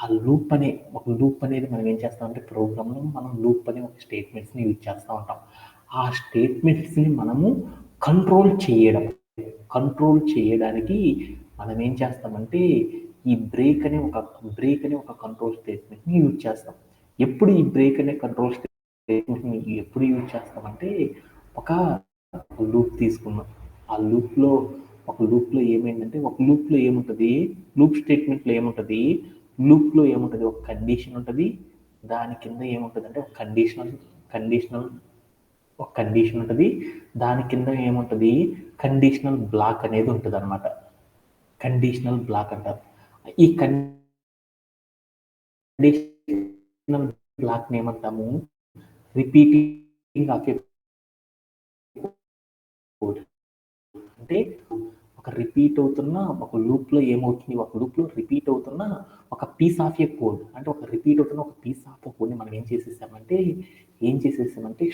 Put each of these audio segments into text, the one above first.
ఒక లూప్ అనేది మనం ఏం చేస్తామంటే ప్రోగ్రామ్లో మనం లూప్ అనే ఒక స్టేట్మెంట్స్ని యూజ్ చేస్తూ ఉంటాం. ఆ స్టేట్మెంట్స్ని మనము కంట్రోల్ చేయడానికి మనం ఏం చేస్తామంటే ఈ బ్రేక్ అనే ఒక కంట్రోల్ స్టేట్మెంట్ని యూజ్ చేస్తాం. ఎప్పుడు ఈ బ్రేక్ అనే కంట్రోల్ స్టేట్మెంట్ని ఎప్పుడు యూజ్ చేస్తామంటే ఒక లూప్ తీసుకున్నాం. ఆ లూప్లో ఏమైందంటే ఏముంటుంది, లూప్ స్టేట్మెంట్లో ఏముంటుంది, ఒక కండిషన్ ఉంటుంది. దాని కింద ఏముంటుంది అంటే ఒక కండిషన్ ఉంటుంది. దాని కింద ఏముంటుంది, కండిషనల్ బ్లాక్ అనేది ఉంటుంది అనమాట. కండిషనల్ బ్లాక్ అంటారు. ఈ కండిషనల్ బ్లాక్ ఏమంటాము, రిపీటింగ్ ఆఫ్ ఏ కోడ్. అంటే ఒక రిపీట్ అవుతున్న ఒక లూప్లో ఏమవుతుంది, ఒక లూప్లో రిపీట్ అవుతున్న ఒక పీస్ ఆఫ్ ఏ కోడ్, అంటే ఒక రిపీట్ అవుతున్న ఒక పీస్ ఆఫ్ కోడ్ని మనం ఏం చేసేసామంటే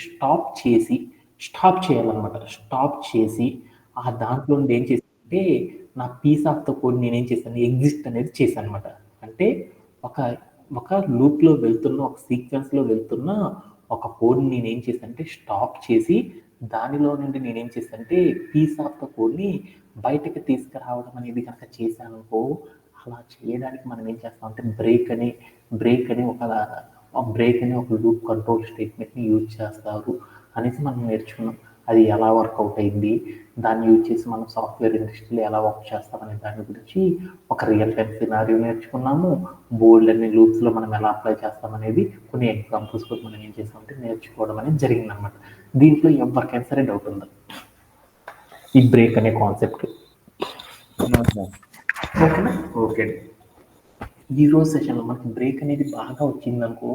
స్టాప్ చేయాలన్నమాట. స్టాప్ చేసి ఆ దాంట్లో నుండి ఏం చేసానంటే నా పీస్ ఆఫ్ ద కోడ్ నేనేం చేశాను, ఎగ్జిస్ట్ అనేది చేశాను అనమాట. అంటే ఒక ఒక లూప్లో వెళ్తున్న, ఒక సీక్వెన్స్లో వెళ్తున్న ఒక కోడ్ని నేనేం చేశానంటే స్టాప్ చేసి దానిలో నుండి నేనేం చేశానంటే పీస్ ఆఫ్ ద కోడ్ని బయటకి తీసుకురావడం అనేది కనుక చేశానుకో, అలా చేయడానికి మనం ఏం చేస్తామంటే బ్రేక్ అని ఒక లూప్ కంట్రోల్ స్టేట్మెంట్ని యూజ్ చేస్తారు అనేసి మనం నేర్చుకున్నాం. అది ఎలా వర్కౌట్ అయింది, దాన్ని యూజ్ చేసి మనం సాఫ్ట్వేర్ ఇండస్ట్రీలో ఎలా వర్క్ చేస్తామనే దాని గురించి ఒక రియల్ టైం సినారియో నేర్చుకున్నాము. బోల్డ్ అనే లూప్స్లో మనం ఎలా అప్లై చేస్తామనేది కొన్ని ఎగ్జాంపుల్స్ కూడా మనం ఏం చేస్తామంటే నేర్చుకోవడం అనేది జరిగిందనమాట. దీంట్లో ఎవరికైనా సరే డౌట్ ఉందా ఈ బ్రేక్ అనే కాన్సెప్ట్? ఓకేనా? ఓకే. ఈ రోజు సెషన్లో మనకి బ్రేక్ అనేది బాగా వచ్చిందనుకో,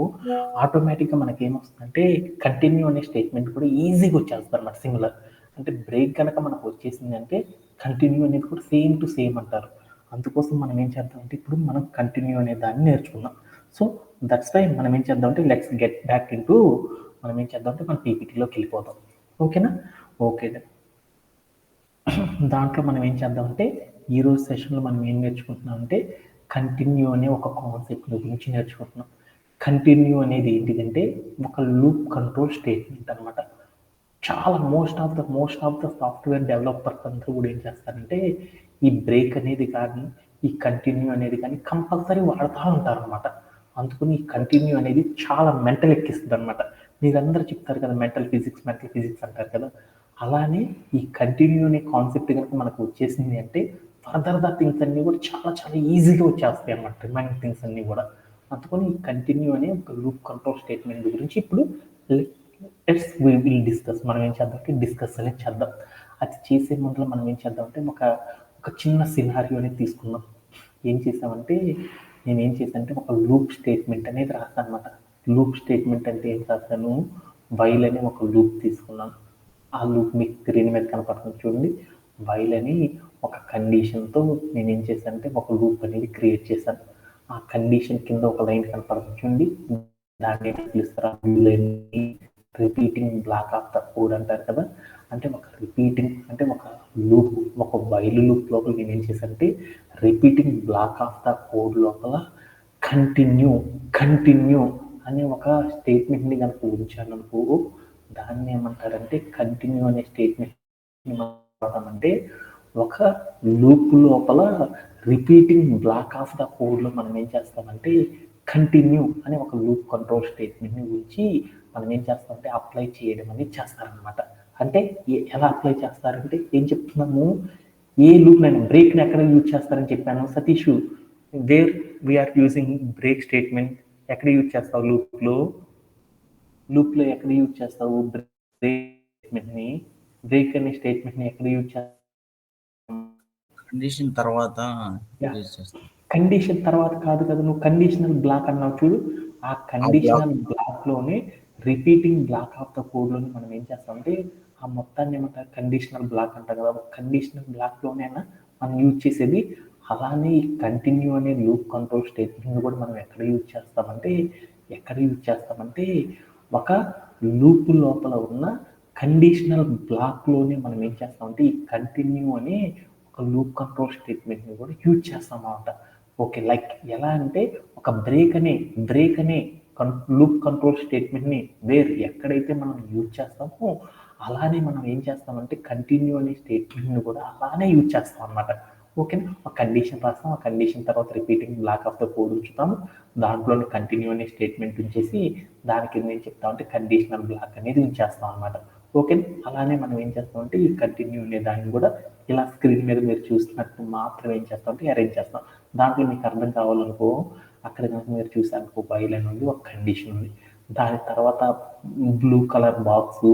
ఆటోమేటిక్గా మనకి ఏమొస్తుందంటే కంటిన్యూ అనే స్టేట్మెంట్ కూడా ఈజీగా వచ్చేస్తారు అన్నమాట. సిమిలర్ అంటే బ్రేక్ కనుక మనకు వచ్చేసింది అంటే కంటిన్యూ అనేది కూడా సేమ్ టు సేమ్ అంటారు. అందుకోసం మనం ఏం చేద్దామంటే ఇప్పుడు మనం కంటిన్యూ అనే దాన్ని నేర్చుకుందాం. సో దట్స్ వై మనం ఏం చేద్దామంటే లెట్స్ గెట్ బ్యాక్ ఇంటూ మనం ఏం చేద్దామంటే మన పీపీటీలోకి వెళ్ళిపోతాం. ఓకేనా? ఓకే. దాంట్లో మనం ఏం చేద్దామంటే ఈరోజు సెషన్లో మనం ఏం నేర్చుకుంటున్నాం అంటే కంటిన్యూ అనే ఒక కాన్సెప్ట్ గురించి నేర్చుకుంటున్నాం. కంటిన్యూ అనేది ఏంటిదంటే ఒక లూప్ కంట్రోల్ స్టేట్మెంట్ అనమాట. చాలా most of the software developers అందరూ కూడా ఏం చేస్తారంటే ఈ బ్రేక్ అనేది కానీ ఈ కంటిన్యూ అనేది కానీ కంపల్సరీ వాడుతూ ఉంటారు అనమాట. అందుకని ఈ కంటిన్యూ అనేది చాలా మెంటల్ ఎక్కిస్తుంది అనమాట. మీరందరూ చెప్తారు కదా మెంటల్ ఫిజిక్స్ అంటారు కదా, అలానే ఈ కంటిన్యూ అనే కాన్సెప్ట్ కనుక మనకు వచ్చేసింది అంటే ఫర్దర్ ద థింగ్స్ అన్నీ కూడా చాలా చాలా ఈజీగా వచ్చేస్తాయి అన్నమాట. రిమైనింగ్ థింగ్స్ అన్నీ కూడా. అందుకని ఈ కంటిన్యూ అనే ఒక లూప్ కంట్రోల్ స్టేట్మెంట్ గురించి ఇప్పుడు విల్ డిస్కస్. మనం ఏం చేద్దామంటే డిస్కస్ అనేది చేద్దాం. అది చేసే ముందులో మనం ఏం చేద్దామంటే ఒక చిన్న సినారియో అనేది తీసుకుందాం. నేనేం చేశానంటే ఒక లూప్ స్టేట్మెంట్ అనేది రాస్తాను అనమాట. లూప్ స్టేట్మెంట్ అంటే ఏం రాస్తాను, వైల్ అనే ఒక లూప్ తీసుకున్నాను. ఆ లూప్ మీకు స్క్రీన్ మీద కనపడుతుంది చూడండి. వైల్ అని ఒక కండిషన్తో నేనేం చేశానంటే ఒక లూప్ అనేది క్రియేట్ చేశాను. ఆ కండిషన్ కింద ఒక లైన్ కనపడుతుంది చూడండి, దాన్ని పిలుస్తారు repeating block of the code అంటారు కదా. అంటే ఒక లూప్, ఒక వైల్ లూప్ లోపల నేను ఏం చేశానంటే repeating block of the code లోపల కంటిన్యూ అనే ఒక స్టేట్మెంట్ని కనుక ఉంచాననుకో, దాన్ని ఏమంటారంటే కంటిన్యూ అనే స్టేట్మెంట్ అంటే ఒక లూప్ లోపల రిపీటింగ్ బ్లాక్ ఆఫ్ ద కోడ్లో మనం ఏం చేస్తామంటే కంటిన్యూ అనే ఒక లూప్ కంట్రోల్ స్టేట్మెంట్ని ఉంచి మనం ఏం చేస్తామంటే అప్లై చేయడం అనేది చేస్తారనమాట. అంటే ఎలా అప్లై చేస్తారంటే ఏం చెప్తున్నాము, ఏ లూప్ నేను బ్రేక్ని ఎక్కడ యూజ్ చేస్తారని చెప్పాను Satish. Where we are using break statement ఎక్కడ యూజ్ చేస్తావు, లూప్లో ఎక్కడ యూజ్ చేస్తావు బ్రేక్ అనే స్టేట్మెంట్ని ఎక్కడ యూజ్ చేస్తావు? కండిషన్ తర్వాత కండిషన్ తర్వాత కాదు కదా, నువ్వు కండిషనల్ బ్లాక్ అన్నావు చూడు. ఆ కండిషనల్ బ్లాక్లోనే రిపీటింగ్ బ్లాక్ ఆఫ్ ద కోడ్లోనే మనం ఏం చేస్తామంటే ఆ మొత్తాన్ని ఏమంటారు కండిషనల్ బ్లాక్ అంటారు కదా. కండిషనల్ బ్లాక్లోనే మనం యూజ్ చేసేది. అలానే ఈ కంటిన్యూ అనే లూప్ కంట్రోల్ స్టేట్మెంట్ కూడా మనం ఎక్కడ యూజ్ చేస్తామంటే ఒక లూప్ లోపల ఉన్న కండిషనల్ బ్లాక్లోనే మనం ఏం చేస్తామంటే ఈ కంటిన్యూ అనే ఒక లూప్ కంట్రోల్ స్టేట్మెంట్ని కూడా యూజ్ చేస్తాం అన్నమాట. ఓకే. లైక్ ఎలా అంటే ఒక బ్రేక్ అనే లూప్ కంట్రోల్ స్టేట్మెంట్‌ని ఎక్కడైతే మనం యూజ్ చేస్తామో, అలానే మనం ఏం చేస్తామంటే కంటిన్యూ అనే స్టేట్మెంట్‌ని కూడా అలానే యూజ్ చేస్తాం అన్నమాట. ఓకేనా. ఒక కండిషన్ రాస్తాం. ఆ కండిషన్ తర్వాత repeating block of the code ఉంచుతాము. దాంట్లోనే కంటిన్యూ అనే స్టేట్మెంట్ ఉంచేసి దాని కింద ఏం చెప్తామంటే కండిషనల్ బ్లాక్ అనేది ఉంచేస్తాం అన్నమాట. ఓకే. అలానే మనం ఏం చేస్తామంటే ఈ కంటిన్యూ అనే దాన్ని కూడా ఇలా స్క్రీన్ మీద మీరు చూస్తున్నట్టు మాత్రం ఏం చేస్తామంటే అరేంజ్ చేస్తాం. దాంట్లో మీకు అర్థం కావాలనుకో, అక్కడ కనుక మీరు చూసారనుకో వైల్ అని ఉంది, ఒక కండిషన్ ఉంది. దాని తర్వాత బ్లూ కలర్ బాక్సు,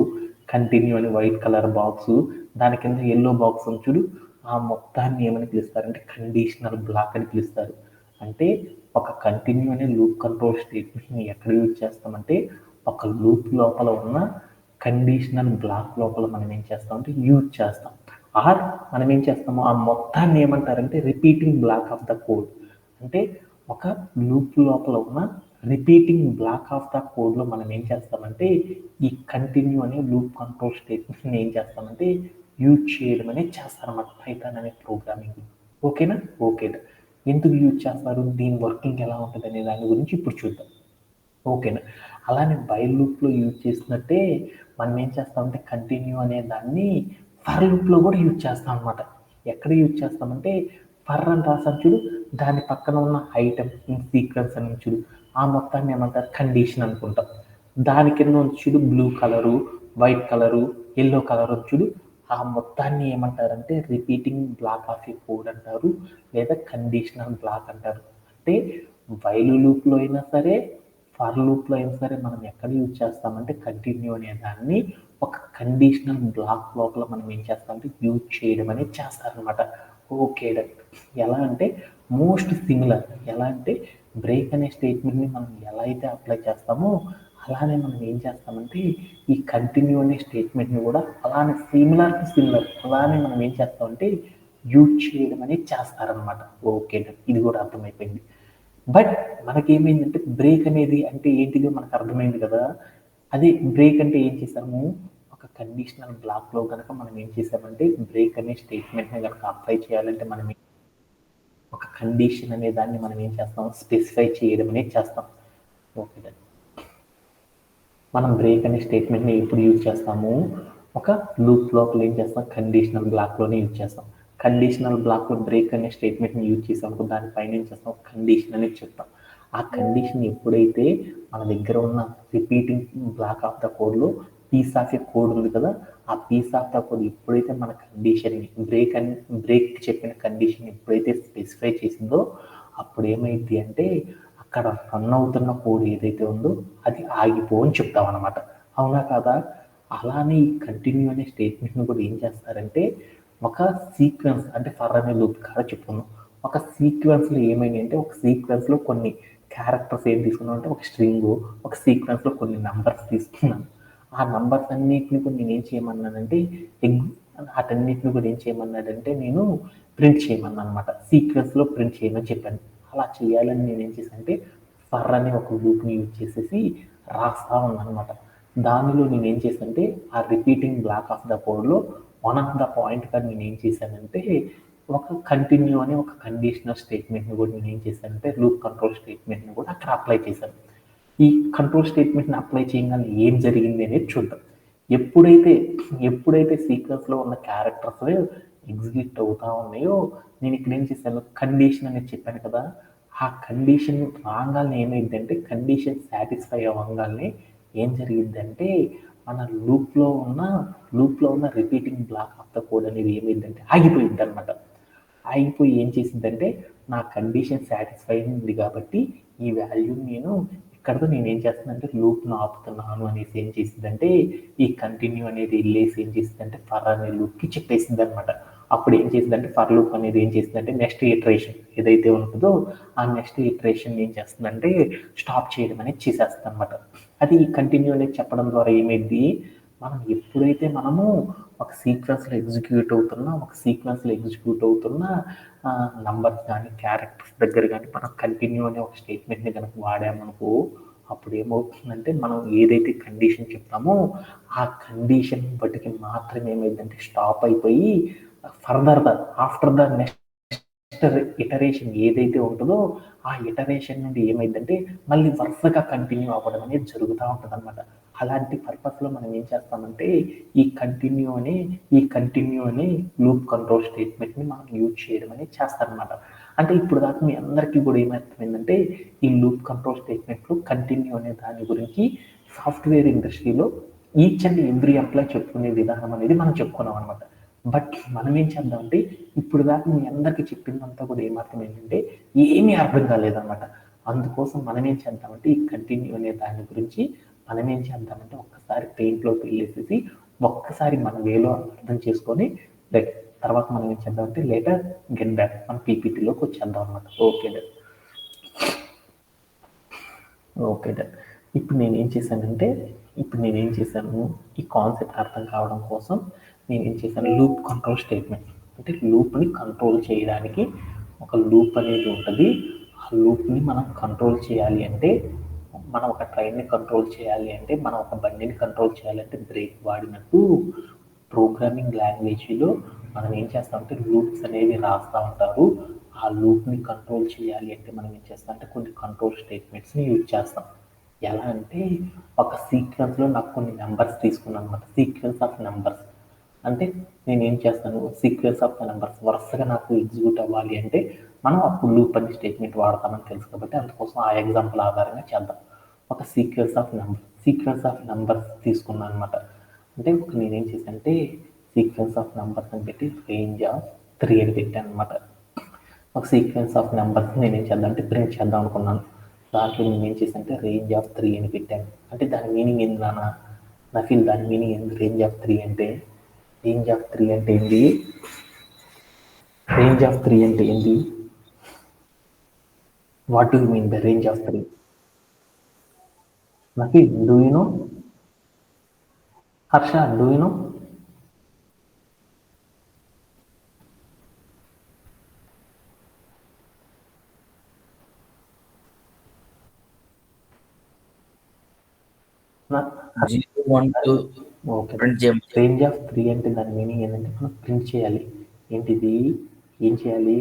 కంటిన్యూ అని వైట్ కలర్ బాక్సు, దాని కింద ఎల్లో బాక్స్ ఉంది చూడు, ఆ మొత్తాన్ని ఏమని పిలుస్తారంటే కండిషనల్ బ్లాక్ అని పిలుస్తారు. అంటే ఒక కంటిన్యూ అనే లూప్ కంట్రోల్ స్టేట్మెంట్ని ఎక్కడ యూజ్ చేస్తామంటే ఒక లూప్ లోపల ఉన్న కండిషనల్ బ్లాక్ లోపల మనం ఏం చేస్తామంటే యూజ్ చేస్తాం. ఆర్ మనం ఏం చేస్తాము ఆ మొత్తాన్ని ఏమంటారంటే repeating block of the code. అంటే ఒక లూప్ లోపల ఉన్న రిపీటింగ్ బ్లాక్ ఆఫ్ ద కోడ్లో మనం ఏం చేస్తామంటే ఈ కంటిన్యూ అనే లూప్ కంట్రోల్ స్టేట్మెంట్ని ఏం చేస్తామంటే యూజ్ చేయడం అనేది చేస్తారన్నమాట పైథాన్ అనే ప్రోగ్రామింగ్. ఓకేనా. ఓకే. ఎందుకు యూజ్ చేస్తారు, దీని వర్కింగ్ ఎలా ఉంటుంది అనే దాని గురించి ఇప్పుడు చూద్దాం. ఓకేనా. అలానే వైల్ లూప్లో యూజ్ చేసినట్టే మనం ఏం చేస్తామంటే కంటిన్యూ అనే దాన్ని ఫర్ లూప్లో కూడా యూజ్ చేస్తాం అనమాట. ఎక్కడ యూజ్ చేస్తామంటే ఫర్ అని రాసాం చూడు, దాని పక్కన ఉన్న ఐటమ్ ఇన్ సీక్వెన్స్ అని చూడు, ఆ మొత్తాన్ని ఏమంటారు కండిషన్ అనుకుంటాం. దాని కింద ఉంది చూడు blue colour, white colour, yellow colour చూడు, ఆ మొత్తాన్ని ఏమంటారంటే repeating block of A code అంటారు, లేదా కండిషనల్ బ్లాక్ అంటారు. అంటే వైల్ లూప్లో అయినా సరే ఫర్ లూప్లో అయినా సరే మనం ఎక్కడ యూజ్ చేస్తామంటే కంటిన్యూ అనే దాన్ని ఒక కండిషనల్ బ్లాక్ లోపల మనం ఏం చేస్తామంటే యూజ్ చేయడం అనేది చేస్తారనమాట. ఓకే. ఎలా అంటే మోస్ట్ సిమిలర్. ఎలా అంటే బ్రేక్ అనే స్టేట్మెంట్ని మనం ఎలా అయితే అప్లై చేస్తామో అలానే మనం ఏం చేస్తామంటే ఈ కంటిన్యూ అనే స్టేట్మెంట్ని కూడా అలానే సిమిలర్ అలానే మనం ఏం చేస్తామంటే యూజ్ చేయడం అనేది చేస్తారనమాట. ఓకే. ఇది కూడా అర్థమైపోయింది. బట్ మనకేమైందంటే బ్రేక్ అనేది అంటే ఏంటిదో మనకు అర్థమైంది కదా. అదే బ్రేక్ అంటే ఏం చేసాము, ఒక కండిషనల్ బ్లాక్లో కనుక మనం ఏం చేసామంటే బ్రేక్ అనే స్టేట్మెంట్ని కనుక అప్లై చేయాలంటే మనం ఒక కండిషన్ అనే దాన్ని మనం ఏం చేస్తాం స్పెసిఫై చేయడం అనేది చేస్తాం. ఓకే. మనం బ్రేక్ అనే స్టేట్మెంట్ని ఎప్పుడు యూజ్ చేస్తాము, ఒక లూప్ లోపల ఏం చేస్తాం కండిషనల్ బ్లాక్లోనే యూజ్ చేస్తాం. కండిషనల్ బ్లాక్లో బ్రేక్ అనే స్టేట్మెంట్ని యూజ్ చేసాం దానిపైన ఏం చేస్తాం కండిషన్ అనేది చెప్తాం. ఆ కండిషన్ ఎప్పుడైతే మన దగ్గర ఉన్న రిపీటింగ్ బ్లాక్ ఆఫ్ ద కోడ్లో పీస్ ఆఫ్ ఏ కోడ్ ఉంది కదా, ఆ పీస్ ఆఫ్ ద కోడ్ ఎప్పుడైతే మన కండిషన్ని బ్రేక్ చెప్పిన కండిషన్ ఎప్పుడైతే స్పెసిఫై చేసిందో అప్పుడు ఏమైంది అంటే అక్కడ రన్ అవుతున్న కోడ్ ఏదైతే ఉందో అది ఆగిపో అని చెప్తాం అనమాట. అవునా కాదా. అలానే ఈ కంటిన్యూ అనే స్టేట్మెంట్ని కూడా ఏం చేస్తారంటే ఒక సీక్వెన్స్ అంటే ఫర్ అనే లూప్ కాడ చెప్పుకున్నాం. ఒక సీక్వెన్స్లో ఏమైంది అంటే ఒక సీక్వెన్స్లో కొన్ని క్యారెక్టర్స్ ఏం తీసుకున్నాం అంటే ఒక స్ట్రింగ్, ఒక సీక్వెన్స్లో కొన్ని నంబర్స్ తీసుకున్నాను. ఆ నంబర్స్ అన్నిటిని కూడా నేను ఏం చేయమన్నానంటే ఎగ్ వాటన్నిటిని కూడా ఏం చేయమన్నాడంటే నేను ప్రింట్ చేయమన్నాను అనమాట. సీక్వెన్స్లో ప్రింట్ చేయమని చెప్పాను. అలా చేయాలని నేను ఏం చేశానంటే ఫర్ అనే ఒక లూప్ని యూజ్ చేసేసి రాస్తా ఉన్నాను అనమాట. దానిలో నేను ఏం చేశానంటే ఆ రిపీటింగ్ బ్లాక్ ఆఫ్ ద కోడ్లో వన్ ఆఫ్ ద పాయింట్గా నేను ఏం చేశానంటే ఒక కంటిన్యూ అనే ఒక కండిషనల్ స్టేట్మెంట్ని కూడా నేను ఏం చేశానంటే లూప్ కంట్రోల్ స్టేట్మెంట్ని కూడా అక్కడ అప్లై చేశాను. ఈ కంట్రోల్ స్టేట్మెంట్ని అప్లై చేయగానే ఏం జరిగింది అనేది చూద్దాం. ఎప్పుడైతే ఎప్పుడైతే సీక్వెన్స్లో ఉన్న క్యారెక్టర్స్ ఎగ్జిక్యూట్ అవుతా ఉన్నాయో నేను ఇక్కడ ఏం చేశాను కండిషన్ అనేది చెప్పాను కదా, ఆ కండిషన్ రాగానే ఏమైందంటే కండిషన్ సాటిస్ఫై అవ్వగానే ఏం జరిగిద్దంటే మన లూప్లో ఉన్న repeating block of the code అనేది ఏమైందంటే ఆగిపోయింది అనమాట. ఆగిపోయి ఏం చేసిందంటే నా కండిషన్ సాటిస్ఫై ఉంది కాబట్టి ఈ వాల్యూ ఇక్కడతో నేను ఏం చేస్తున్నానంటే లూప్ను ఆపుతున్నాను అనేసి ఏం చేసిందంటే ఈ కంటిన్యూ అనేది వెళ్ళేసి ఏం చేసిందంటే ఫర్ అనే లూప్కి చెప్పేసింది అనమాట. అప్పుడు ఏం చేసిందంటే ఫర్ లూప్ అనేది ఏం చేసిందంటే నెక్స్ట్ ఇటరేషన్ ఏదైతే ఉంటుందో ఆ నెక్స్ట్ ఇటరేషన్ ఏం చేస్తుందంటే స్టాప్ చేయడం అనేది చేసేస్తుంది అనమాట. అది కంటిన్యూ అనేది చెప్పడం ద్వారా ఏమైంది, ఎప్పుడైతే మనము ఒక సీక్వెన్స్లో ఎగ్జిక్యూట్ అవుతున్న నంబర్స్ కానీ క్యారెక్టర్స్ దగ్గర కానీ మనం కంటిన్యూ అనే ఒక స్టేట్మెంట్ని కనుక వాడామనుకో అప్పుడు ఏమవుతుందంటే మనం ఏదైతే కండిషన్ చెప్తామో ఆ కండిషన్ బట్టికి మాత్రమే ఏమైందంటే స్టాప్ అయిపోయి after the next next iteration ఏదైతే ఉంటుందో ఆ ఇటరేషన్ నుండి ఏమైందంటే మళ్ళీ వరుసగా కంటిన్యూ అవ్వడం అనేది జరుగుతూ ఉంటుంది అనమాట. అలాంటి పర్పస్లో మనం ఏం చేస్తామంటే ఈ కంటిన్యూ అనే లూప్ కంట్రోల్ స్టేట్మెంట్ని మనం యూజ్ చేయడం అనేది చేస్తారనమాట. అంటే ఇప్పుడు దాకా మీ అందరికీ కూడా ఏమర్థమైందంటే ఈ లూప్ కంట్రోల్ స్టేట్మెంట్లు కంటిన్యూ అనే దాని గురించి సాఫ్ట్వేర్ ఇండస్ట్రీలో ఈచ్ అండ్ ఎవ్రీ ఎంప్లాయ్ చెప్పుకునే విధానం అనేది మనం చెప్పుకున్నాం అనమాట. బట్ మనం ఏం చేద్దామంటే ఇప్పుడు దాకా మీ అందరికీ చెప్పిందంతా కూడా ఏమర్థమైందంటే ఏమీ అర్థం కాలేదన్నమాట. అందుకోసం మనం ఏం చేద్దామంటే ఈ కంటిన్యూ అనే దాని గురించి మనం ఏం చేద్దామంటే ఒక్కసారి పెయింట్లోకి వెళ్ళేసేసి ఒక్కసారి మన వేలో అర్థం చేసుకొని తర్వాత మనం ఏం చేద్దామంటే లేటర్ గెట్ బ్యాక్ మన పీపీటీలోకి వచ్చేద్దాం అనమాట. Okay done. ఇప్పుడు నేనేం చేశాను ఈ కాన్సెప్ట్ అర్థం కావడం కోసం నేనేం చేశాను లూప్ కంట్రోల్ స్టేట్మెంట్ అంటే లూప్ని కంట్రోల్ చేయడానికి ఒక లూప్ అనేది ఉంటుంది. ఆ లూప్ని మనం కంట్రోల్ చేయాలి అంటే మనం ఒక ట్రైన్ని కంట్రోల్ చేయాలి అంటే మనం ఒక బండిని కంట్రోల్ చేయాలంటే బ్రేక్ వాడినట్టు ప్రోగ్రామింగ్ లాంగ్వేజ్లో మనం ఏం చేస్తామంటే లూప్స్ అనేవి రాస్తూ ఉంటారు. ఆ లూప్ని కంట్రోల్ చేయాలి అంటే మనం ఏం చేస్తాం అంటే కొన్ని కంట్రోల్ స్టేట్మెంట్స్ని యూజ్ చేస్తాం. ఎలా అంటే ఒక సీక్వెన్స్లో నాకు కొన్ని నెంబర్స్ తీసుకున్నాను అనమాట. సీక్వెన్స్ ఆఫ్ నెంబర్స్ అంటే నేను ఏం చేస్తాను సీక్వెన్స్ ఆఫ్ నెంబర్స్ వరుసగా నాకు ఎగ్జిక్యూట్ అవ్వాలి అంటే మనం అప్పుడు లూప్ అనే స్టేట్మెంట్ వాడతామని తెలుసు కాబట్టి అందుకోసం ఆ ఎగ్జాంపుల్ ఆధారంగా చేద్దాం. ఒక సీక్వెన్స్ ఆఫ్ నెంబర్స్ తీసుకున్నాను అనమాట. అంటే నేనేం చేశానంటే సీక్వెన్స్ ఆఫ్ నెంబర్స్ అని పెట్టి రేంజ్ ఆఫ్ 3 అని పెట్టాను అనమాట. ఒక సీక్వెన్స్ ఆఫ్ నెంబర్స్ నేనేం చేద్దాం అంటే ప్రింట్ చేద్దాం అనుకున్నాను. దాంట్లో నేనేం చేశానంటే రేంజ్ ఆఫ్ 3 అని పెట్టాను. అంటే దాని మీనింగ్ ఏంది నా ఫీల్ దాని మీనింగ్ ఏంది రేంజ్ ఆఫ్ 3 అంటే రేంజ్ ఆఫ్ 3 అంటే ఏంటి what do you mean by range of 3? Nafi do you know? Harsha do you know? Okay. Range of 3 అంటే దాని మీనింగ్ ఏంటంటే మనం ప్రింట్ చేయాలి. ఏంటిది ఏం చేయాలి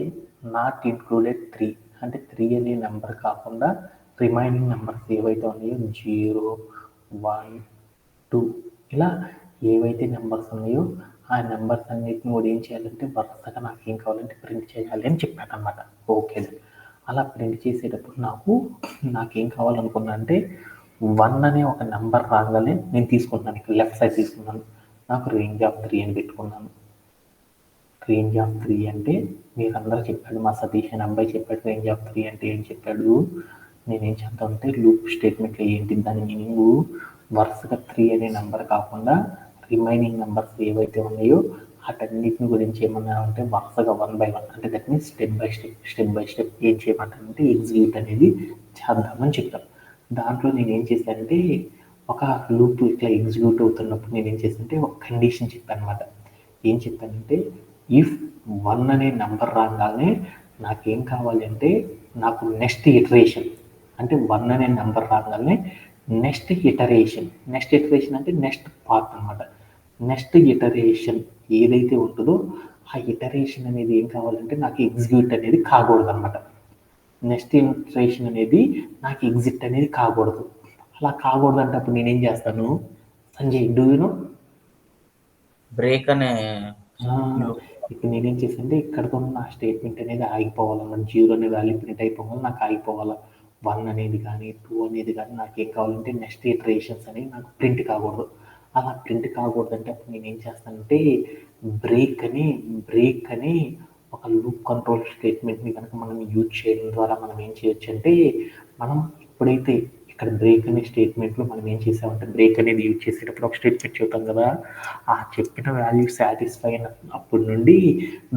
నాట్ ఇంక్లూడెడ్ 3 అంటే 3 అనే నెంబర్ కాకుండా రిమైనింగ్ నెంబర్స్ ఏవైతే ఉన్నాయో 0, 1, 2 ఇలా ఏవైతే నెంబర్స్ ఉన్నాయో ఆ నెంబర్స్ అన్నిటిని కూడా ఏం చేయాలంటే వరుసగా నాకు ఏం కావాలంటే ప్రింట్ చేయాలి అని చెప్పాను అనమాట. ఓకే. అలా ప్రింట్ చేసేటప్పుడు నాకేం కావాలనుకున్నా అంటే 1 అనే ఒక నెంబర్ రాగానే నేను తీసుకుంటున్నాను ఇక్కడ లెఫ్ట్ సైడ్ తీసుకున్నాను. నాకు రేంజ్ ఆఫ్ 3 అని పెట్టుకున్నాను. రేంజ్ ఆఫ్ 3 అంటే మీరు అందరూ చెప్పాడు మా సతీష్ అనే అబ్బాయి చెప్పాడు రేంజ్ ఆఫ్ 3 అంటే ఏం చెప్పాడు. నేనేం చేద్దామంటే లూప్ స్టేట్మెంట్లో ఏంటి దాని మీనింగ్ వరుసగా 3 అనే నెంబర్ కాకుండా రిమైనింగ్ నెంబర్స్ ఏవైతే ఉన్నాయో వాటన్నిటిని గురించి ఏమన్నామంటే వరుసగా 1 by 1 అంటే that means step by step ఏం చేయమంటారంటే ఎగ్జిక్యూట్ అనేది చేద్దామని చెప్తాం. దాంట్లో నేనేం చేశానంటే ఒక లూప్ ఇట్లా ఎగ్జిక్యూట్ అవుతున్నప్పుడు నేనేం చేశానంటే ఒక కండిషన్ చెప్పాను అనమాట. ఏం చెప్పానంటే ఇఫ్ 1 అనే నెంబర్ రాగానే నాకేం కావాలి అంటే నాకు నెక్స్ట్ ఇటరేషన్ అంటే 1 అనే నెంబర్ రాగానే నెక్స్ట్ ఇటరేషన్ అంటే నెక్స్ట్ పార్ట్ అనమాట. నెక్స్ట్ ఇటరేషన్ ఏదైతే ఉంటుందో ఆ ఇటరేషన్ అనేది ఏం కావాలంటే నాకు ఎగ్జిక్యూట్ అనేది కాకూడదు అనమాట. నెక్స్ట్ ఇటరేషన్ అనేది నాకు ఎగ్జిట్ అనేది కాకూడదు. అలా కాకూడదు అంటే అప్పుడు నేనేం చేస్తాను Sanjay do you no break అనే ఇప్పుడు నేనేం చేశానంటే ఇక్కడతో నా స్టేట్మెంట్ అనేది ఆగిపోవాలన్నమాట. 0 అనే వాల్యూ ప్రింట్ అయిపోవాలి నాకు ఆగిపోవాలి. 1 అనేది కానీ 2 అనేది కానీ నాకు ఏం కావాలంటే నెక్స్ట్ ఇటరేషన్స్ అనేవి నాకు ప్రింట్ కాకూడదు. అలా ప్రింట్ కాకూడదు అంటే అప్పుడు నేనేం చేస్తానంటే బ్రేక్ అని ఒక లూప్ కంట్రోల్ స్టేట్మెంట్ని కనుక మనం యూజ్ చేయడం ద్వారా మనం ఏం చేయొచ్చు అంటే మనం ఎప్పుడైతే ఇక్కడ బ్రేక్ అనే స్టేట్మెంట్లో మనం ఏం చేసామంటే బ్రేక్ అనేది యూజ్ చేసేటప్పుడు ఒక స్టేట్మెంట్ చెప్తాం కదా ఆ చెప్పిన వాల్యూ సాటిస్ఫై అయినప్పటి నుండి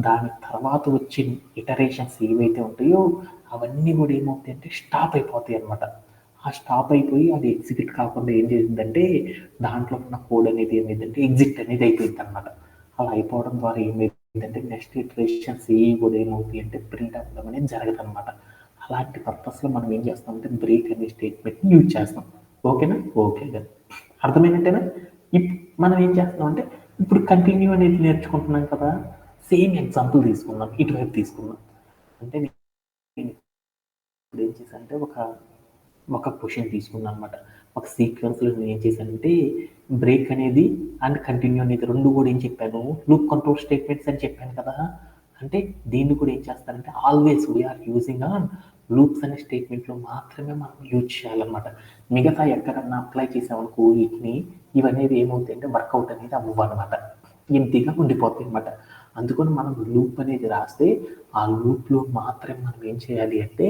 దాని తర్వాత వచ్చే ఇటరేషన్స్ ఏవైతే ఉంటాయో అవన్నీ కూడా ఏమవుతాయి అంటే స్టాప్ అయిపోతాయి అనమాట. ఆ స్టాప్ అయిపోయి అది ఎగ్జిక్యూట్ కాకుండా ఏం చేసిందంటే దాంట్లో ఉన్న కోడ్ అనేది ఏమైందంటే ఎగ్జిట్ అనేది అయిపోయింది అనమాట. అలా అయిపోవడం ద్వారా ఏమైందంటే నెక్స్ట్ ఇటరేషన్స్ ఏవి కూడా ఏమవుతాయి అంటే ప్రింట్ అవ్వడం అనేది జరగదు అనమాట. అలాంటి పర్పస్లో మనం ఏం చేస్తామంటే బ్రేక్ అనే స్టేట్మెంట్ని యూజ్ చేస్తాం. ఓకేనా ఓకే కదా అర్థమైనట్టేనా. మనం ఏం చేస్తున్నాం అంటే ఇప్పుడు కంటిన్యూ అనేది నేర్చుకుంటున్నాం కదా సేమ్ ఎగ్జాంపుల్ తీసుకుందాం ఇటువైపు తీసుకుందాం. అంటే నేను ఇప్పుడు ఏం చేశానంటే ఒక క్వశ్చన్ తీసుకున్నాను అనమాట. ఒక సీక్వెన్స్లో నేను ఏం చేశానంటే బ్రేక్ అనేది అండ్ కంటిన్యూ అనేది రెండు కూడా ఏం చెప్పాను, లూప్ కంట్రోల్ స్టేట్మెంట్స్ అని చెప్పాను కదా. అంటే దీన్ని కూడా ఏం చేస్తారంటే always we are using on loops అనే స్టేట్మెంట్లో మాత్రమే మనం యూజ్ చేయాలన్నమాట. మిగతా ఎక్కడన్నా అప్లై చేసామనుకో వీటిని ఇవనేది ఏమవుతాయి అంటే వర్కౌట్ అనేది అవ్వనమాట, ఎంటీగా ఉండిపోతాయి అనమాట. అందుకని మనం లూప్ అనేది రాస్తే ఆ లూప్లో మాత్రమే మనం ఏం చేయాలి అంటే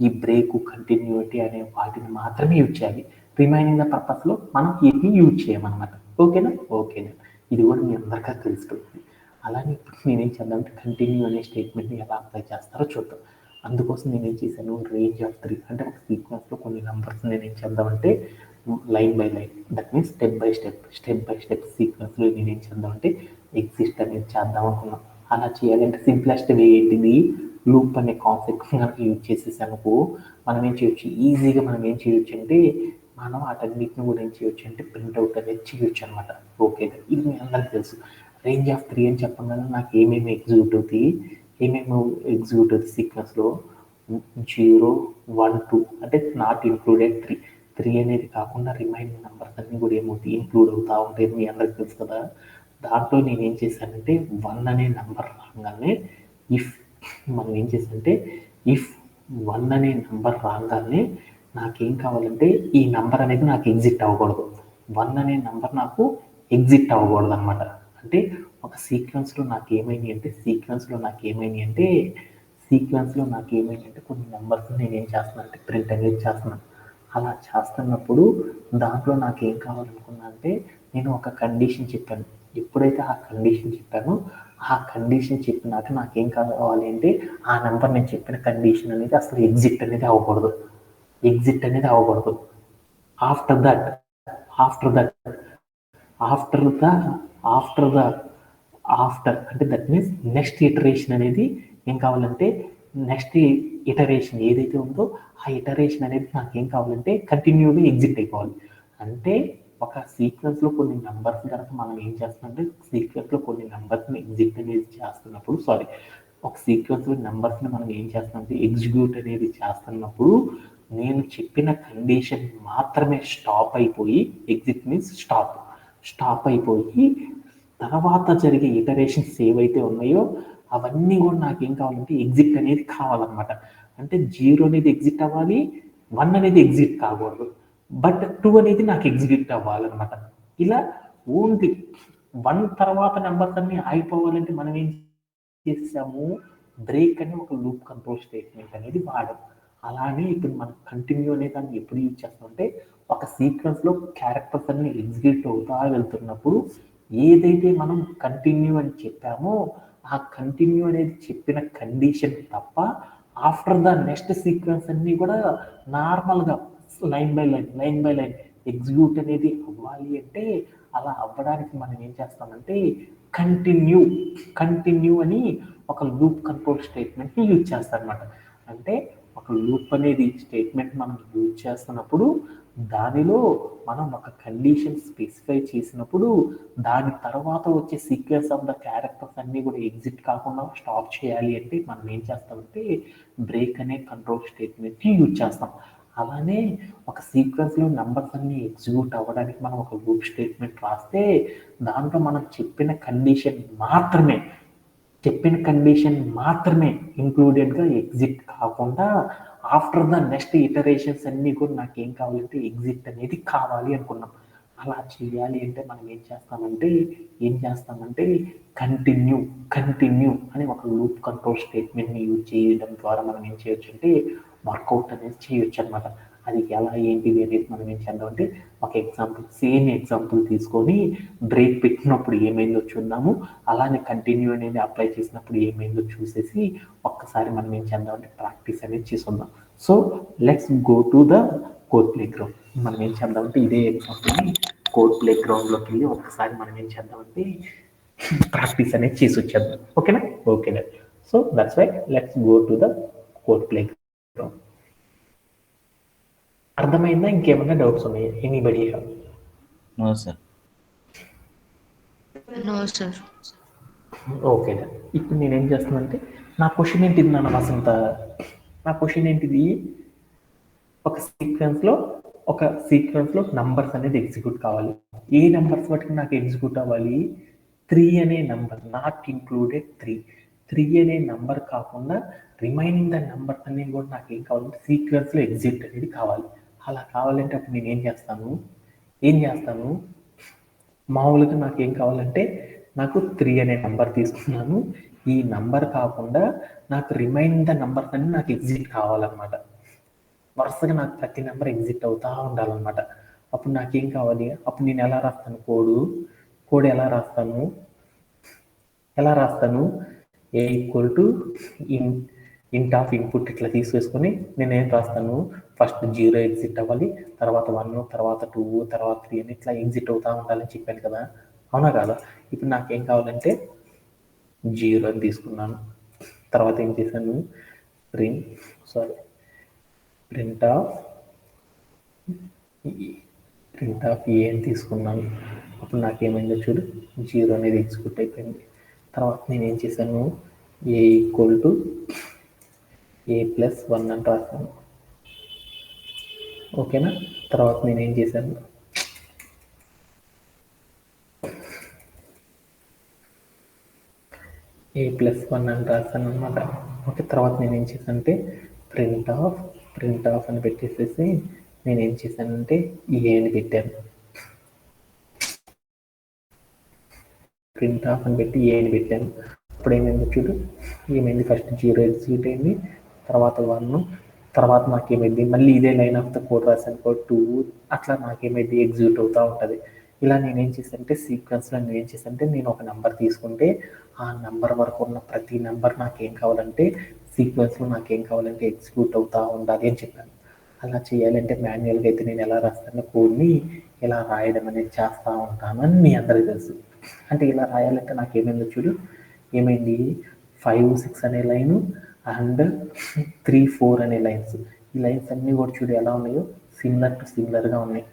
ఈ బ్రేక్ కంటిన్యూటీ అనే వాటిని మాత్రమే యూజ్ చేయాలి. రిమైనింగ్ ద పర్పస్లో మనం వీటిని యూజ్ చేయమన్నమాట. ఓకేనా? ఓకేనా, ఇది కూడా మీ అందరికీ తెలుస్తుంది. అలానే ఇప్పుడు నేనేం చేద్దామంటే కంటిన్యూ అనే స్టేట్మెంట్ని ఎలా అప్లై చేస్తారో చూద్దాం. అందుకోసం నేనేం చేశాను, రేంజ్ ఆఫ్ 3 అంటే ఒక సీక్వెన్స్లో కొన్ని నెంబర్స్ నేనేం చేద్దామంటే line by line, that means step by step సీక్వెన్స్లో నేనేం చేద్దామంటే ఎగ్జిస్ట్ అనేది చేద్దాం అనుకున్నాం. అలా చేయాలంటే సింప్లెస్ట్ వే ఏంటిది, లూప్ అనే కాన్సెప్ట్ కనుక యూజ్ చేసేసానుకో మనం ఏం చేయొచ్చు, ఈజీగా మనం ఏం చేయొచ్చు అంటే మనం వాటన్నిటిని కూడా ఏం చేయొచ్చు అంటే ప్రింట్అవుట్ అనేది చేయొచ్చు అనమాట. ఓకే, ఇది మీ అందరికీ తెలుసు. రేంజ్ ఆఫ్ 3 అని చెప్పగానే నాకు ఏమేమి ఎగ్జిక్యూట్ అవుతాయి సీక్వెన్స్లో 0, 1, 2 అంటే నాట్ ఇంక్లూడెడ్ 3 అనేది కాకుండా రిమైనింగ్ నెంబర్స్ అన్నీ కూడా ఏమవుతాయి, ఇంక్లూడ్ అవుతూ ఉంటాయి. మీ అందరికి తెలుసు కదా. దాంట్లో నేను ఏం చేశానంటే 1 అనే నెంబర్ రాగానే ఇఫ్ మనం ఏం చేశానంటే ఇఫ్ 1 అనే నెంబర్ రాగానే నాకేం కావాలంటే ఈ నెంబర్ అనేది నాకు ఎగ్జిట్ అవ్వకూడదు. 1 అనే నెంబర్ నాకు ఎగ్జిట్ అవ్వకూడదు అనమాట. అంటే ఒక సీక్వెన్స్లో నాకు ఏమైంది అంటే కొన్ని నెంబర్స్ నేను ఏం చేస్తున్నాను అంటే ప్రింట్ అనేది చేస్తున్నాను. అలా చేస్తున్నప్పుడు దాంట్లో నాకు ఏం కావాలనుకున్నా అంటే నేను ఒక కండిషన్ చెప్పాను. ఎప్పుడైతే ఆ కండిషన్ చెప్పానో ఆ కండిషన్ చెప్పినాక నాకేం కావాలి అంటే ఆ నెంబర్ నేను చెప్పిన కండిషన్ అనేది అసలు ఎగ్జిట్ అనేది అవ్వకూడదు. ఆఫ్టర్ దట్ ఆఫ్టర్ అంటే దట్ మీన్స్ నెక్స్ట్ ఇటరేషన్ అనేది ఏం కావాలంటే నెక్స్ట్ ఇటరేషన్ ఏదైతే ఉందో ఆ ఇటరేషన్ అనేది నాకు ఏం కావాలంటే కంటిన్యూగా ఎగ్జిట్ అయిపోవాలి. అంటే ఒక సీక్వెన్స్లో కొన్ని నెంబర్స్ కనుక మనం ఏం చేస్తామంటే సీక్వెన్స్లో కొన్ని నెంబర్స్ని ఎగ్జిట్ అనేది చేస్తున్నప్పుడు ఒక సీక్వెన్స్లో నెంబర్స్ని మనం ఏం చేస్తామంటే ఎగ్జిక్యూట్ అనేది చేస్తున్నప్పుడు నేను చెప్పిన కండిషన్ మాత్రమే స్టాప్ అయిపోయి, ఎగ్జిట్ మీన్స్ స్టాప్ అయిపోయి తర్వాత జరిగే ఇటరేషన్స్ ఏవైతే ఉన్నాయో అవన్నీ కూడా నాకేం కావాలంటే ఎగ్జిట్ అనేది కావాలన్నమాట. అంటే 0 అనేది ఎగ్జిట్ అవ్వాలి, 1 అనేది ఎగ్జిట్ కాకూడదు, బట్ 2 అనేది నాకు ఎగ్జిట్ అవ్వాలన్నమాట. ఇలా ఓన్లీ 1 తర్వాత నెంబర్స్ అన్ని ఆగిపోవాలంటే మనం ఏం చేసాము, బ్రేక్ అని ఒక లూప్ కంట్రోల్ స్టేట్మెంట్ అనేది వాడాం. అలానే ఇప్పుడు మనం కంటిన్యూ అనే దాన్ని ఎప్పుడు యూజ్ చేస్తామంటే ఒక సీక్వెన్స్లో క్యారెక్టర్స్ అన్ని ఎగ్జిక్యూట్ అవుతా వెళ్తున్నప్పుడు ఏదైతే మనం కంటిన్యూ అని చెప్పామో ఆ కంటిన్యూ అనేది చెప్పిన కండిషన్ తప్ప ఆఫ్టర్ ద నెక్స్ట్ సీక్వెన్స్ అన్నీ కూడా నార్మల్గా లైన్ బై లైన్ ఎగ్జిక్యూట్ అనేది అవ్వాలి. అంటే అలా అవ్వడానికి మనం ఏం చేస్తామంటే కంటిన్యూ అని ఒక లూప్ కంట్రోల్ స్టేట్మెంట్ని యూజ్ చేస్తారనమాట. అంటే ఒక లూప్ అనేది స్టేట్మెంట్ మనం యూజ్ చేస్తున్నప్పుడు దానిలో మనం ఒక కండిషన్ స్పెసిఫై చేసినప్పుడు దాని తర్వాత వచ్చే సీక్వెన్స్ ఆఫ్ ద క్యారెక్టర్స్ అన్నీ కూడా ఎగ్జిట్ కాకుండా స్టాప్ చేయాలి అంటే మనం ఏం చేస్తామంటే బ్రేక్ అనే కంట్రోల్ స్టేట్మెంట్ని యూజ్ చేస్తాం. అలానే ఒక సీక్వెన్స్లో నెంబర్స్ అన్ని ఎగ్జిక్యూట్ అవ్వడానికి మనం ఒక లూప్ స్టేట్మెంట్ రాస్తే దాంట్లో మనం చెప్పిన కండిషన్ మాత్రమే ఇంక్లూడెడ్గా ఎగ్జిట్ కాకుండా ఆఫ్టర్ ద నెక్స్ట్ ఇటరేషన్స్ అన్నీ కూడా నాకు ఏం కావాలంటే ఎగ్జిట్ అనేది కావాలి అనుకున్నాం. అలా చేయాలి అంటే మనం ఏం చేస్తామంటే కంటిన్యూ అని ఒక లూప్ కంట్రోల్ స్టేట్మెంట్ని యూజ్ చేయడం ద్వారా మనం ఏం చేయొచ్చు అంటే వర్కౌట్ అనేది చేయొచ్చు అనమాట. అది ఎలా ఏంటిది అనేది మనం ఏం చేద్దామంటే ఒక సేమ్ ఎగ్జాంపుల్ తీసుకొని బ్రేక్ పెట్టినప్పుడు ఏమైందో చూద్దాము, అలానే కంటిన్యూ అనేది అప్లై చేసినప్పుడు ఏమైందో చూసేసి ఒక్కసారి మనం ఏం చేద్దామంటే ప్రాక్టీస్ అనేది చేసుకుందాం. So let's go to the code play ground. మనం ఏం చేద్దామంటే ఇదే ఎగ్జాంపుల్ని కోడ్ ప్లే గ్రౌండ్లోకి వెళ్ళి ఒక్కసారి మనం ఏం చేద్దామంటే ప్రాక్టీస్ అనేది చేసి వచ్చేద్దాం. ఓకేనా. So that's why let's go to the code play ground. అర్థమైందా? ఇంకేమైనా డౌట్స్ ఉన్నాయా? ఎనీబడి? No sir. ఓకేనా. ఇప్పుడు నేనేం చేస్తున్నానంటే నా క్వశ్చన్ ఏంటిది నాన్న వసంత, నా క్వశ్చన్ ఏంటిది, ఒక సీక్వెన్స్లో నంబర్స్ అనేది ఎగ్జిక్యూట్ కావాలి. ఏ నంబర్స్ బట్టి నాకు ఎగ్జిక్యూట్ అవ్వాలి? 3 అనే నంబర్, నాట్ ఇంక్లూడెడ్ 3 అనే నంబర్ కాకుండా రిమైనింగ్ ద నంబర్స్ అన్ని కూడా నాకు ఏం కావాలంటే సీక్వెన్స్లో ఎగ్జిక్యూట్ అనేది కావాలి. అలా కావాలంటే అప్పుడు నేను ఏం చేస్తాను, మామూలుగా నాకు ఏం కావాలంటే నాకు 3 అనే నంబర్ తీసుకున్నాను. ఈ నంబర్ కాకుండా నాకు రిమైనింగ్ ద నంబర్స్ అన్ని నాకు ఎగ్జిట్ కావాలన్నమాట. వరుసగా నాకు ప్రతి నెంబర్ ఎగ్జిట్ అవుతా ఉండాలన్నమాట. అప్పుడు నాకేం కావాలి, అప్పుడు నేను ఎలా రాస్తాను కోడ్ ఎలా రాస్తాను a equal to int of input ఇట్లా తీసేసుకొని నేను ఏం రాస్తాను, ఫస్ట్ 0 ఎగ్జిట్ అవ్వాలి, తర్వాత 1, తర్వాత 2, తర్వాత 3 అని ఇట్లా ఎగ్జిట్ అవుతా ఉండాలని చెప్పాను కదా, అవునా కాదా? ఇప్పుడు నాకేం కావాలంటే 0 అని తీసుకున్నాను. తర్వాత ఏం చేశాను, ప్రింట్ ఆఫ్ ఏ అని తీసుకున్నాను. అప్పుడు నాకేమైందో చూడు, 0 అనేది ఎగ్జిక్యూట్ అయిపోయింది. తర్వాత నేను ఏం చేశాను, ఏ ఈక్వల్ టు A+1 అని రాశాను. ఓకేనా? తర్వాత నేను ఏం చేశాను, A+1 అని రాశాను అనమాట. ఓకే, తర్వాత నేను ఏం చేశానంటే ప్రింట్ ఆఫ్ అని పెట్టేసేసి నేను ఏం చేశానంటే ఏ అని పెట్టాను. ప్రింట్ ఆఫ్ అని పెట్టి ఏ అని పెట్టాను. అప్పుడు ఏమైంది చూడు, ఏమైంది, ఫస్ట్ 0 ఎగ్జిక్యూట్ అయింది, తర్వాత 1, తర్వాత నాకేమైంది మళ్ళీ ఇదే లైన్ ఆఫ్ ద కోడ్ రాశాను, 2 అట్లా నాకేమైంది ఎగ్జిక్యూట్ అవుతూ ఉంటుంది. ఇలా నేనేం చేశానంటే సీక్వెన్స్లో నేను ఒక నెంబర్ తీసుకుంటే ఆ నెంబర్ వరకు ఉన్న ప్రతి నెంబర్ నాకేం కావాలంటే సీక్వెన్స్లో నాకేం కావాలంటే ఎగ్జిక్యూట్ అవుతూ ఉండాలి అని చెప్పాను. అలా చేయాలంటే మాన్యువల్గా అయితే నేను ఎలా రాస్తాను కోడ్ని, ఇలా రాయడం అనేది చేస్తూ ఉంటాను అని మీ అందరికీ తెలుసు. అంటే ఇలా రాయాలంటే నాకు ఏమైందో చూడు, ఏమైంది 5, 6 అనే లైను అండ్ 3, 4 అనే లైన్స్, ఈ లైన్స్ అన్నీ కూడా చూడు ఎలా ఉన్నాయో సిమిలర్గా ఉన్నాయి.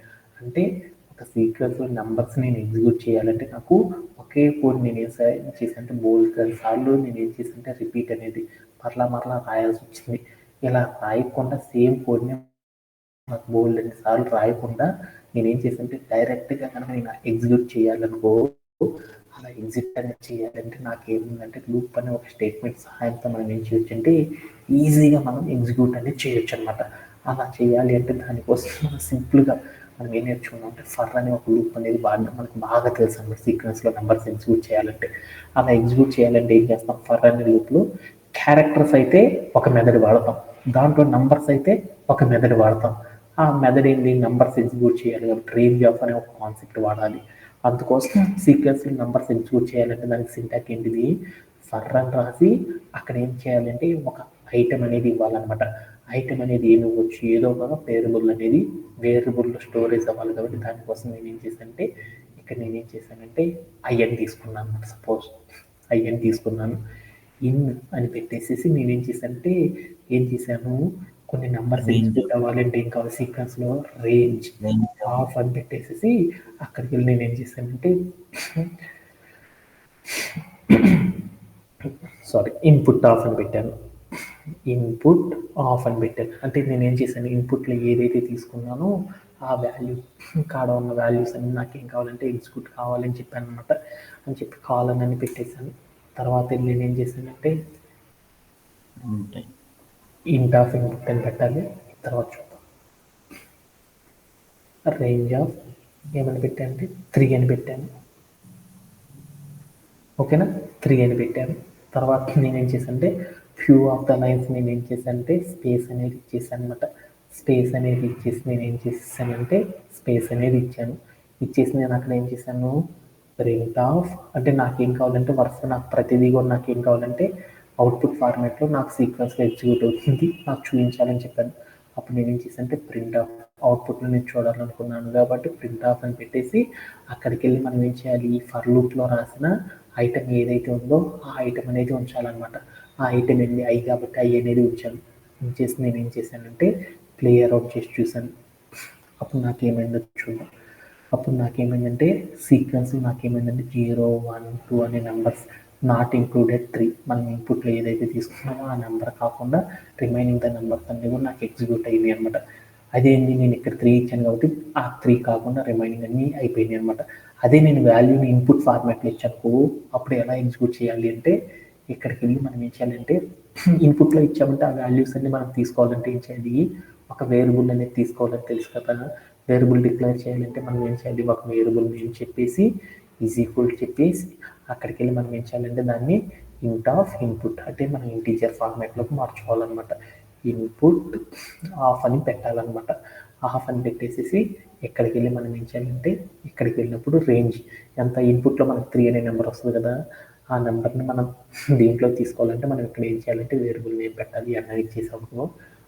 అంటే ఒక సీక్వెన్స్ నెంబర్స్ నేను ఎగ్జిక్యూట్ చేయాలంటే నాకు ఒకే కోడ్ నేను ఏం చేశానంటే బోల్డ్ సార్లు నేను ఏం చేశానంటే రిపీట్ అనేది మరలా రాయాల్సి వచ్చింది. ఇలా రాయకుండా సేమ్ కోడ్ని నాకు బోల్డ్ అన్ని సార్లు రాయకుండా నేనేం చేశానంటే డైరెక్ట్గా కనుక నేను ఎగ్జిక్యూట్ చేయాలనుకో, అలా ఎగ్జిట్ అనేది చేయాలంటే నాకేముందంటే లూప్ అనే ఒక స్టేట్మెంట్ సహాయంతో మనం ఏం చేయొచ్చు అంటే ఈజీగా మనం ఎగ్జిక్యూట్ అనేది చేయొచ్చు అనమాట. అలా చేయాలి అంటే దానికోసం మనం సింపుల్గా మనం ఏం నేర్చుకున్నాం అంటే ఫర్ అనే ఒక లూప్ అనేది మనకు బాగా తెలుసు అన్నమాట. సీక్వెన్స్లో నెంబర్స్ ఎగ్జిక్యూట్ చేయాలంటే అలా ఎగ్జిక్యూట్ చేయాలంటే ఏం చేస్తాం, ఫర్ అనే లూప్లో క్యారెక్టర్స్ అయితే ఒక మెథడ్ వాడతాం, దాంట్లో నంబర్స్ అయితే ఒక మెథడ్ వాడతాం. ఆ మెథడ్ ఏంటి, నంబర్స్ ఎగ్జిక్యూట్ చేయాలి కాబట్టి రేంజ్ ఆఫ్ అనే ఒక కాన్సెప్ట్ వాడాలి. అందుకోసం సీక్వెన్స్లో నంబర్స్ ఎగ్జిక్యూట్ చేయాలంటే దానికి సింటాక్ ఏంటిది, ఫర్ అని రాసి అక్కడ ఏం చేయాలంటే ఒక ఐటమ్ అనేది ఇవ్వాలన్నమాట. ఐటమ్ అనేది ఏమి ఇవ్వచ్చు, ఏదో ఒక వేరియబుల్లో స్టోరేజ్ అవ్వాలి కాబట్టి దానికోసం నేను ఏం చేశానంటే ఇక్కడ నేనేం చేశానంటే ఐఎన్ తీసుకున్నాను అనమాట. సపోజ్ ఐఎన్ తీసుకున్నాను, ఇన్ అని పెట్టేసేసి నేనేం చేశాను కొన్ని నెంబర్స్ ఎగ్జిక్యూట్ అవ్వాలంటే ఏం కావాలి సీక్వెన్స్లో రేంజ్ ఆఫ్ అని పెట్టేసేసి అక్కడికి వెళ్ళి నేనేం చేశానంటే ఇన్పుట్ ఆఫ్ అని పెట్టాను. అంటే నేనేం చేశాను, ఇన్పుట్లో ఏదైతే తీసుకున్నానో ఆ వాల్యూ కాడ ఉన్న వాల్యూస్ అన్ని నాకేం కావాలంటే ఎగ్జిక్యూట్ కావాలని చెప్పాను అనమాట. అని చెప్పి కాలన్ అని పెట్టేశాను. తర్వాత నేనేం చేశానంటే ఇంట్ ఆఫ్ ఇన్పుట్ అని పెట్టాలి. తర్వాత చూద్దాం, రేంజ్ ఆఫ్ ఏమని పెట్టానంటే 3 అని పెట్టాను. ఓకేనా, 3 అని పెట్టాను. తర్వాత నేనేం చేశానంటే ఫ్యూ ఆఫ్ ద లైన్స్ నేనేం చేశానంటే స్పేస్ అనేది ఇచ్చేసాను అనమాట. స్పేస్ అనేది ఇచ్చేసి నేనేం చేసేసానంటే స్పేస్ అనేది ఇచ్చేసి నేను అక్కడ ఏం చేశాను, ప్రింట్ ఆఫ్ అంటే నాకేం కావాలంటే వరుసగా నాకు ప్రతిదీ కూడా నాకేం కావాలంటే అవుట్పుట్ ఫార్మాట్లో నాకు సీక్వెన్స్లో ఎగ్జిక్యూట్ అవుతుంది నాకు చూపించాలని చెప్పాను. అప్పుడు నేనేం చేశానంటే ప్రింట్ ఆఫ్ అవుట్పుట్లో నేను చూడాలనుకున్నాను కాబట్టి ప్రింట్ ఆఫ్ అని పెట్టేసి అక్కడికి వెళ్ళి మనం ఏం చేయాలి, ఫర్ లూప్లో రాసిన ఐటమ్ ఏదైతే ఉందో ఆ ఐటమ్ అనేది ఉంచాలన్నమాట. ఆ ఐటమ్ ఏంది ఐ కాబట్టి ఐ అనేది ఉంచేసి నేను ఏం చేశానంటే ప్లేయర్ అవుట్ చేసి చూశాను. అప్పుడు నాకేమైందో చూద్దాం. అప్పుడు నాకేమైందంటే సీక్వెన్స్ నాకేమైందంటే 0, 1, 2 అనే నెంబర్స్ నాట్ ఇంక్లూడెడ్ 3 మనం ఇన్పుట్లో ఏదైతే తీసుకున్నామో ఆ నెంబర్ కాకుండా రిమైనింగ్ ద నెంబర్స్ అన్నీ కూడా నాకు ఎగ్జిక్యూట్ అయినాయి అనమాట. అదేంటి నేను ఇక్కడ 3 ఇచ్చాను కాబట్టి ఆ 3 కాకుండా రిమైనింగ్ అన్నీ అయిపోయినాయి అనమాట. అదే నేను వాల్యూని ఇన్పుట్ ఫార్మాట్లో ఇచ్చాను అప్పుడు ఎలా ఎగ్జిక్యూట్ చేయాలి అంటే ఇక్కడికి వెళ్ళి మనం ఏం చేయాలంటే ఇన్పుట్లో ఇచ్చామంటే ఆ వాల్యూస్ అన్ని మనం తీసుకోవాలంటే ఏం చేయాలి, ఒక వేరియబుల్ అనేది తీసుకోవాలని తెలుసు కదా. వేరియబుల్ డిక్లేర్ చేయాలంటే మనం ఏం చేయాలి, ఒక వేరియబుల్ నేమ్ చెప్పేసి ఈజ్ ఈక్వల్ చెప్పేసి అక్కడికి వెళ్ళి మనం ఏం చేయాలంటే దాన్ని ఇంట్ ఆఫ్ ఇన్పుట్ అంటే మనం ఇంటీజర్ ఫార్మాట్లోకి మార్చుకోవాలన్నమాట. ఇన్పుట్ ఆఫ్ అని పెట్టాలన్నమాట. ఆఫ్ అని పెట్టేసేసి ఎక్కడికి వెళ్ళి మనం ఏం చేయాలంటే ఇక్కడికి వెళ్ళినప్పుడు రేంజ్ ఎంత ఇన్పుట్లో మనకు 3 అనే నెంబర్ వస్తుంది కదా, ఆ నెంబర్ని మనం దీంట్లో తీసుకోవాలంటే మనం ఇక్కడ ఏం చేయాలంటే వేరియబుల్ నేమ్ పెట్టాలి అన్నది చేసాము.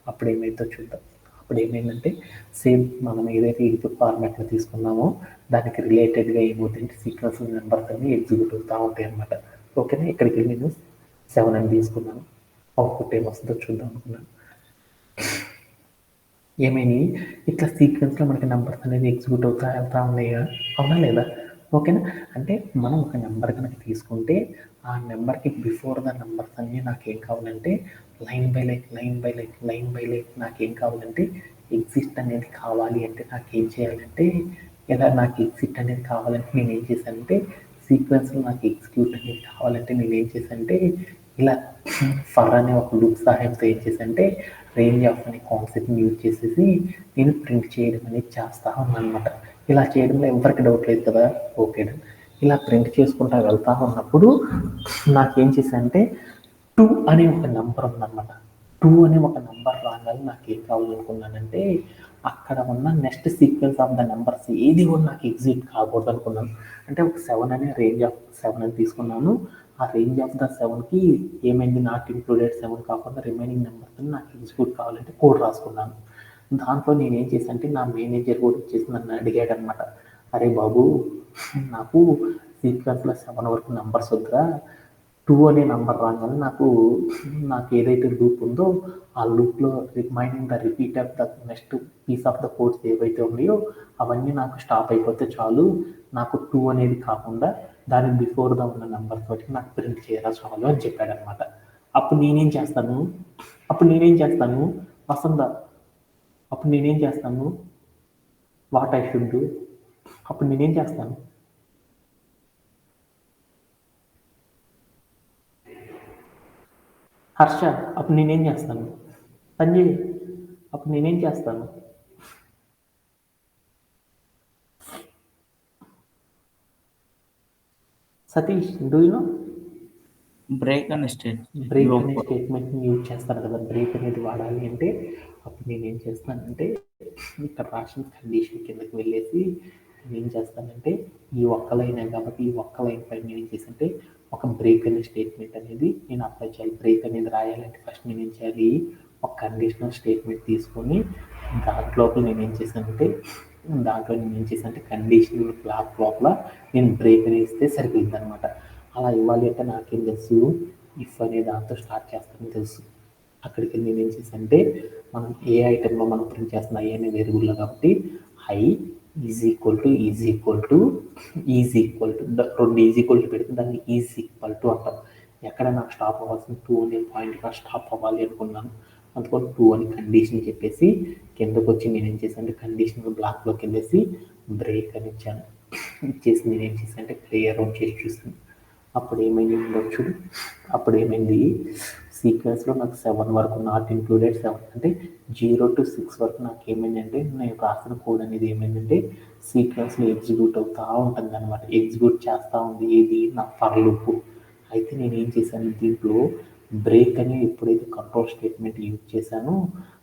అప్పుడు ఏమైందో చూద్దాం. అప్పుడు ఏమైందంటే సేమ్ మనం ఏదైతే ఇన్పుట్ ఫార్మాట్లో తీసుకున్నామో దానికి రిలేటెడ్గా ఏమవుతుందంటే సీక్వెన్స్ నెంబర్స్ అన్ని ఎగ్జిక్యూట్ అవుతూ ఉంటాయి అనమాట. ఓకేనా, ఇక్కడికి వెళ్ళి నేను 7 అని తీసుకున్నాను. అవుట్పుట్ ఏమొస్తుందో చూద్దాం అనుకున్నాను. ఏమైనాయి, ఇట్లా సీక్వెన్స్లో మనకి నెంబర్స్ అనేది ఎగ్జిక్యూట్ అవుతా వెళ్తా ఉన్నాయా, అవునా లేదా? ఓకేనా, అంటే మనం ఒక నెంబర్ కనుక తీసుకుంటే ఆ నెంబర్కి బిఫోర్ ద నెంబర్స్ అన్నీ నాకేం కావాలంటే line by line line by line line by line నాకేం కావాలంటే ఎగ్జిస్ట్ అనేది కావాలి అంటే నాకేం చేయాలంటే ఇలా నాకు ఎగ్జిట్ అనేది కావాలంటే నేను ఏం చేశానంటే సీక్వెన్స్లో నాకు ఎగ్జిక్యూట్ అనేది కావాలంటే నేను ఏం చేశానంటే ఇలా ఫర్ అనే ఒక లూప్ సహాయంతో ఏం చేశానంటే రేంజ్ ఆఫ్ అనే కాన్సెప్ట్ని యూజ్ చేసేసి నేను ప్రింట్ చేయడం అనేది చేస్తూ ఉన్నాను అనమాట. ఇలా చేయడంలో ఎవరికి డౌట్ లేదు కదా, ఓకే. ఇలా ప్రింట్ చేసుకుంటా వెళ్తా ఉన్నప్పుడు నాకేం చేశానంటే 2 అనే ఒక నెంబర్ ఉందన్నమాట. 2 అనే ఒక నెంబర్ రాగానే నాకేం కావాలనుకున్నానంటే అక్కడ ఉన్న next sequence of the numbers ఏది కూడా నాకు ఎగ్జిట్ కాకూడదు అనుకున్నాను. అంటే ఒక 7 అనే రేంజ్ ఆఫ్ 7 అని తీసుకున్నాను. ఆ రేంజ్ ఆఫ్ ద 7కి ఏమైంది, నాట్ ఇంక్లూడెడ్ 7 కాకుండా రిమైనింగ్ నెంబర్స్ నాకు ఎగ్జిక్యూట్ కావాలంటే కోడ్ రాసుకున్నాను. దాంట్లో నేను ఏం చేశాను అంటే నా మేనేజర్ కూడా వచ్చేసి నన్ను అడిగాడు అనమాట, అరే బాబు నాకు సీక్వెన్స్లో 7 వరకు నెంబర్స్ వద్దురా, 2 అనే నెంబర్ రాగానే నాకు ఏదైతే లూప్ ఉందో ఆ లూప్లో remaining the repeat of the next piece of the codes ఏవైతే ఉన్నాయో అవన్నీ నాకు స్టాప్ అయిపోతే చాలు, నాకు 2 అనేది కాకుండా దానికి బిఫోర్గా ఉన్న నెంబర్ తోటి నాకు ప్రింట్ చేయరా చాలు అని చెప్పాడు అనమాట. అప్పుడు నేనేం చేస్తాను వసంత, అప్పుడు నేనేం చేస్తాను వాట్ ఐ షుడ్ డూ, అప్పుడు నేనేం చేస్తాను హర్ష, అప్పుడు నేనేం చేస్తాను సంజయ్, అప్పుడు నేనేం చేస్తాను Satish, do you no break అనే బ్రేక్ అనే స్టేట్మెంట్ని యూజ్ చేస్తారు కదా. బ్రేక్ అనేది వాడాలి అంటే అప్పుడు నేను ఏం చేస్తానంటే ఇక్కడ రాసిన కండిషన్ కిందకి వెళ్ళేసి నేను ఏం చేస్తానంటే ఈ ఒక్క లైన్ కాబట్టి ఈ ఒక్క లైన్ పైన నేను ఏం చేశానంటే ఒక బ్రేక్ అనే స్టేట్మెంట్ అనేది నేను అప్లై చేయాలి. బ్రేక్ అనేది రాయాలంటే ఫస్ట్ నేను ఏం చేయాలి, ఒక కండిషనల్ స్టేట్మెంట్ తీసుకొని దాంట్లో నేను ఏం చేశానంటే కండిషనల్ బ్లాక్ లోపల నేను బ్రేక్ అనేది ఇస్తే సరిపోయింది అనమాట. అలా ఇవ్వాలి అంటే నాకేం తెలుసు, ఇఫ్ అనే దాంతో స్టార్ట్ చేస్తానని తెలుసు. అక్కడికి నేను ఏం చేశానంటే మనం ఏ ఐటెంలో మనం ప్రింట్ చేస్తున్న ఐ అనే వేరియబుల్లో కాబట్టి ఐ ఈజ్ ఈక్వల్ టు రెండు ఈజ్ ఈక్వల్ టు పెడితే దాన్ని ఈజ్ ఈక్వల్ టు అంటాం. ఎక్కడ నాకు స్టాప్ అవ్వాల్సిన 2 అనే పాయింట్గా స్టాప్ అవ్వాలి అనుకున్నాను. అందుకని 2 అని కండిషన్ చెప్పేసి కిందకు వచ్చి నేను ఏం చేశానంటే కండిషనల్ బ్లాక్లోకి వెళ్ళేసి బ్రేక్ అని ఇచ్చాను. ఇచ్చేసి నేను ఏం చేశాను అంటే ప్లే అరౌండ్ చేసి చూస్తాను. అప్పుడు ఏమైంది ఉండొచ్చు, అప్పుడు ఏమైంది సీక్వెన్స్లో నాకు 7 వరకు నాట్ ఇంక్లూడెడ్ 7 అంటే 0 to 6 వరకు నాకు ఏమైందంటే నేను రాసిన కోడ్ అనేది ఏమైందంటే సీక్వెన్స్లో ఎగ్జిక్యూట్ అవుతూ ఉంటుంది అనమాట. ఎగ్జిక్యూట్ చేస్తూ ఉంది ఏది నా ఫర్ లూప్. అయితే నేను ఏం చేశాను దీంట్లో బ్రేక్ అనే ఎప్పుడైతే కంట్రోల్ స్టేట్మెంట్ యూజ్ చేశానో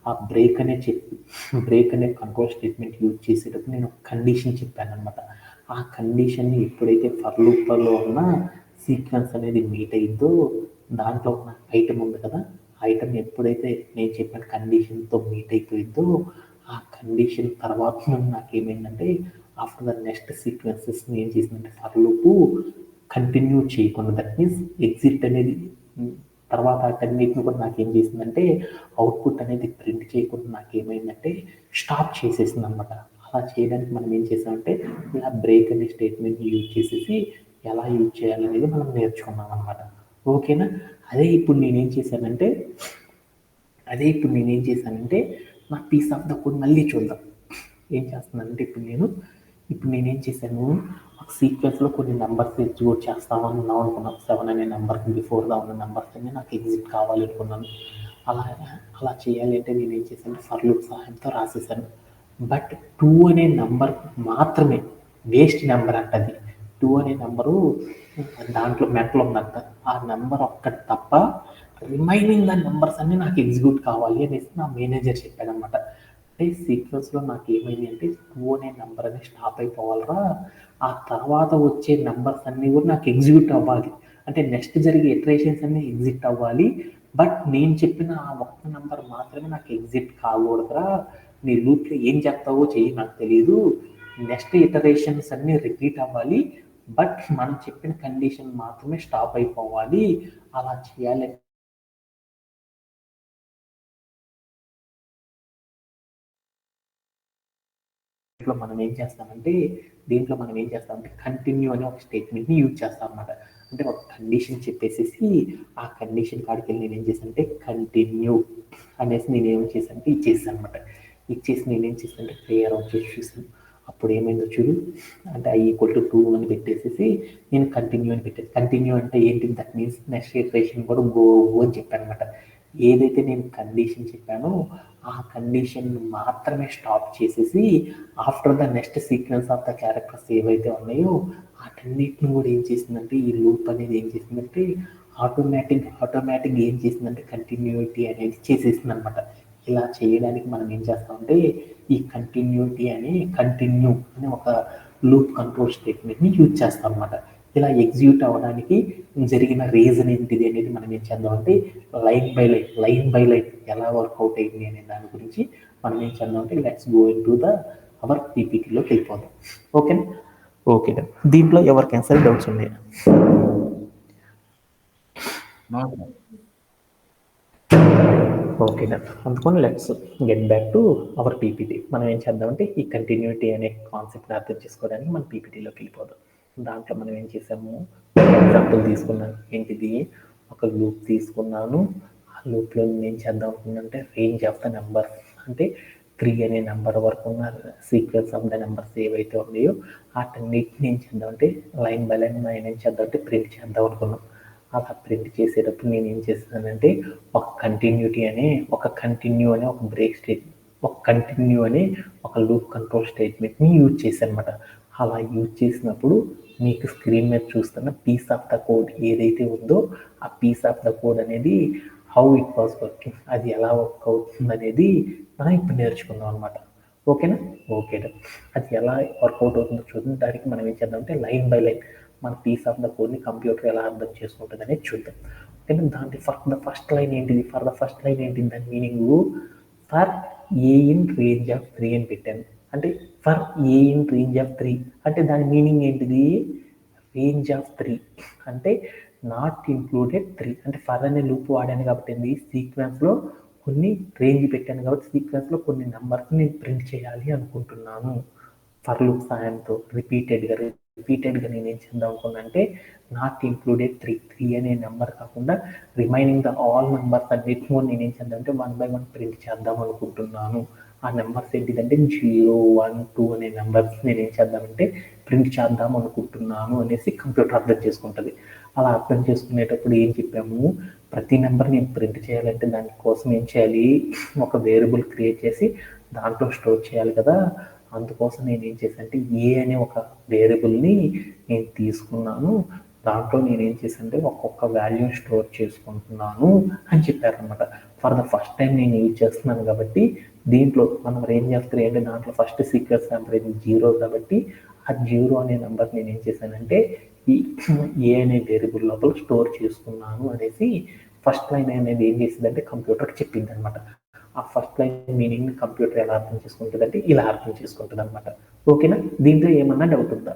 ఆ బ్రేక్ అనే కంట్రోల్ స్టేట్మెంట్ యూజ్ చేసేటప్పుడు నేను ఒక కండిషన్ చెప్పాను అనమాట. ఆ కండిషన్ని ఎప్పుడైతే ఫర్ లూప్లో ఉన్న సీక్వెన్స్ అనేది మీట్ అయిందో దాంట్లో ఉన్న ఐటమ్ ఉంది కదా, ఐటమ్ ఎప్పుడైతే నేను చెప్పిన కండిషన్తో మీట్ అయిపోయిందో ఆ కండిషన్ తర్వాత నాకేమైందంటే ఆఫ్టర్ ద నెక్స్ట్ సీక్వెన్సెస్ ఏం చేసిందంటే ఫర్ లూపు కంటిన్యూ చేయకుండా దట్ మీన్స్ ఎగ్జిట్ అనేది తర్వాత అన్నిటిని కూడా నాకేం చేసిందంటే అవుట్పుట్ అనేది ప్రింట్ చేయకుండా నాకేమైందంటే స్టాప్ చేసేసింది అనమాట. అలా చేయడానికి మనం ఏం చేసామంటే ఇలా బ్రేక్ అనే స్టేట్మెంట్ని యూజ్ చేసేసి ఎలా యూజ్ చేయాలి అనేది మనం నేర్చుకున్నాం అనమాట. ఓకేనా? అదే ఇప్పుడు నేనేం చేశానంటే నా పీస్ ఆఫ్ ద కోడ్ మళ్ళీ చూద్దాం. ఏం చేస్తున్నానంటే ఇప్పుడు నేనేం చేశాను, ఒక సీక్వెన్స్లో కొన్ని నెంబర్స్ ఎగ్జిక్యూట్ చేస్తామని అనుకున్నాను. 7 అనే నెంబర్కి బిఫోర్గా ఉన్న నెంబర్స్ అన్ని నాకు ఎగ్జిట్ కావాలి అనుకున్నాను. అలా చేయాలి అంటే నేనేం చేశాను, ఫర్ లూప్ సహాయంతో రాసేసాను. బట్ 2 అనే నెంబర్ మాత్రమే వేస్ట్ నెంబర్ అంట. అది 2 అనే నెంబరు దాంట్లో మెంటల్ ఉందంట. ఆ నెంబర్ ఒక్కటి తప్ప రిమైనింగ్ ద నెంబర్స్ అన్ని నాకు ఎగ్జిక్యూట్ కావాలి అనేసి నా మేనేజర్ చెప్పాడనమాట. అంటే సీక్వెన్స్లో నాకు ఏమైంది అంటే 2 అనే నెంబర్ అనేది స్టాప్ అయిపోవాలరా, ఆ తర్వాత వచ్చే నెంబర్స్ అన్నీ కూడా నాకు ఎగ్జిక్యూట్ అవ్వాలి. అంటే నెక్స్ట్ జరిగే ఇటరేషన్స్ అన్నీ ఎగ్జిట్ అవ్వాలి. బట్ నేను చెప్పిన ఆ ఒక్క నెంబర్ మాత్రమే నాకు ఎగ్జిట్ కాకూడదురా, నీ లూప్లో ఏం చేస్తావో చెయ్యి నాకు తెలియదు, నెక్స్ట్ ఇటరేషన్స్ అన్నీ రిపీట్ అవ్వాలి, బట్ మనం చెప్పిన కండిషన్ మాత్రమే స్టాప్ అయిపోవాలి. అలా చేయాలి. దీంట్లో మనం ఏం చేస్తామంటే కంటిన్యూ అనే ఒక స్టేట్మెంట్ని యూజ్ చేస్తాం అనమాట. అంటే ఒక కండిషన్ చెప్పేసి ఆ కండిషన్ కాడికి వెళ్ళి నేనేం చేశానంటే కంటిన్యూ అనేసి నేనేం చేశానంటే ఇచ్చేసాను అనమాట. ఇచ్చేసి నేనేం చేశానంటే క్లియర్ అవుట్ చేసి చూసాను. అప్పుడు ఏమైందో చూడు, అంటే i=2 అని పెట్టేసి నేను కంటిన్యూ అని పెట్టాను. కంటిన్యూ అంటే ఏంటి, దట్ మీన్స్ నెక్స్ట్ ఇటరేషన్ కూడా గో అని చెప్పాను అనమాట. ఏదైతే నేను కండిషన్ చెప్పానో ఆ కండిషన్ మాత్రమే స్టాప్ చేసేసి after the next sequence of the characters ఏవైతే ఉన్నాయో వాటన్నిటిని కూడా ఏం చేసిందంటే ఈ లూప్ అనేది ఏం చేసిందంటే ఆటోమేటిక్ ఏం చేసిందంటే కంటిన్యూటీ అనేది చేసేసింది అనమాట. ఇలా చేయడానికి మనం ఏం చేస్తామంటే ఈ కంటిన్యూ అనే ఒక లూప్ కంట్రోల్ స్టేట్మెంట్ని యూజ్ చేస్తాం అనమాట. ఇలా ఎగ్జిక్యూట్ అవ్వడానికి జరిగిన రీజన్ ఏంటిది అనేది మనం ఏం చేద్దామంటే లైన్ బై లైన్ ఎలా వర్కౌట్ అయింది అనే దాని గురించి మనం ఏం చేద్దామంటే let's go in to our పీపీటీలోకి వెళ్ళిపోదాం. ఓకేనా? ఓకే, దీంట్లో ఎవరికైనా సరే డౌట్స్ ఉన్నాయా? Okay done. అందుకని let's get back to our PPT. మనం ఏం చేద్దామంటే ఈ కంటిన్యూటీ అనే కాన్సెప్ట్ని అర్థం చేసుకోవడానికి మనం పీపీటీలోకి వెళ్ళిపోదాం. దాంట్లో మనం ఏం చేసాము, ఎగ్జాంపుల్ తీసుకున్నాను. ఏంటిది, ఒక లూప్ తీసుకున్నాను. ఆ లూప్లో నేను చేద్దాం అనుకున్నానంటే రేంజ్ ఆఫ్ ద నెంబర్, అంటే 3 అనే నెంబర్ వరకు ఉన్న సీక్వెన్స్ ఆఫ్ ద నెంబర్స్ ఏవైతే ఉన్నాయో వాటన్నిటిని ఏం చేద్దామంటే లైన్ బై లైన్ మనం ఏం చేద్దామంటే ప్రింట్ చేద్దాం అనుకున్నాం. అలా ప్రింట్ చేసేటప్పుడు నేను ఏం చేస్తానంటే ఒక కంటిన్యూ అనే ఒక బ్రేక్ స్టేట్మెంట్, ఒక లూప్ కంట్రోల్ స్టేట్మెంట్ని యూజ్ చేశాను అనమాట. అలా యూజ్ చేసినప్పుడు మీకు స్క్రీన్ మీద చూస్తున్న పీస్ ఆఫ్ ద కోడ్ ఏదైతే ఉందో ఆ పీస్ ఆఫ్ ద కోడ్ అనేది హౌ ఇట్ వాస్ వర్కింగ్, అది ఎలా వర్క్ అవుతుంది అనేది మనం ఇప్పుడు నేర్చుకుందాం అనమాట. ఓకేనా? ఓకే, అది ఎలా వర్కౌట్ అవుతుందో చూద్దాం. దానికి మనం ఏం చేద్దామంటే లైన్ బై లైన్ మన పీస్ ఆఫ్ ద కోడ్ని కంప్యూటర్ ఎలా అర్థం చేసుకుంటుంది అనేది చూద్దాం. ఓకేనా? దాంట్లో ఫర్ ద ఫస్ట్ లైన్ ఏంటిది, దాని meaning for a in range of 3 అని పెట్టాను. అంటే for a in range of 3 అంటే దాని మీనింగ్ ఏంటిది, రేంజ్ ఆఫ్ 3 అంటే నాట్ ఇంక్లూడెడ్ 3. అంటే ఫర్ అనే లూప్ వాడాను కాబట్టి సీక్వెన్స్లో కొన్ని రేంజ్ పెట్టాను కాబట్టి సీక్వెన్స్లో కొన్ని నెంబర్స్ నేను ప్రింట్ చేయాలి అనుకుంటున్నాను. ఫర్ లూప్ సహాయంతో రిపీటెడ్గా నేను ఏం చేద్దాం అనుకున్నా అంటే నాట్ ఇంక్లూడెడ్ 3 అనే నెంబర్ కాకుండా రిమైనింగ్ ద ఆల్ నెంబర్స్ అన్నిటి కూడా నేను ఏం చేద్దాం అంటే 1 by 1 ప్రింట్ చేద్దాం అనుకుంటున్నాను. ఆ నెంబర్స్ ఏంటిదంటే 0, 1, 2 అనే నెంబర్స్ నేను ఏం చేద్దామంటే ప్రింట్ చేద్దాం అనుకుంటున్నాను అనేసి కంప్యూటర్ అర్థం చేసుకుంటుంది. అలా అర్థం చేసుకునేటప్పుడు ఏం చెప్పాము, ప్రతి నెంబర్ నేను ప్రింట్ చేయాలంటే దానికోసం ఏం చేయాలి, ఒక వేరియబుల్ క్రియేట్ చేసి దాంట్లో స్టోర్ చేయాలి కదా. అందుకోసం నేను ఏం చేశానంటే ఏ అనే ఒక వేరియబుల్ని నేను తీసుకున్నాను. దాంట్లో నేను ఏం చేశానంటే ఒక్కొక్క వాల్యూని స్టోర్ చేసుకుంటున్నాను అని చెప్పారనమాట. ఫర్ ద ఫస్ట్ టైం నేను యూజ్ చేస్తున్నాను కాబట్టి దీంట్లో మనం రేంజ్ ఆఫ్ 3 అంటే దాంట్లో ఫస్ట్ సీక్వెన్స్ నెంబర్ 0 కాబట్టి ఆ 0 అనే నెంబర్ నేను ఏం చేశానంటే ఈ ఏ అనే వేరియబుల్ లోపల స్టోర్ చేసుకున్నాను అనేసి ఫస్ట్ లైన్ అనేది ఏం చేసిందంటే కంప్యూటర్కి చెప్పింది అనమాట. ఆ ఫస్ట్ లైన్ మీనింగ్ కంప్యూటర్ ఎలా అర్థం చేసుకుంటుంది అంటే ఇలా అర్థం చేసుకుంటుంది అనమాట. ఓకేనా? దీంట్లో ఏమన్నా డౌట్ ఉందా?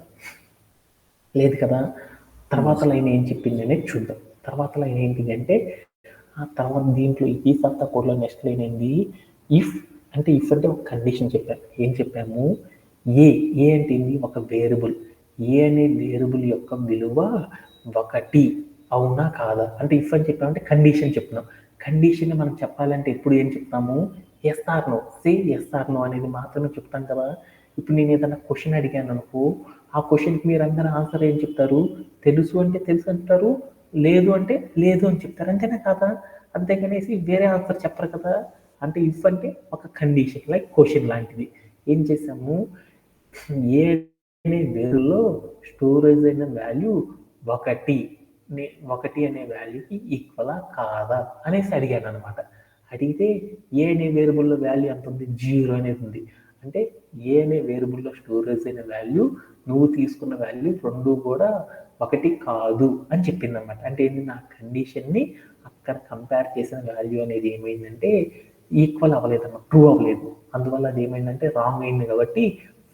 లేదు కదా. తర్వాత లైన్ ఏం చెప్పింది అనేది చూద్దాం. తర్వాత లైన్ ఏంటిది అంటే ఆ తర్వాత దీంట్లో ఈ పీస్ ఆఫ్ ద కోడ్లో నెక్స్ట్ లైన్ ఏంది, ఇఫ్ అంటే ఒక కండిషన్ చెప్పాము. ఏం చెప్పాము, ఏ అంటే ఏంది, ఒక వేరియబుల్. ఏ అనే వేరియబుల్ యొక్క విలువ 1 అవునా కాదా, అంటే ఇఫ్ అని చెప్పామంటే కండిషన్ చెప్తున్నాం. కండిషన్ మనం చెప్పాలంటే ఎప్పుడు ఏం చెప్తాము, yes or no, say yes or no అనేది మాత్రమే చెప్తాం కదా. ఇప్పుడు నేను ఏదైనా క్వశ్చన్ అడిగాను అనుకో, ఆ క్వశ్చన్కి మీరు అందరూ ఆన్సర్ ఏం చెప్తారు, తెలుసు అంటే తెలుసు అంటారు, లేదు అంటే లేదు అని చెప్తారు, అంతేనా కాదా. అంతేగానేసి వేరే ఆన్సర్ చెప్పరు కదా. అంటే ఇఫ్ అంటే ఒక కండిషన్ లైక్ క్వశ్చన్ లాంటిది. ఏం చేసాము, ఏ అనే వేరులో స్టోరేజ్ అయిన వాల్యూ 1 అనే వాల్యూకి ఈక్వలా కాదా అనేసి అడిగాను అనమాట. అడిగితే ఏ అనే వేరియబుల్లో వాల్యూ ఎంత ఉంది, 0 అనేది ఉంది. అంటే ఏ అనే వేరియబుల్లో స్టోరేజ్ అయిన వాల్యూ నువ్వు తీసుకున్న వాల్యూ రెండు కూడా 1 కాదు అని చెప్పింది అనమాట. అంటే ఏంటి, నా కండిషన్ని అక్కడ కంపేర్ చేసిన వాల్యూ అనేది ఏమైందంటే ఈక్వల్ అవ్వలేదన్నమాట, ట్రూ అవ్వలేదు. అందువల్ల అది ఏమైందంటే రాంగ్ అయింది కాబట్టి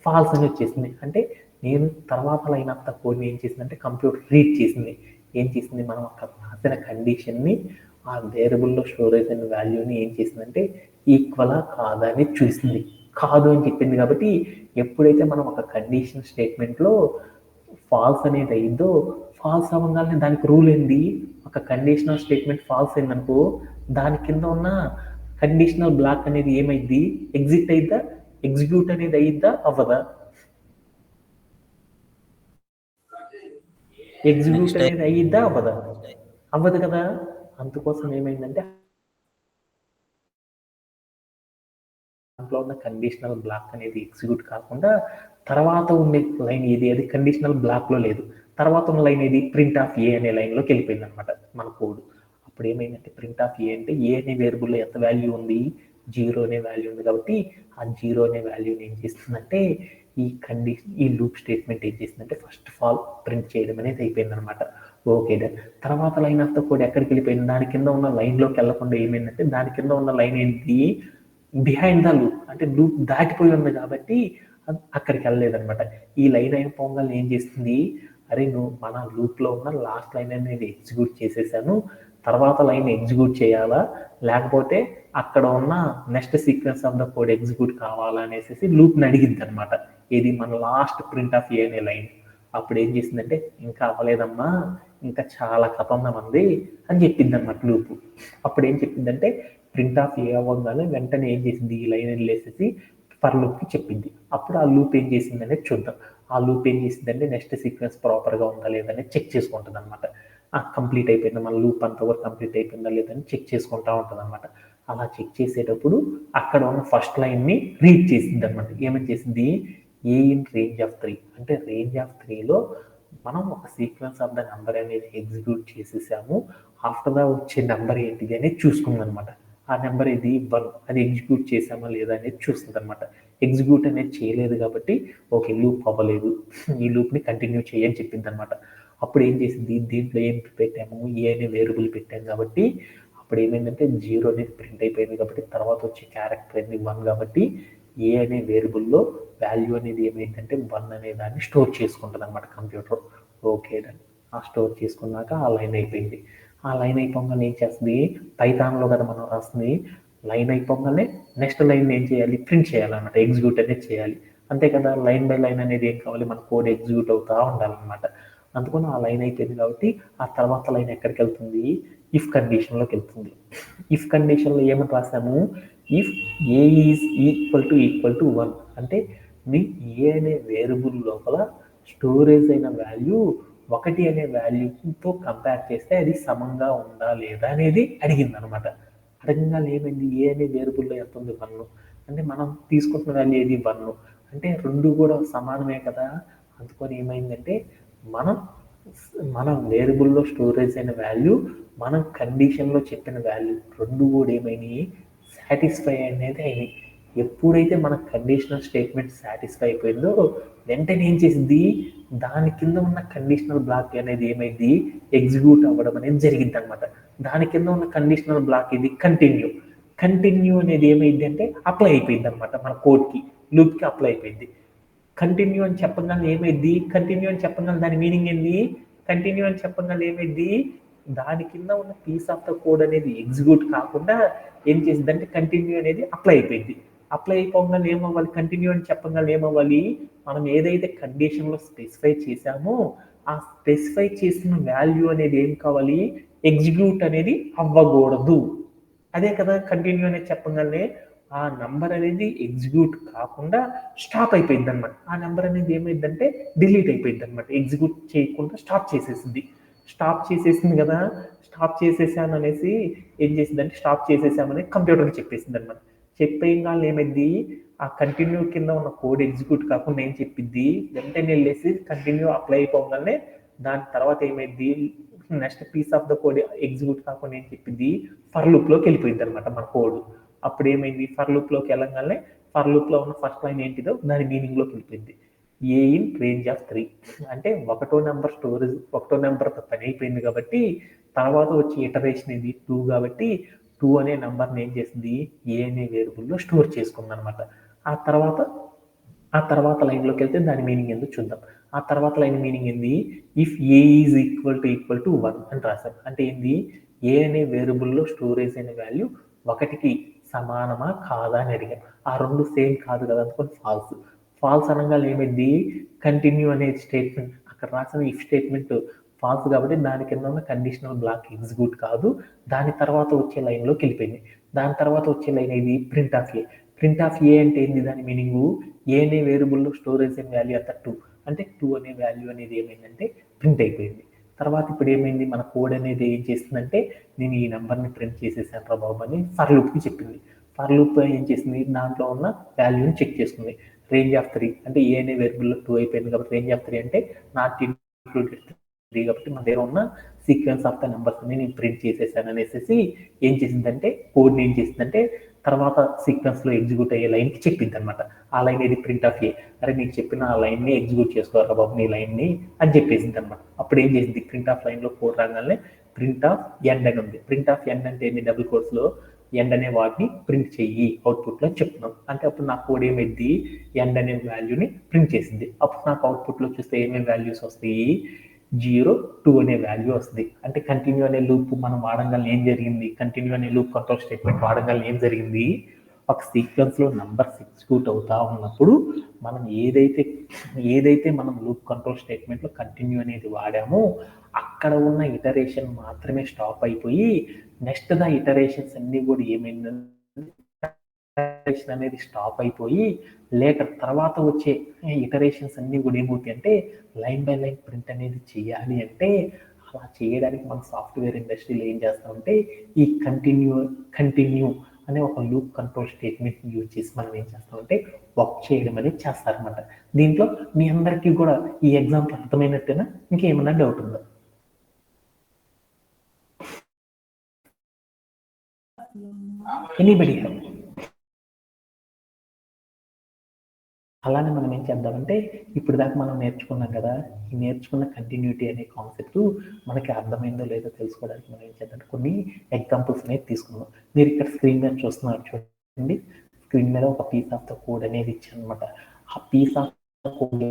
ఫాల్స్ అని వచ్చేసింది. అంటే నేను తర్వాత లైన్ ఆఫ్ ద కోడ్ని ఏం చేసిందంటే కంప్యూటర్ రీడ్ చేసింది. ఏం చేసింది, మనం అక్కడ రాసిన కండిషన్ని ఆ వేరియబుల్లో స్టోరేజ్ అయిన వాల్యూని ఏం చేసిందంటే ఈక్వలా కాదా అని చూసింది. కాదు అని చెప్పింది కాబట్టి ఎప్పుడైతే మనం ఒక కండిషన్ స్టేట్మెంట్లో ఫాల్స్ అనేది అయిందో, ఫాల్స్ అవ్వగానే దానికి రూల్ ఏంది, ఒక కండిషనల్ స్టేట్మెంట్ ఫాల్స్ అయిందనుకో దాని కింద ఉన్న కండిషనల్ బ్లాక్ అనేది ఏమైంది, ఎగ్జిట్ అయిద్దా, ఎగ్జిక్యూట్ అనేది అయ్యిద్దా అవ్వదా, ఎగ్జిక్యూట్ నెక్స్ట్ అనేది అయ్యిద్దా అవ్వదా, అవ్వదు కదా. అందుకోసం ఏమైందంటే దాంట్లో ఉన్న కండిషనల్ బ్లాక్ అనేది ఎగ్జిక్యూట్ కాకుండా తర్వాత ఉండే లైన్ ఏది, అది కండిషనల్ బ్లాక్లో లేదు, తర్వాత ఉన్న లైన్ ఏది, ప్రింట్ ఆఫ్ ఏ అనే లైన్లోకి వెళ్ళిపోయింది అనమాట మన కోడ్. అప్పుడు ఏమైందంటే ప్రింట్ ఆఫ్ ఏ అంటే ఏ అనే వేరియబుల్లో ఎంత వాల్యూ ఉంది, 0 అనే వాల్యూ ఉంది కాబట్టి ఆ 0 అనే వాల్యూని ఏం చేస్తుందంటే ఈ లూప్ స్టేట్మెంట్ ఏం చేసిందంటే ఫస్ట్ ఆఫ్ ఆల్ ప్రింట్ చేయడం అనేది అయిపోయింది అనమాట. Okay done. తర్వాత లైన్ ఆఫ్ ద కోడ్ ఎక్కడికి వెళ్ళిపోయింది, దాని కింద ఉన్న లైన్లోకి వెళ్ళకుండా ఏమైందంటే దాని కింద ఉన్న లైన్ ఏంటి, బిహైండ్ ద లూప్, అంటే లూప్ దాటిపోయి ఉంది కాబట్టి అక్కడికి వెళ్ళలేదనమాట. ఈ లైన్ అయిన పొంగల్ ఏం చేస్తుంది, అరే నువ్వు మన లూప్లో ఉన్న లాస్ట్ లైన్ అనేది ఎగ్జిక్యూట్ చేసేసాను, తర్వాత లైన్ ఎగ్జిక్యూట్ చేయాలా లేకపోతే అక్కడ ఉన్న next sequence of the code execute కావాలా అనేసి లూప్ని అడిగింది అనమాట. ఇది మన లాస్ట్ ప్రింట్ ఆఫ్ ఏ అనే లైన్. అప్పుడు ఏం చేసిందంటే ఇంకా అవ్వలేదమ్మా, ఇంకా చాలా కథ ఉంది అని చెప్పింది అనమాట లూపు. అప్పుడు ఏం చెప్పిందంటే ప్రింట్ ఆఫ్ ఏ అవ్వగానే వెంటనే ఏం చేసింది, ఈ లైన్ వెళ్ళేసేసి ఫర్ లూప్కి చెప్పింది. అప్పుడు ఆ లూప్ ఏం చేసిందనేది చూద్దాం. ఆ లూప్ ఏం చేసిందంటే నెక్స్ట్ సీక్వెన్స్ ప్రాపర్గా ఉందా లేదనేది చెక్ చేసుకుంటుంది అనమాట. కంప్లీట్ అయిపోయిందా, మన లూప్ అంతా కూడా కంప్లీట్ అయిపోయిందా లేదని చెక్ చేసుకుంటా ఉంటుంది అనమాట. అలా చెక్ చేసేటప్పుడు అక్కడ ఉన్న ఫస్ట్ లైన్ని రీడ్ చేసింది అనమాట. ఏమని చేసింది, ఏ ఇన్ రేంజ్ ఆఫ్ 3, అంటే రేంజ్ ఆఫ్ 3లో మనం ఒక సీక్వెన్స్ ఆఫ్ ద నెంబర్ అనేది ఎగ్జిక్యూట్ చేసేసాము, ఆఫ్టర్ ద వచ్చే నెంబర్ ఏంటిది అనేది చూసుకుంది అనమాట. ఆ నెంబర్ ఇది 1, అది ఎగ్జిక్యూట్ చేసామా లేదా అనేది చూస్తుంది అనమాట. ఎగ్జిక్యూట్ అనేది చేయలేదు కాబట్టి ఓకే లూప్ అవ్వలేదు, ఈ లూప్ని కంటిన్యూ చేయని చెప్పింది అనమాట. అప్పుడు ఏం చేసింది, దీంట్లో ఏం పెట్టాము, ఏ అనే వేరియబుల్ పెట్టాము కాబట్టి అప్పుడు ఏమైందంటే 0 అనేది ప్రింట్ అయిపోయింది కాబట్టి తర్వాత వచ్చే క్యారెక్టర్ అనేది 1 కాబట్టి ఏ అనే వేరియబుల్లో వాల్యూ అనేది ఏమైందంటే 1 అనే దాన్ని స్టోర్ చేసుకుంటుంది అనమాట కంప్యూటర్. ఓకే దాన్ని ఆ స్టోర్ చేసుకున్నాక ఆ లైన్ అయిపోయింది. ఆ లైన్ అయిపోగానే ఏం చేస్తుంది, పైథాన్లో కదా మనం రాస్తుంది, లైన్ అయిపోగానే నెక్స్ట్ లైన్ ఏం చేయాలి, ప్రింట్ చేయాలన్నమాట, ఎగ్జిక్యూట్ అనేది చేయాలి. అంతే కదా, లైన్ బై లైన్ అనేది ఏం కావాలి, మన కోడ్ ఎగ్జిక్యూట్ అవుతూ ఉండాలన్నమాట. అందుకని ఆ లైన్ అయిపోయింది కాబట్టి ఆ తర్వాత లైన్ ఎక్కడికి వెళ్తుంది, ఇఫ్ కండిషన్లోకి వెళ్తుంది. ఇఫ్ కండిషన్లో ఏమని రాసాము, if a is equal to 1, అంటే మీ ఏ అనే వేరియబుల్ లోపల స్టోరేజ్ అయిన వాల్యూ 1 అనే వాల్యూతో కంపేర్ చేస్తే అది సమంగా ఉందా లేదా అనేది అడిగింది అనమాట. అడగంగానే ఏమైంది, ఏ అనే వేరియబుల్లో ఎంత ఉంది 1, అంటే మనం తీసుకుంటున్న వాల్యూ ఏది 1, అంటే రెండు కూడా సమానమే కదా. అందుకని ఏమైందంటే మనం మన వేరియబుల్లో స్టోరేజ్ అయిన వాల్యూ మనం కండిషన్లో చెప్పిన వాల్యూ రెండు కూడా ఏమైనాయి, సాటిస్ఫై అనేది అయినాయి. ఎప్పుడైతే మన కండిషనల్ స్టేట్మెంట్ సాటిస్ఫై అయిపోయిందో వెంటనే ఏం చేసింది, దాని కింద ఉన్న కండిషనల్ బ్లాక్ అనేది ఏమైంది, ఎగ్జిక్యూట్ అవ్వడం అనేది జరిగింది అనమాట. దాని కింద ఉన్న కండిషనల్ బ్లాక్ ఇది కంటిన్యూ అనేది ఏమైంది అంటే అప్లై అయిపోయింది అనమాట, మన కోడ్కి లూప్కి అప్లై అయిపోయింది. కంటిన్యూ అని చెప్పగానే ఏమైంది, కంటిన్యూ అని చెప్పగానే దాని మీనింగ్ ఏంది, కంటిన్యూ అని చెప్పగానే ఏమైంది, దాని కింద ఉన్న పీస్ ఆఫ్ ద కోడ్ అనేది ఎగ్జిక్యూట్ కాకుండా ఏం చేసిందంటే కంటిన్యూ అనేది అప్లై అయిపోయింది. అప్లై అయిపోగానే ఏమవ్వాలి, కంటిన్యూ అని చెప్పగానే ఏమవ్వాలి, మనం ఏదైతే కండిషన్లో స్పెసిఫై చేసామో ఆ స్పెసిఫై చేసిన వాల్యూ అనేది ఏం కావాలి, ఎగ్జిక్యూట్ అనేది అవ్వకూడదు. అదే కదా కంటిన్యూ అనేది చెప్పగానే ఆ నంబర్ అనేది ఎగ్జిక్యూట్ కాకుండా స్టాప్ అయిపోయింది అనమాట. ఆ నెంబర్ అనేది ఏమైందంటే డిలీట్ అయిపోయింది అనమాట. ఎగ్జిక్యూట్ చేయకుండా స్టాప్ చేసేసింది. స్టాప్ చేసేసింది కదా, స్టాప్ చేసేసాను అనేసి ఏం చేసిందంటే స్టాప్ చేసేసామని కంప్యూటర్కి చెప్పేసింది అనమాట. చెప్పేయంగా ఏమైంది, ఆ కంటిన్యూ కింద ఉన్న కోడ్ ఎగ్జిక్యూట్ కాకుండా ఏం చెప్పింది, వెంటనే వెళ్ళేసి కంటిన్యూ అప్లై అయిపోగానే దాని తర్వాత ఏమైంది, next piece of the code execute కాకుండా ఏం చెప్పింది, ఫర్ లూప్లోకి వెళ్ళిపోయింది అనమాట మన కోడ్. అప్పుడు ఏమైంది, ఫర్ లూప్లోకి వెళ్ళగానే ఫర్ లూప్లో ఉన్న ఫస్ట్ లైన్ ఏంటిదో దాని మీనింగ్లోకి వెళ్ళిపోయింది. ఏ ఇన్ రేంజ్ ఆఫ్ 3 అంటే ఒకటో నెంబర్తో పని అయిపోయింది కాబట్టి తర్వాత వచ్చే ఇటరేషన్ ఇది 2 కాబట్టి 2 అనే నెంబర్ని ఏం చేసింది, ఏ అనే వేరియబుల్లో స్టోర్ చేసుకుంది అనమాట. ఆ తర్వాత లైన్లోకి వెళ్తే దాని మీనింగ్ ఏందో చూద్దాం. ఆ తర్వాత లైన్ మీనింగ్ ఏంది, if a is equal to 1 అని రాశారు. అంటే ఏంది, ఏ అనే వేరియబుల్లో స్టోరేజ్ అనే వాల్యూ 1కి సమానమా కాదా అని అడిగాం. ఆ రెండు సేమ్ కాదు కదా అనుకోని ఫాల్స్. ఫాల్స్ అనగా ఏమైంది, కంటిన్యూ అనే స్టేట్మెంట్ అక్కడ రాసిన ఇఫ్ స్టేట్మెంట్ ఫాల్స్ కాబట్టి దాని కింద ఉన్న కండిషనల్ బ్లాక్ ఎగ్జిక్యూట్ కాదు. దాని తర్వాత వచ్చే లైన్లోకి వెళ్ళిపోయింది. దాని తర్వాత వచ్చే లైన్ ఇది print of a. Print of a అంటే ఏంది, దాని మీనింగ్ ఏ అనే వేరియబుల్లో స్టోరేజ్ అనే వాల్యూ అంత 2 అంటే 2 అనే వాల్యూ అనేది ఏమైందంటే ప్రింట్ అయిపోయింది. తర్వాత ఇప్పుడు ఏమైంది, మన కోడ్ అనేది ఏం చేస్తుందంటే నేను ఈ నెంబర్ని ప్రింట్ చేసేసాను రా బాబు అని ఫర్ లూప్కి చెప్పింది. ఫర్ లూప్ ఏం చేసింది, దాంట్లో ఉన్న వాల్యూని చెక్ చేసుకుంది. రేంజ్ ఆఫ్ 3 అంటే ఏ అనే వేరియబుల్లో 2 అయిపోయింది కాబట్టి రేంజ్ ఆఫ్ 3 అంటే నాట్ ఇంక్లూడెడ్ 3 కాబట్టి మన దగ్గర ఉన్న సీక్వెన్స్ ఆఫ్ ద నెంబర్స్ అని నేను ప్రింట్ చేసేసాను అనేసి ఏం చేసిందంటే కోడ్ని ఏం చేసిందంటే తర్వాత సీక్వెన్స్లో ఎగ్జిక్యూట్ అయ్యే లైన్కి చెప్పింది అనమాట. ఆ లైన్ ఇది ప్రింట్ ఆఫ్ ఏ, అరే నీకు చెప్పిన ఆ లైన్ని ఎగ్జిక్యూట్ చేసుకోవాలి బాబు నీ లైన్ని అని చెప్పేసింది అనమాట. అప్పుడు ఏం చేసింది, ప్రింట్ ఆఫ్ లైన్లో కోడ్ రాగానే ప్రింట్ ఆఫ్ ఎండ్ అని ఉంది. ప్రింట్ ఆఫ్ ఎండ్ అంటే ఏంటి, డబుల్ కోడ్స్లో ఎండ్ అనే వాటిని ప్రింట్ చెయ్యి అవుట్పుట్లో చెప్తున్నాం. అంటే అప్పుడు నా కోడ్ ఏమైంది, ఎండ్ అనే వాల్యూని ప్రింట్ చేసింది. అప్పుడు నాకు అవుట్పుట్లో చూస్తే ఏమేమి వాల్యూస్ వస్తాయి, 0, 2 అనే వాల్యూ వస్తుంది. అంటే కంటిన్యూ అనే లూప్ మనం వాడగానే ఏం జరిగింది, కంటిన్యూ అనే లూప్ కంట్రోల్ స్టేట్మెంట్ వాడగానే ఏం జరిగింది, ఒక సీక్వెన్స్లో నంబర్స్ ఎగ్జిక్యూట్ అవుతా ఉన్నప్పుడు మనం ఏదైతే మనం లూప్ కంట్రోల్ స్టేట్మెంట్లో కంటిన్యూ అనేది వాడామో అక్కడ ఉన్న ఇటరేషన్ మాత్రమే స్టాప్ అయిపోయి నెక్స్ట్ ద ఇటరేషన్స్ అన్నీ కూడా ఏమైందంటే అనేది స్టాప్ అయిపోయి లేటర్ తర్వాత వచ్చే ఇటరేషన్స్ అన్నీ కూడా ఏమవుతాయి అంటే లైన్ బై లైన్ ప్రింట్ అనేది చేయాలి. అంటే అలా చేయడానికి మన సాఫ్ట్వేర్ ఇండస్ట్రీలో ఏం చేస్తామంటే ఈ కంటిన్యూ అనే ఒక లూప్ కంట్రోల్ స్టేట్మెంట్ యూజ్ చేసి మనం ఏం చేస్తామంటే వర్క్ చేయడం అనేది చేస్తారనమాట. దీంట్లో మీ అందరికీ కూడా ఈ ఎగ్జాంపుల్ అర్థమైనట్టేనా, ఇంకేమన్నా డౌట్ ఉందా? Anybody have? అలానే మనం ఏం చేద్దామంటే ఇప్పుడు దాకా మనం నేర్చుకున్నాం కదా, ఈ నేర్చుకున్న కంటిన్యూటీ అనే కాన్సెప్ట్ మనకి అర్థమైందో లేదో తెలుసుకోవడానికి మనం ఏం చేద్దాం, కొన్ని ఎగ్జాంపుల్స్ అనేది తీసుకుందాం. మీరు ఇక్కడ స్క్రీన్ మీద చూస్తున్నారు చూడండి, స్క్రీన్ మీద ఒక పీస్ ఆఫ్ ద కోడ్ అనేది ఇచ్చాను అనమాట. ఆ piece of the code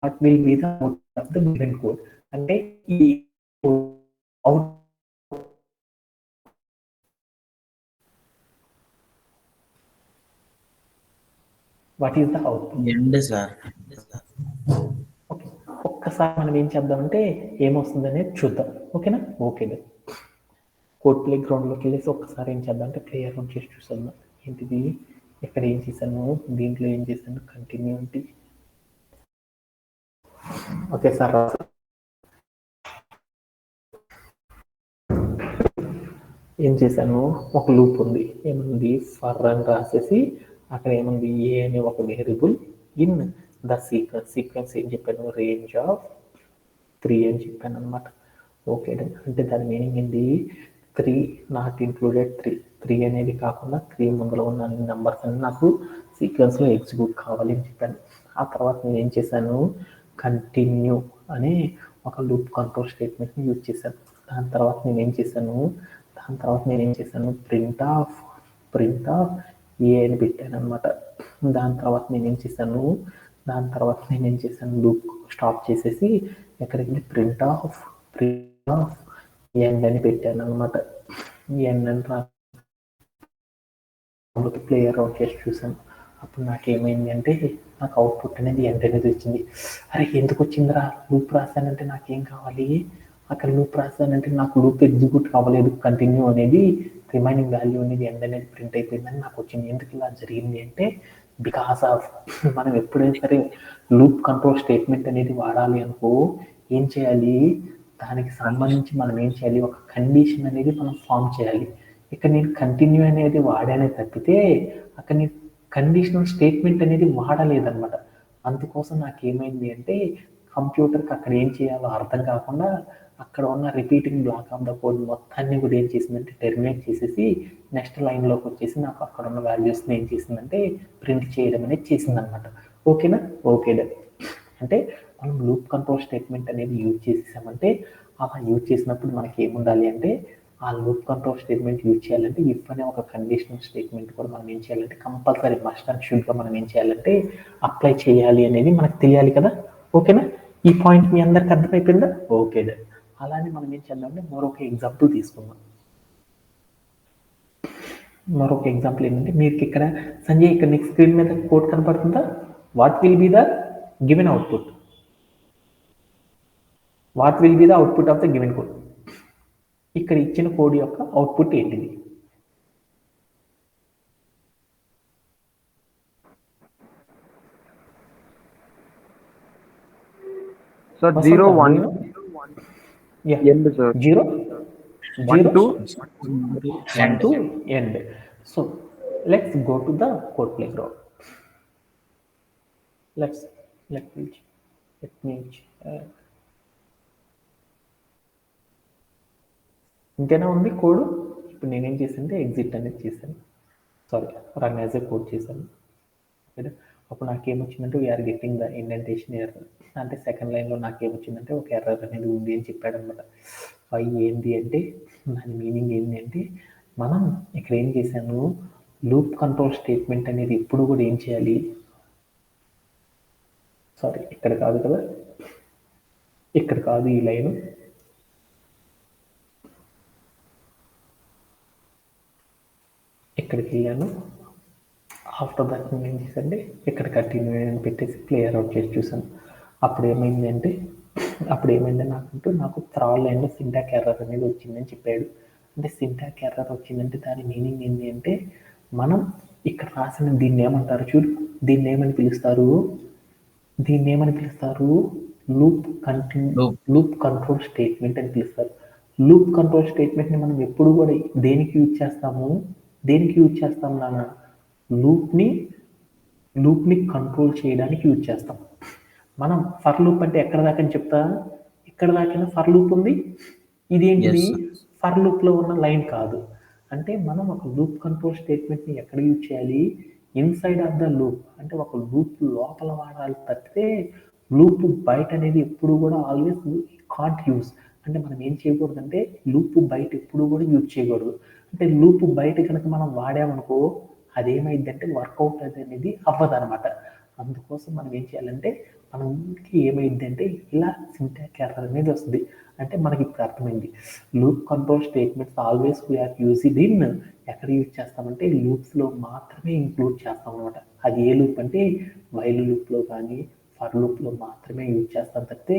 what will be the output of the given code. అంటే ఈ out what is the output? End sir. Okay, ఒక్కసారి మనం ఏం చేద్దామంటే ఏమొస్తుంది అనేది చూద్దాం. ఓకేనా? ఓకే, కోడ్ ప్లే గ్రౌండ్లోకి వెళ్ళేసి ఒక్కసారి ఏం చేద్దాం అంటే ప్లేయర్ రన్ చేసి చూసాను. ఏంటిది, ఇక్కడ ఏం చేశాను, దీంట్లో ఏం చేశాను, కంటిన్యూటీ. ఓకే సార్, ఏం చేశాను, ఒక లూప్ ఉంది, ఏముంది ఫర్ అని రాసేసి అక్కడ ఏముంది ఏ అనే ఒక వేరియబుల్ ఇన్ ద సీక్వెన్స్ ఏం చెప్పాను, రేంజ్ ఆఫ్ 3 అని చెప్పాను అనమాట. ఓకే, అంటే దాని మీనింగ్ ఏంటి, 3 నాట్ ఇంక్లూడెడ్ 3 అనేది కాకుండా 3 ముందులో ఉన్న అన్ని నెంబర్స్ అని నాకు సీక్వెన్స్లో ఎగ్జిక్యూట్ కావాలి అని చెప్పాను. ఆ తర్వాత నేను ఏం చేశాను, కంటిన్యూ అనే ఒక లూప్ కంట్రోల్ స్టేట్మెంట్ని యూజ్ చేశాను. దాని తర్వాత నేను ఏం చేశాను ప్రింట్ ఆఫ్ ఏ అని పెట్టాను అనమాట. దాని తర్వాత నేను ఏం చేశాను లూప్ స్టాప్ చేసేసి ఎక్కడికి ప్రింట్ ఆఫ్ ఎండ్ అని పెట్టాను అనమాట. ఎండ్ అని ప్లేయర్ రౌండ్ చేసి చూసాను. అప్పుడు నాకేమైంది అంటే నాకు అవుట్పుట్ అనేది ఎండ్ అనేది వచ్చింది. అరే ఎందుకు వచ్చిందిరా, లూప్ రాశానంటే నాకేం కావాలి, అక్కడ లూప్ రాశానంటే నాకు లూప్ ఎగ్జిక్యూట్ అవ్వలేదు, కంటిన్యూ అనేది రిమైనింగ్ వాల్యూ అనేది ఎండ్ అనేది ప్రింట్ అయిపోయిందని నాకు వచ్చింది. ఎందుకు ఇలా జరిగింది అంటే బికాస్ ఆఫ్ మనం ఎప్పుడైనా సరే లూప్ కంట్రోల్ స్టేట్మెంట్ అనేది వాడాలి అనుకో ఏం చేయాలి, దానికి సంబంధించి మనం ఏం చేయాలి, ఒక కండిషన్ అనేది మనం ఫామ్ చేయాలి. ఇక్కడ నేను కంటిన్యూ అనేది వాడానే తప్పితే అక్కడ నేను కండిషనల్ స్టేట్మెంట్ అనేది వాడలేదన్నమాట. అందుకోసం నాకేమైంది అంటే కంప్యూటర్కి అక్కడ ఏం చేయాలో అర్థం కాకుండా అక్కడ ఉన్న repeating block of the code మొత్తాన్ని కూడా ఏం చేసిందంటే టెర్మినేట్ చేసేసి నెక్స్ట్ లైన్లోకి వచ్చేసి నాకు అక్కడ ఉన్న వాల్యూస్ని ఏం చేసిందంటే ప్రింట్ చేయడం అనేది చేసిందనమాట. ఓకేనా? Okay done. అంటే మనం లూప్ కంట్రోల్ స్టేట్మెంట్ అనేది యూజ్ చేసేసామంటే అలా యూజ్ చేసినప్పుడు మనకి ఏముండాలి అంటే ఆ లూప్ కంట్రోల్ స్టేట్మెంట్ యూజ్ చేయాలంటే ఇఫ్ అనే ఒక కండిషనల్ స్టేట్మెంట్ కూడా మనం ఏం చేయాలంటే కంపల్సరీ మస్ట్ అండ్ షుడ్గా మనం ఏం చేయాలంటే అప్లై చేయాలి అనేది మనకు తెలియాలి కదా. ఓకేనా? ఈ పాయింట్ మీ అందరికి అర్థమైపోయిందా? Okay done. అలానే మనం ఏం చేద్దామంటే మరొక ఎగ్జాంపుల్ తీసుకుందాం. మరొక ఎగ్జాంపుల్ ఏంటంటే మీకు ఇక్కడ సంజయ్ ఇక్కడ నెక్స్ట్ స్క్రీన్ మీద కోడ్ కనపడుతుందా? What will be the given output? What will be the output of the given code? ఇక్కడ ఇచ్చిన కోడ్ యొక్క అవుట్పుట్ ఏంటిది? Sir, 0, 1, end, sir. 0, 1 to 1 to end. So let's go to the code playground. Let me ఇంతేనా ఉంది code. ఇప్పుడు నేనేం చేశానంటే exit అనేది చేశాను, sorry run as a code చేశాను. ఓకేనా? అప్పుడు నాకేమొచ్చిందంటే we're getting the indentation error. అంటే సెకండ్ లైన్లో నాకేమొచ్చిందంటే ఒక ఎర్రర్ అనేది ఉంది అని చెప్పాడు అనమాట. వై ఏంటి అంటే దాని మీనింగ్ ఏంటి అంటే మనం ఇక్కడ ఏం చేశాను, లూప్ కంట్రోల్ స్టేట్మెంట్ అనేది ఎప్పుడు కూడా ఏం చేయాలి, సారీ ఇక్కడ కాదు కదా, ఇక్కడ కాదు ఈ లైన్, ఇక్కడికి వెళ్ళాను. ఆఫ్టర్ దట్ నేను ఏం చేశానంటే ఇక్కడ కంటిన్యూ అని పెట్టేసి క్లియర్ అవుట్ చేసి చూసాను. అప్పుడు ఏమైందంటే నాకు థర్డ్ లైన్లో సింటాక్ ఎర్రర్ అనేది వచ్చిందని చెప్పాడు. అంటే సింటాక్ ఎర్రర్ వచ్చిందంటే దాని మీనింగ్ ఏంటి అంటే మనం ఇక్కడ రాసిన దీన్ని ఏమంటారు చూడు, దీన్ని ఏమని పిలుస్తారు, లూప్ కంట్రోల్ స్టేట్మెంట్ అని పిలుస్తారు. లూప్ కంట్రోల్ స్టేట్మెంట్ని మనం ఎప్పుడు కూడా దేనికి యూజ్ చేస్తాము నాన్న? లూప్ని కంట్రోల్ చేయడానికి యూజ్ చేస్తాం. మనం ఫర్ లూప్ అంటే ఎక్కడ దాకా అని చెప్తా, ఇక్కడ దాకా ఫర్ లూప్ ఉంది, ఇదేంటిది ఫర్ లూప్లో ఉన్న లైన్ కాదు. అంటే మనం ఒక లూప్ కంట్రోల్ స్టేట్మెంట్ని ఎక్కడ యూజ్ చేయాలి, ఇన్సైడ్ ఆఫ్ ద లూప్, అంటే ఒక లూప్ లోపల వాడాలి తప్పితే లూప్ బయట అనేది ఎప్పుడు కూడా ఆల్వేస్ కాంట్ యూజ్. అంటే మనం ఏం చేయకూడదంటే లూప్ బయట ఎప్పుడు కూడా యూజ్ చేయకూడదు. అంటే లూప్ బయట కనుక మనం వాడామనుకో అదేమైందంటే వర్కౌట్ అనేది అవ్వదు అనమాట. అందుకోసం మనం ఏం చేయాలంటే మనకి ఏమైంది అంటే ఇలా సింటాక్ ఎర్రర్ అనేది వస్తుంది. అంటే మనకి ఇప్పుడు అర్థమైంది, loop control statements always we are used in ఎక్కడ యూజ్ చేస్తామంటే లూప్స్లో మాత్రమే ఇంక్లూడ్ చేస్తాం అనమాట. అది ఏ లూప్ అంటే వైల్ లూప్లో కానీ ఫర్ లూప్లో మాత్రమే యూజ్ చేస్తాం తప్పితే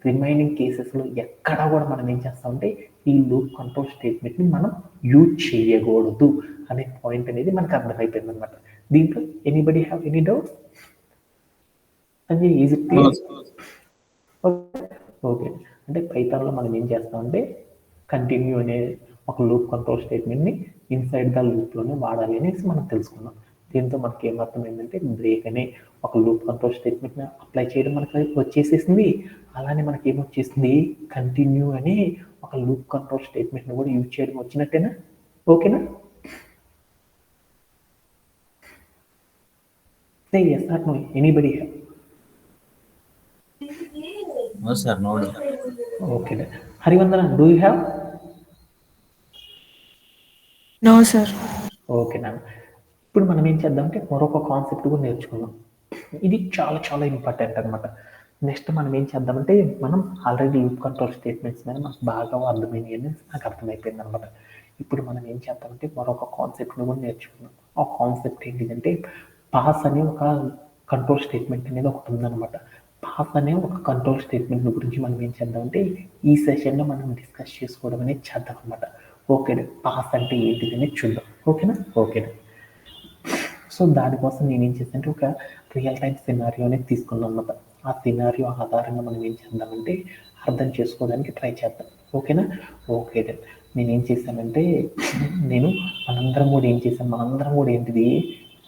రిమైనింగ్ కేసెస్లో ఎక్కడా కూడా మనం ఏం చేస్తామంటే ఈ లూప్ కంట్రోల్ స్టేట్మెంట్ని మనం యూజ్ చేయకూడదు అనే పాయింట్ అనేది మనకు అర్థమైపోయింది అనమాట. దీంట్లో anybody have any doubts? Is it clear? Okay. అంటే పైథాన్లో మనం ఏం చేస్తామంటే కంటిన్యూ అనే ఒక లూప్ కంట్రోల్ స్టేట్మెంట్ని ఇన్సైడ్ ద లూప్లోనే వాడాలి అనేసి మనం తెలుసుకున్నాం. దీంతో మనకి ఏమర్థమైందంటే బ్రేక్ అనే ఒక లూప్ కంట్రోల్ స్టేట్మెంట్ని అప్లై చేయడం మనకి వచ్చేసేసింది. అలానే మనకి ఏమొచ్చేసింది, కంటిన్యూ అనే ఒక లూప్ కంట్రోల్ స్టేట్మెంట్ని కూడా యూజ్ చేయడం వచ్చినట్టేనా? ఓకేనా? Say yes or no. Anybody have? No sir, no. Okay. Harivandana, do you have? No sir. Okay నాన్న. ఇప్పుడు మనం ఏం చేద్దామంటే మరొక కాన్సెప్ట్ కూడా నేర్చుకుందాం. ఇది చాలా చాలా ఇంపార్టెంట్ అనమాట. నెక్స్ట్ మనం ఏం చేద్దామంటే మనం ఆల్రెడీ లూప్ కంట్రోల్ స్టేట్మెంట్స్ మీద మనకు బాగా అర్థమైనవి అని నాకు అర్థమైపోయింది అనమాట. ఇప్పుడు మనం ఏం చేద్దామంటే మరొక కాన్సెప్ట్ని కూడా నేర్చుకుందాం. ఆ కాన్సెప్ట్ ఏంటిదంటే పాస్ అనే ఒక కంట్రోల్ స్టేట్మెంట్ అనేది ఒకటి ఉందన్నమాట. పాస్ అనే ఒక కంట్రోల్ స్టేట్మెంట్ గురించి మనం ఏం చేద్దామంటే ఈ సెషన్లో మనం డిస్కస్ చేసుకోవడం అనేది చేద్దాం అనమాట. ఓకే, పాస్ అంటే ఏంటిది అనేది చూద్దాం. ఓకేనా? ఓకేనా. సో దానికోసం నేను ఏం చేశానంటే ఒక రియల్ టైం సినారియో అనేది తీసుకున్నాను అనమాట. ఆ సినారియో ఆధారంగా మనం ఏం చేద్దామంటే అర్థం చేసుకోవడానికి ట్రై చేద్దాం. ఓకేనా? ఓకే. నేనేం చేశానంటే మనందరం కూడా ఏంటిది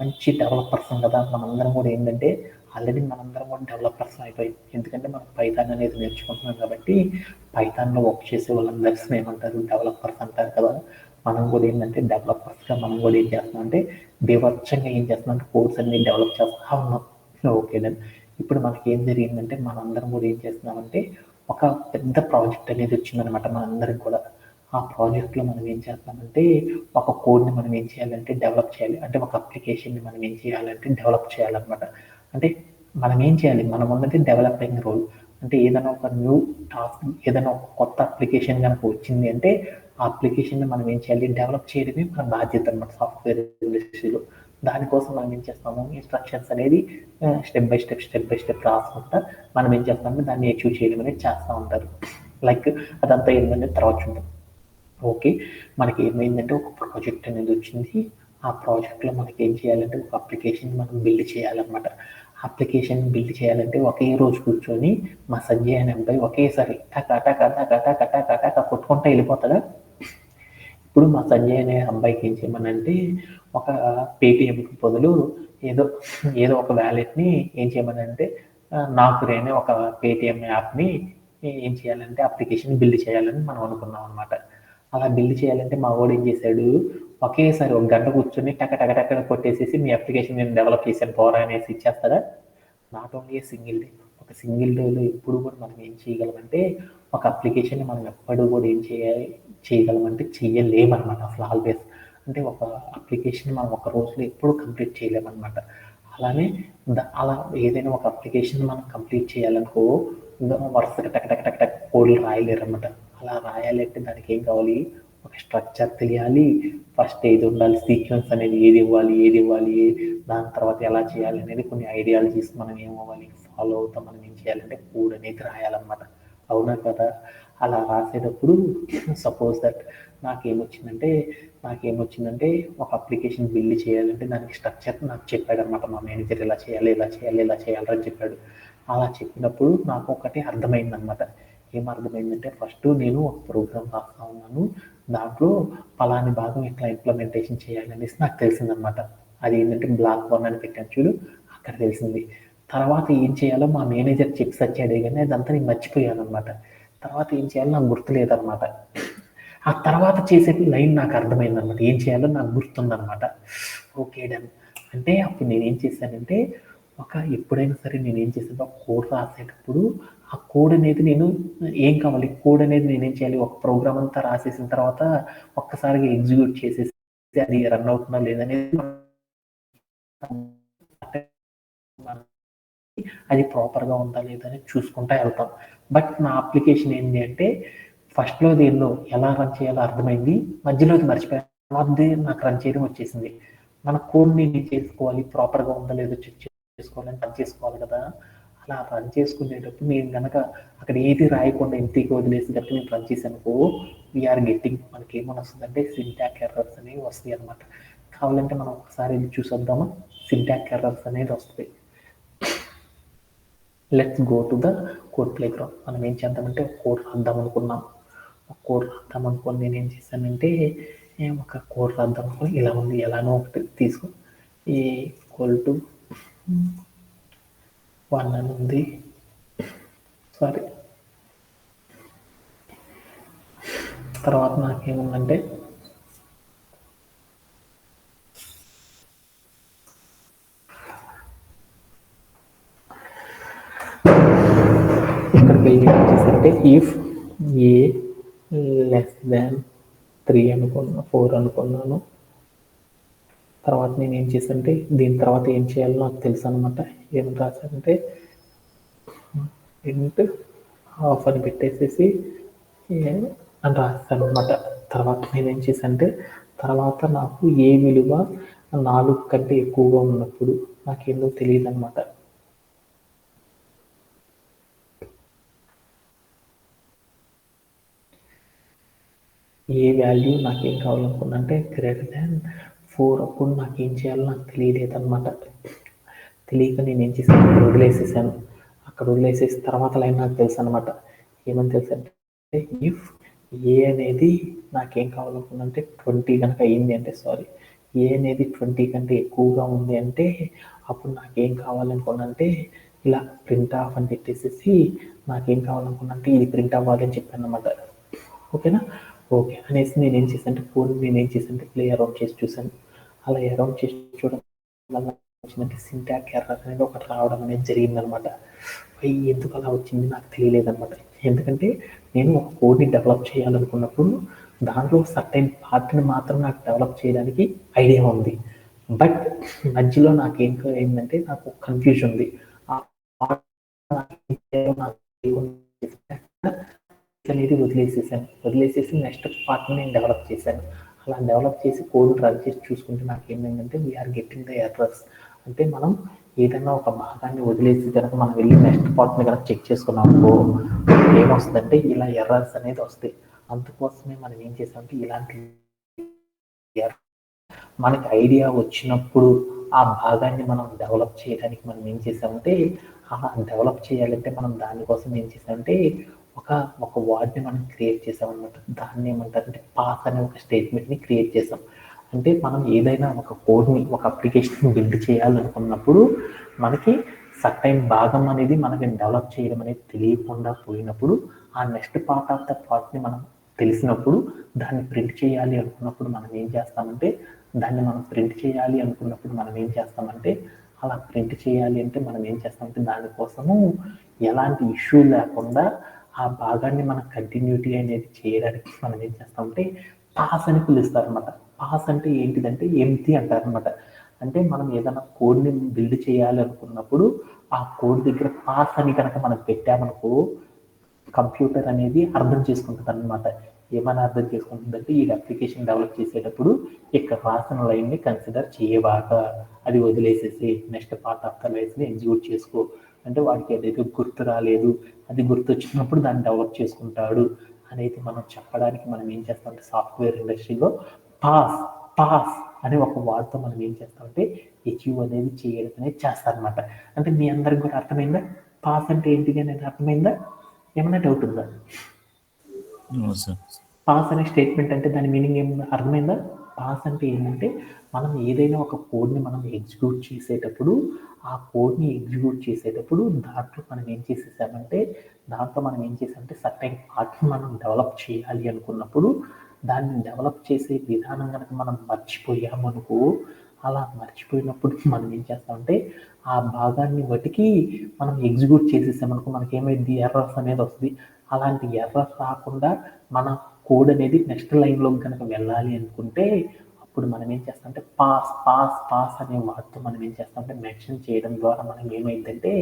మంచి డెవలపర్స్ కదా. మనందరం కూడా ఏంటంటే ఆల్రెడీ మనందరం కూడా డెవలపర్స్ అయిపోయి, ఎందుకంటే మనం పైథాన్ అనేది నేర్చుకుంటున్నాం కాబట్టి పైథాన్లో వర్క్ చేసే వాళ్ళందరినీ ఏమంటారు? డెవలపర్స్ అంటారు కదా. మనం కూడా ఏంటంటే డెవలపర్స్గా మనం కూడా ఏం చేస్తున్నాం అంటే బీభత్సంగా ఏం చేస్తున్నాం అంటే కోడ్స్ అన్ని డెవలప్ చేస్తూ ఉన్నాం. ఓకే. ఇప్పుడు మనకి ఏం జరిగిందంటే మనందరం కూడా ఏం చేస్తున్నామంటే ఒక పెద్ద ప్రాజెక్ట్ అనేది వచ్చిందనమాట మనందరికి కూడా. ఆ ప్రాజెక్ట్లో మనం ఏం చేస్తామంటే ఒక కోడ్ని మనం ఏం చేయాలంటే డెవలప్ చేయాలి. అంటే ఒక అప్లికేషన్ని మనం ఏం చేయాలంటే డెవలప్ చేయాలన్నమాట. అంటే మనం ఏం చేయాలి? మనం ఉన్నది డెవలపింగ్ రోల్. అంటే ఏదైనా ఒక న్యూ టాస్క్, ఏదైనా ఒక కొత్త అప్లికేషన్ కనుక వచ్చింది అంటే ఆ అప్లికేషన్ని మనం ఏం చేయాలి? డెవలప్ చేయడమే మన బాధ్యత అనమాట సాఫ్ట్వేర్ ఇండస్ట్రీలో. దానికోసం మనం ఏం చేస్తాము? ఇన్స్ట్రక్షన్స్ అనేది స్టెప్ బై స్టెప్ రాసుకుంటా మనం ఏం చేస్తామంటే దాన్ని అచీవ్ చేయడం అనేది చేస్తూ ఉంటారు. లైక్ అదంతా ఏంటంటే తర్వాత చూద్దాం. ఓకే, మనకి ఏమైందంటే ఒక ప్రాజెక్ట్ అనేది వచ్చింది. ఆ ప్రాజెక్ట్లో మనకి ఏం చేయాలంటే ఒక అప్లికేషన్ మనం బిల్డ్ చేయాలన్నమాట. అప్లికేషన్ బిల్డ్ చేయాలంటే ఒకే రోజు కూర్చొని మా సంజయ్ అనే అబ్బాయి ఒకేసారి టక కొట్టుకుంటా వెళ్ళిపోతాడా? ఇప్పుడు మా సంజయ్ అనే అబ్బాయికి ఏం చేయమనంటే ఒక పేటిఎంకి బదులు ఏదో ఒక వ్యాలెట్ని ఏం చేయమనంటే నాకురే అనే ఒక పేటిఎం యాప్ని ఏం చేయాలంటే అప్లికేషన్ బిల్డ్ చేయాలని మనం అనుకున్నాం అనమాట. అలా బిల్డ్ చేయాలంటే మా వాడు ఏం చేశాడు? ఒకేసారి ఒక గంట కూర్చొని టక కొట్టేసేసి మీ అప్లికేషన్ నేను డెవలప్ చేశాను పోరా అనేసి ఇచ్చేస్తాడా? Not only a single day, ఒక సింగిల్ డేలో ఎప్పుడు కూడా మనం ఏం చేయగలమంటే ఒక అప్లికేషన్ మనం ఎప్పుడు కూడా ఏం చేయగలమంటే చేయలేమన్నమాట. అసలు ఆల్వేస్ అంటే ఒక అప్లికేషన్ మనం ఒక రోజులో ఎప్పుడు కంప్లీట్ చేయలేమన్నమాట. అలానే అలా ఏదైనా ఒక అప్లికేషన్ మనం కంప్లీట్ చేయాలనుకో వరుసగా టక్ కోడ్లు రాయలేరు అనమాట. అలా రాయాలి అంటే దానికి ఏం కావాలి? ఒక స్ట్రక్చర్ తెలియాలి. ఫస్ట్ ఏది ఉండాలి, సీక్వెన్స్ అనేది ఏది ఇవ్వాలి, దాని తర్వాత ఎలా చేయాలి అనేది కొన్ని ఐడియాలజీస్ మనం ఏమవ్వాలి ఫాలో అవుతాం. మనం ఏం చేయాలంటే కోడ్ అనేది రాయాలన్నమాట. అవునా కదా? అలా రాసేటప్పుడు సపోజ్ దట్ నాకేమొచ్చిందంటే ఒక అప్లికేషన్ బిల్డ్ చేయాలంటే దానికి స్ట్రక్చర్ నాకు చెప్పాడు అనమాట మా మేనేజర్. ఇలా చేయాలని చెప్పాడు. అలా చెప్పినప్పుడు నాకు ఒకటి అర్థమైందనమాట. ఏమర్థమైందంటే ఫస్ట్ నేను ఒక ప్రోగ్రామ్ రాస్తా ఉన్నాను, దాంట్లో పలాని భాగం ఇట్లా ఇంప్లిమెంటేషన్ చేయాలనేసి నాకు తెలిసిందనమాట. అది ఏంటంటే బ్లాక్ 1 అని పెట్టాను చూడు, అక్కడ తెలిసింది. తర్వాత ఏం చేయాలో మా మేనేజర్ చెప్పి సచ్చాడే కానీ అదంతా నేను మర్చిపోయాను అనమాట. తర్వాత ఏం చేయాలో నాకు గుర్తులేదనమాట. ఆ తర్వాత చేసే లైన్ నాకు అర్థమైందనమాట. ఏం చేయాలో నాకు గుర్తుందనమాట. Okay done. అంటే అప్పుడు నేనేం చేశానంటే ఎప్పుడైనా సరే నేనేం చేశాను, ఒక కోడ్ రాసేటప్పుడు ఆ కోడ్ అనేది ఏం కావాలి? కోడ్ అనేది నేనేం చేయాలి? ఒక ప్రోగ్రామ్ అంతా రాసేసిన తర్వాత ఒక్కసారిగా ఎగ్జిక్యూట్ చేసేసి అది రన్ అవుతుందా లేదనేది అది ప్రాపర్గా ఉందా లేదని చూసుకుంటా వెళ్తాం. బట్ నా అప్లికేషన్ ఏంటి అంటే ఫస్ట్లో అది ఎలా రన్ చేయాలో అర్థమైంది, మధ్యలో అది మర్చిపోయాను. నాకు రన్ చేయడం వచ్చేసింది. మన కోడ్ని ఏం చేసుకోవాలి? ప్రాపర్గా ఉందా లేదో చెక్ చేసుకోవాలని రన్ చేసుకోవాలి కదా. అలా రన్ చేసుకునేటప్పుడు నేను కనుక అక్కడ ఏది రాయకుండా ఇంటికి వదిలేసి గట్టి నేను రన్ చేశానుకో వీఆర్ గెట్టింగ్ మనకి ఏమని వస్తుందంటే సింటాక్ ఎర్రర్స్ అనేవి వస్తాయి అనమాట. కావాలంటే మనం ఒకసారి చూసొద్దామా? సింటాక్ ఎర్రర్స్ అనేది వస్తాయి. Let's go to the code play ground. మనం ఏం చేద్దామంటే ఒక కోడ్ రాద్దాం అనుకుని నేను ఏం చేశానంటే ఒక కోడ్ రాద్దాం అనుకుని ఇలా ఉంది, ఎలానో ఒకటి తీసుకో ఈక్వల్ టు 1 అని ఉంది. సారీ, తర్వాత నాకేముందంటే ఇక్కడికి వెళ్ళి ఏం చేశారంటే ఇఫ్ ఏ లెస్ దాన్ 3 అనుకున్నా 4 అనుకున్నాను. తర్వాత నేను ఏం చేశానంటే దీని తర్వాత ఏం చేయాలో నాకు తెలుసు అనమాట. ఏం రాశానంటే ఇంట్ హాఫ్ అని పెట్టేసేసి అని రాశాను అనమాట. తర్వాత నేనేం చేశానంటే తర్వాత నాకు ఏ విలువ 4 కంటే ఎక్కువగా ఉన్నప్పుడు నాకేందో తెలియదనమాట. ఏ వాల్యూ నాకేం కావాలనుకున్నా అంటే గ్రేటర్ దాన్ 4 అప్పుడు నాకేం చేయాలో నాకు తెలియలేదనమాట. తెలియక నేనేం చేశాను, అక్కడ వదిలేసేసాను. అక్కడ వదిలేసేసి తర్వాత లైన్ నాకు తెలుసు అనమాట. ఏమని తెలుసు అంటే ఇఫ్ ఏ అనేది నాకేం కావాలనుకున్నంటే 20 కనుక అయింది అంటే ఏ అనేది 20 కంటే ఎక్కువగా ఉంది అంటే అప్పుడు నాకేం కావాలనుకున్నంటే ఇలా ప్రింట్ ఆఫ్ అని పెట్టేసేసి నాకేం కావాలనుకున్నంటే ఇది ప్రింట్ అవ్వాలి అని చెప్పాను అనమాట. ఓకేనా? ఓకే అనేసి నేనేం చేశానంటే ఫోన్ నేనేం చేశానంటే ప్లే అరౌండ్ చేసి చూశాను. అలా అరౌండ్ చేసి చూడడం వల్ల వచ్చిందంటే సింటాక్ ఎర్రర్ అనేది ఒకటి రావడం అనేది జరిగిందనమాట. ఎందుకు అలా వచ్చింది నాకు తెలియలేదనమాట. ఎందుకంటే నేను ఒక కోడ్ని డెవలప్ చేయాలనుకున్నప్పుడు దాంట్లో సర్టైన్ పార్ట్ని మాత్రం నాకు డెవలప్ చేయడానికి ఐడియా ఉంది. బట్ మధ్యలో నాకేం అయిందంటే నాకు కన్ఫ్యూజన్ ఉంది. ఆ part నాకేం చేయాలో నాకు తెలియకుండా అనేది వదిలేసేసి నెక్స్ట్ పార్ట్ని నేను డెవలప్ చేశాను. అలా డెవలప్ చేసి కోడ్ రన్ చేసి చూసుకుంటే నాకు ఏమైందంటే వీఆర్ గెట్టింగ్ ద ఎర్రర్స్. అంటే మనం ఏదైనా ఒక భాగాన్ని వదిలేసి కనుక మనం వెళ్ళి నెక్స్ట్ పార్ట్ని కనుక చెక్ చేసుకున్నాం అనుకో ఏమొస్తుందంటే ఇలా ఎర్రర్స్ అనేది వస్తాయి. అందుకోసమే మనం ఏం చేసామంటే ఇలాంటి మనకి ఐడియా వచ్చినప్పుడు ఆ భాగాన్ని మనం డెవలప్ చేయడానికి మనం ఏం చేసామంటే అలా డెవలప్ చేయాలంటే మనం దానికోసం ఏం చేసామంటే ఒక వర్డ్ని మనం క్రియేట్ చేసామన్నమాట. దాన్ని ఏమంటారంటే పాస్ అనే ఒక స్టేట్మెంట్ని క్రియేట్ చేసాం. అంటే మనం ఏదైనా ఒక కోడ్ని ఒక అప్లికేషన్ బిల్డ్ చేయాలనుకున్నప్పుడు మనకి సర్టైన్ భాగం అనేది మనకి డెవలప్ చేయడం అనేది తెలియకుండా పోయినప్పుడు ఆ నెక్స్ట్ పార్ట్ ఆఫ్ ద పార్ట్ని మనం తెలిసినప్పుడు దాన్ని ప్రింట్ చేయాలి అనుకున్నప్పుడు మనం ఏం చేస్తామంటే అలా ప్రింట్ చేయాలి అంటే మనం ఏం చేస్తామంటే దానికోసము ఎలాంటి ఇష్యూ లేకుండా ఆ భాగాన్ని మన కంటిన్యూటీ అనేది చేయడానికి మనం ఏం చేస్తామంటే పాస్ అని పిలుస్తారనమాట. పాస్ అంటే ఏంటిదంటే ఎంప్టీ అంటారనమాట. అంటే మనం ఏదైనా కోడ్ని బిల్డ్ చేయాలి అనుకున్నప్పుడు ఆ కోడ్ దగ్గర పాస్ అని కనుక మనం పెట్టామనుకో కంప్యూటర్ అనేది అర్థం చేసుకుంటుంది అనమాట. ఏమైనా అర్థం చేసుకుంటుందంటే ఈ అప్లికేషన్ డెవలప్ చేసేటప్పుడు ఇక్కడ రాసిన లైన్ని కన్సిడర్ చేయబాక అది వదిలేసేసి నెక్స్ట్ పార్ట్ ఆఫ్ ద లైన్స్ని ఎగ్జిక్యూట్ చేసుకో అంటే వాడికి ఏదైతే గుర్తు రాలేదు అది గుర్తొచ్చినప్పుడు దాన్ని డెవలప్ చేసుకుంటాడు అనేది మనం చెప్పడానికి మనం ఏం చేస్తామంటే సాఫ్ట్వేర్ ఇండస్ట్రీలో పాస్ పాస్ అనే ఒక వార్డ్తో మనం ఏం చేస్తామంటే అచీవ్ అనేది చేయడం అనేది చేస్తారనమాట. అంటే మీ అందరికి కూడా అర్థమైందా? పాస్ అంటే ఏంటిది అనేది అర్థమైందా? ఏమైనా డౌట్ ఉందా? పాస్ అనే స్టేట్మెంట్ అంటే దాని మీనింగ్ ఏం అర్థమైందా? పాస్ అంటే ఏంటంటే మనం ఏదైనా ఒక కోడ్ని మనం ఎగ్జిక్యూట్ చేసేటప్పుడు దాంట్లో మనం ఏం చేసామంటే సర్టైన్ పార్ట్ని మనం డెవలప్ చేయాలి అనుకున్నప్పుడు దాన్ని డెవలప్ చేసే విధానం కనుక మనం మర్చిపోయామనుకో అలా మర్చిపోయినప్పుడు మనం ఏం చేస్తామంటే ఆ భాగాన్ని బట్టికి మనం ఎగ్జిక్యూట్ చేసేసామనుకో మనకేమైంది ఎర్రర్స్ అనేది వస్తుంది. అలాంటి ఎర్రర్స్ రాకుండా మన కోడ్ అనేది నెక్స్ట్ లైన్లో కనుక వెళ్ళాలి అనుకుంటే అప్పుడు మనం ఏం చేస్తామంటే పాస్ అనే వాటితో మనం ఏం చేస్తామంటే మెన్షన్ చేయడం ద్వారా మనం ఏమైందంటే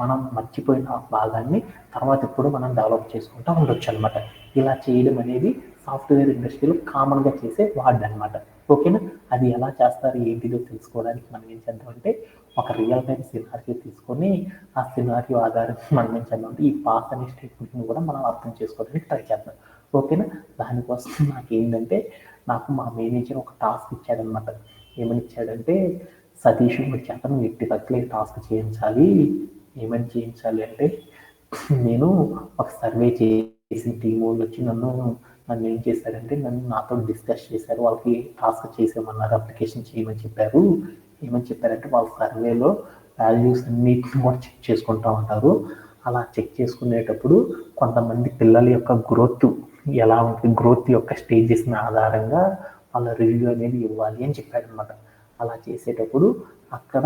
మనం మర్చిపోయిన భాగాన్ని తర్వాత ఎప్పుడు మనం డెవలప్ చేసుకుంటూ ఉండొచ్చు అనమాట. ఇలా చేయడం అనేది సాఫ్ట్వేర్ ఇండస్ట్రీలో కామన్గా చేసే వార్డ్ అనమాట. ఓకేనా? అది ఎలా చేస్తారు ఏంటిదో తెలుసుకోవడానికి మనం ఏం చేద్దామంటే ఒక రియల్ టైం సినారియో తీసుకొని ఆ సినారియో ఆధారంగా మనం ఏం చేద్దామంటే ఈ పాస్ అనే స్టేట్మెంట్ని కూడా మనం అర్థం చేసుకోవడానికి ట్రై చేద్దాం. ఓకేనా? దానికోసం నాకు మా మేనేజర్ ఒక టాస్క్ ఇచ్చాడనమాట. ఏమని ఇచ్చాడంటే సతీష్ మీ చేత నువ్వు ఎట్టి పట్ల టాస్క్ చేయించాలి. ఏమని చేయించాలి అంటే నేను ఒక సర్వే చేసి టీం వాళ్ళు వచ్చి నన్ను ఏం చేశారంటే నాతో డిస్కస్ చేశారు. వాళ్ళకి టాస్క్ చేసేయమన్నారు, అప్లికేషన్ చేయమని చెప్పారు. ఏమని చెప్పారంటే వాళ్ళ సర్వేలో వాల్యూస్ అన్నిటిని కూడా చెక్ చేసుకుంటూ ఉంటారు. అలా చెక్ చేసుకునేటప్పుడు కొంతమంది పిల్లల యొక్క గ్రోత్ ఎలా ఉంటుంది, గ్రోత్ యొక్క స్టేజెస్ని ఆధారంగా వాళ్ళ రివ్యూ అనేది ఇవ్వాలి అని చెప్పాడు అనమాట. అలా చేసేటప్పుడు అక్కడ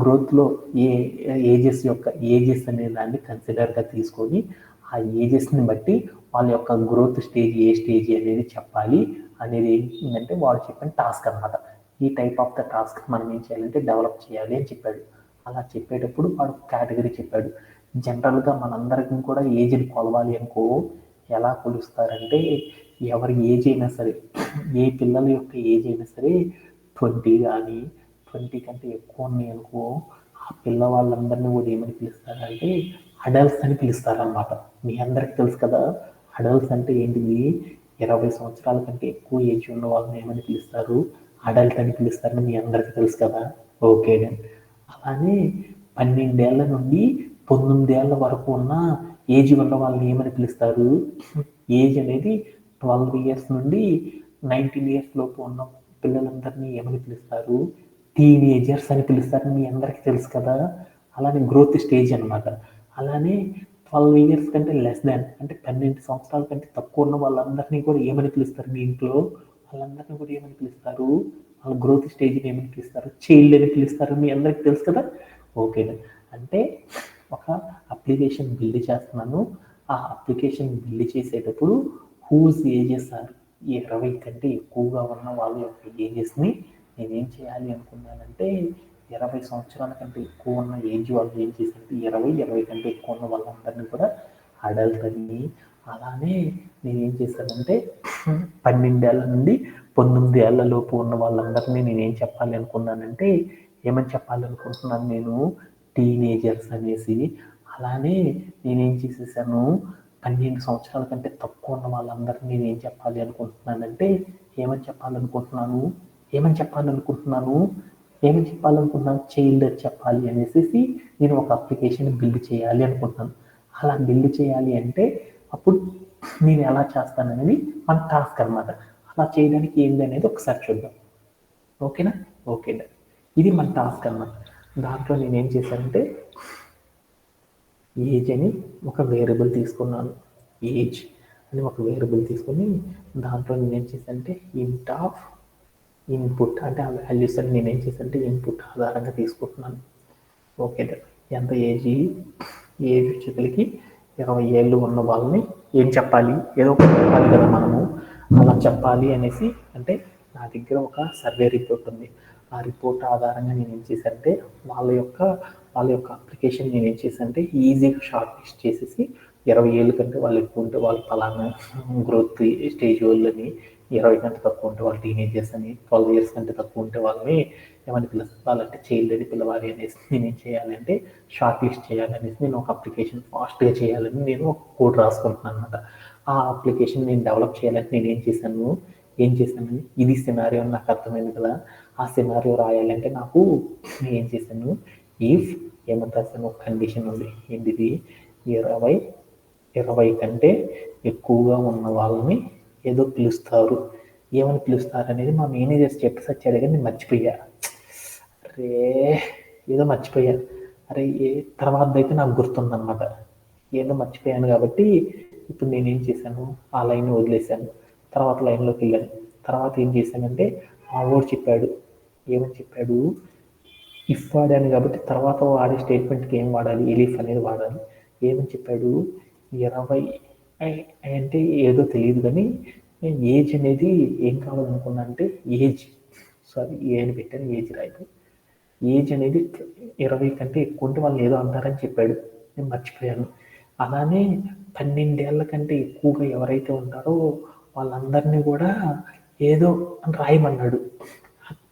గ్రోత్లో ఏజెస్ అనే దాన్ని కన్సిడర్గా తీసుకొని ఆ ఏజెస్ని బట్టి వాళ్ళ యొక్క గ్రోత్ స్టేజ్ ఏ స్టేజ్ అనేది చెప్పాలి అనేది ఏంటంటే వాడు చెప్పిన టాస్క్ అనమాట. ఈ టైప్ ఆఫ్ ద టాస్క్ మనం ఏం చేయాలంటే డెవలప్ చేయాలి అని చెప్పాడు. అలా చెప్పేటప్పుడు వాడు కేటగిరీ చెప్పాడు. జనరల్గా మనందరికీ కూడా ఏజ్ని కొలవాలి అనుకో ఎలా కొలుస్తారంటే ఎవరి ఏజ్ అయినా సరే, ఏ పిల్లల యొక్క ఏజ్ అయినా సరే 20 కానీ 20 కంటే ఎక్కువ ఉన్నాయి అనుకో, ఆ పిల్లవాళ్ళందరినీ కూడా ఏమని పిలుస్తారంటే అడల్ట్స్ అని పిలుస్తారనమాట. మీ అందరికి తెలుసు కదా అడల్ట్స్ అంటే ఏంటిది, 20 సంవత్సరాల కంటే ఎక్కువ ఏజ్ ఉన్న వాళ్ళని ఏమని పిలుస్తారు, అడల్ట్ అని పిలుస్తారని మీ అందరికి తెలుసు కదా. ఓకే, అలానే 12 ఏళ్ల నుండి 19 ఏళ్ల వరకు ఉన్న ఏజ్ ఉన్న వాళ్ళని ఏమని పిలుస్తారు, ఏజ్ అనేది 12 ఇయర్స్ నుండి 19 ఇయర్స్ లోపు ఉన్న పిల్లలందరినీ ఏమని పిలుస్తారు, టీనేజర్స్ అని పిలుస్తారని మీ అందరికీ తెలుసు కదా. అలానే గ్రోత్ స్టేజ్ అనమాట. అలానే 12 ఇయర్స్ కంటే లెస్ దాన్ అంటే 12 సంవత్సరాల కంటే తక్కువ ఉన్న వాళ్ళందరినీ కూడా ఏమని పిలుస్తారు, మీ ఇంట్లో వాళ్ళందరినీ కూడా ఏమని పిలుస్తారు, వాళ్ళ గ్రోత్ స్టేజ్ని ఏమని పిలుస్తారు, చైల్డ్ అని పిలుస్తారు. మీ అందరికి తెలుసు కదా. ఓకే, అంటే ఒక అప్లికేషన్ బిల్డ్ చేస్తున్నాను. ఆ అప్లికేషన్ బిల్డ్ చేసేటప్పుడు హూజ్ ఏజెస్ ఆర్ 20 కంటే ఎక్కువగా ఉన్న వాళ్ళ యొక్క ఏజెస్ని నేనేం చేయాలి అనుకున్నానంటే 20 సంవత్సరాల కంటే ఎక్కువ ఉన్న ఏజ్ వాళ్ళు ఏం చేశారంటే 20 కంటే ఎక్కువ ఉన్న వాళ్ళందరినీ కూడా అడల్ట్ అని, అలానే నేనేం చేశానంటే 12 ఏళ్ల నుండి 19 ఏళ్ల లోపు ఉన్న వాళ్ళందరినీ నేనేం చెప్పాలి అనుకున్నానంటే ఏమని చెప్పాలనుకుంటున్నాను నేను, టీనేజర్స్ అనేసి. అలానే నేనేం చేసేసాను 12 సంవత్సరాల కంటే తక్కువ ఉన్న వాళ్ళందరినీ నేను ఏం చెప్పాలి అనుకుంటున్నానంటే ఏమని చెప్పాలనుకుంటున్నాను ఏమని చెప్పాలనుకుంటున్నాను ఏమని చెప్పాలనుకుంటున్నాను చైల్డ్ అని చెప్పాలి అనేసి నేను ఒక అప్లికేషన్ బిల్డ్ చేయాలి అనుకుంటున్నాను. అలా బిల్డ్ చేయాలి అంటే అప్పుడు నేను ఎలా చేస్తాననేది మన టాస్క్ అనమాట. అలా చేయడానికి ఏంటి అనేది ఒకసారి చూద్దాం. ఓకేనా. ఓకే, ఇది మన టాస్క్ అనమాట. దాంట్లో నేనేం చేశానంటే ఏజ్ అని ఒక వేరియబుల్ తీసుకున్నాను. ఏజ్ అని ఒక వేరియబుల్ తీసుకొని దాంట్లో నేనేం చేశానంటే ఇంట్ ఆఫ్ ఇన్పుట్ అంటే ఆ వాల్యూస్ అని నేనేం చేశానంటే ఇన్పుట్ ఆధారంగా తీసుకుంటున్నాను. ఓకే, ఎంత ఏజ్ వచ్చేసరికి 20 ఏళ్ళు ఉన్న వాళ్ళని ఏం చెప్పాలి, ఏదో ఒకటి చెప్పాలి కదా మనము. అలా చెప్పాలి అనేసి అంటే నా దగ్గర ఒక సర్వే రిపోర్ట్ ఉంది. ఆ రిపోర్ట్ ఆధారంగా నేను ఏం చేశానంటే వాళ్ళ యొక్క అప్లికేషన్ నేను ఏం చేశానంటే ఈజీగా షార్ట్ లిస్ట్ చేసేసి 20 ఏళ్ళ కంటే వాళ్ళు ఎక్కువ ఉంటే వాళ్ళు ఫలానా గ్రోత్ స్టేజ్ వాళ్ళని, 20 కంటే తక్కువ ఉంటే వాళ్ళు టీనేజర్స్ అని, 12 ఇయర్స్ కంటే తక్కువ ఉంటే వాళ్ళని ఏమని పిలుస్తారంటే చైల్డ్ అని పిలవాలి అనేసి నేనేం చేయాలంటే షార్ట్ లిస్ట్ చేయాలనేసి నేను ఒక అప్లికేషన్ ఫాస్ట్గా చేయాలని నేను ఒక కోడ్ రాసుకుంటున్నాను అనమాట. ఆ అప్లికేషన్ నేను డెవలప్ చేయాలంటే నేను ఏం చేశాను ఇది సినారియో నాకు అర్థమైంది కదా. ఆ సినారియో రాయాలంటే నాకు ఏం చేశాను, ఇఫ్ ఏమంత రాశాను, ఒక కండిషన్ ఉంది. ఏంటిది, 20 కంటే ఎక్కువగా ఉన్న వాళ్ళని ఏదో పిలుస్తారు, ఏమని పిలుస్తారు అనేది మా మేనేజర్స్ చెప్పి సచ్చాడు కానీ నేను మర్చిపోయా. అరే ఏదో మర్చిపోయా. అరే తర్వాత అయితే నాకు గుర్తుందనమాట. ఏదో మర్చిపోయాను కాబట్టి ఇప్పుడు నేనేం చేశాను, ఆ లైన్ వదిలేశాను. తర్వాత లైన్లోకి వెళ్ళాను. తర్వాత ఏం చేశానంటే మా వాడు చెప్పాడు. ఏమని చెప్పాడు, ఇఫ్ వాడాను కాబట్టి తర్వాత వాడే స్టేట్మెంట్కి ఏం వాడాలి, ఎలిఫ్ అనేది వాడాలి. ఏమని చెప్పాడు, 20 అంటే ఏదో తెలియదు కానీ నేను ఏజ్ అనేది ఏం కావాలనుకున్నా అంటే ఏ అని పెట్టాను, ఏజ్ రాయదు. ఏజ్ అనేది 20 కంటే ఎక్కువ ఉంటే వాళ్ళు ఏదో అంటారని చెప్పాడు, నేను మర్చిపోయాను. అలానే 12 ఏళ్ల కంటే ఎక్కువగా ఎవరైతే ఉంటారో వాళ్ళందరినీ కూడా ఏదో అని రాయమన్నాడు.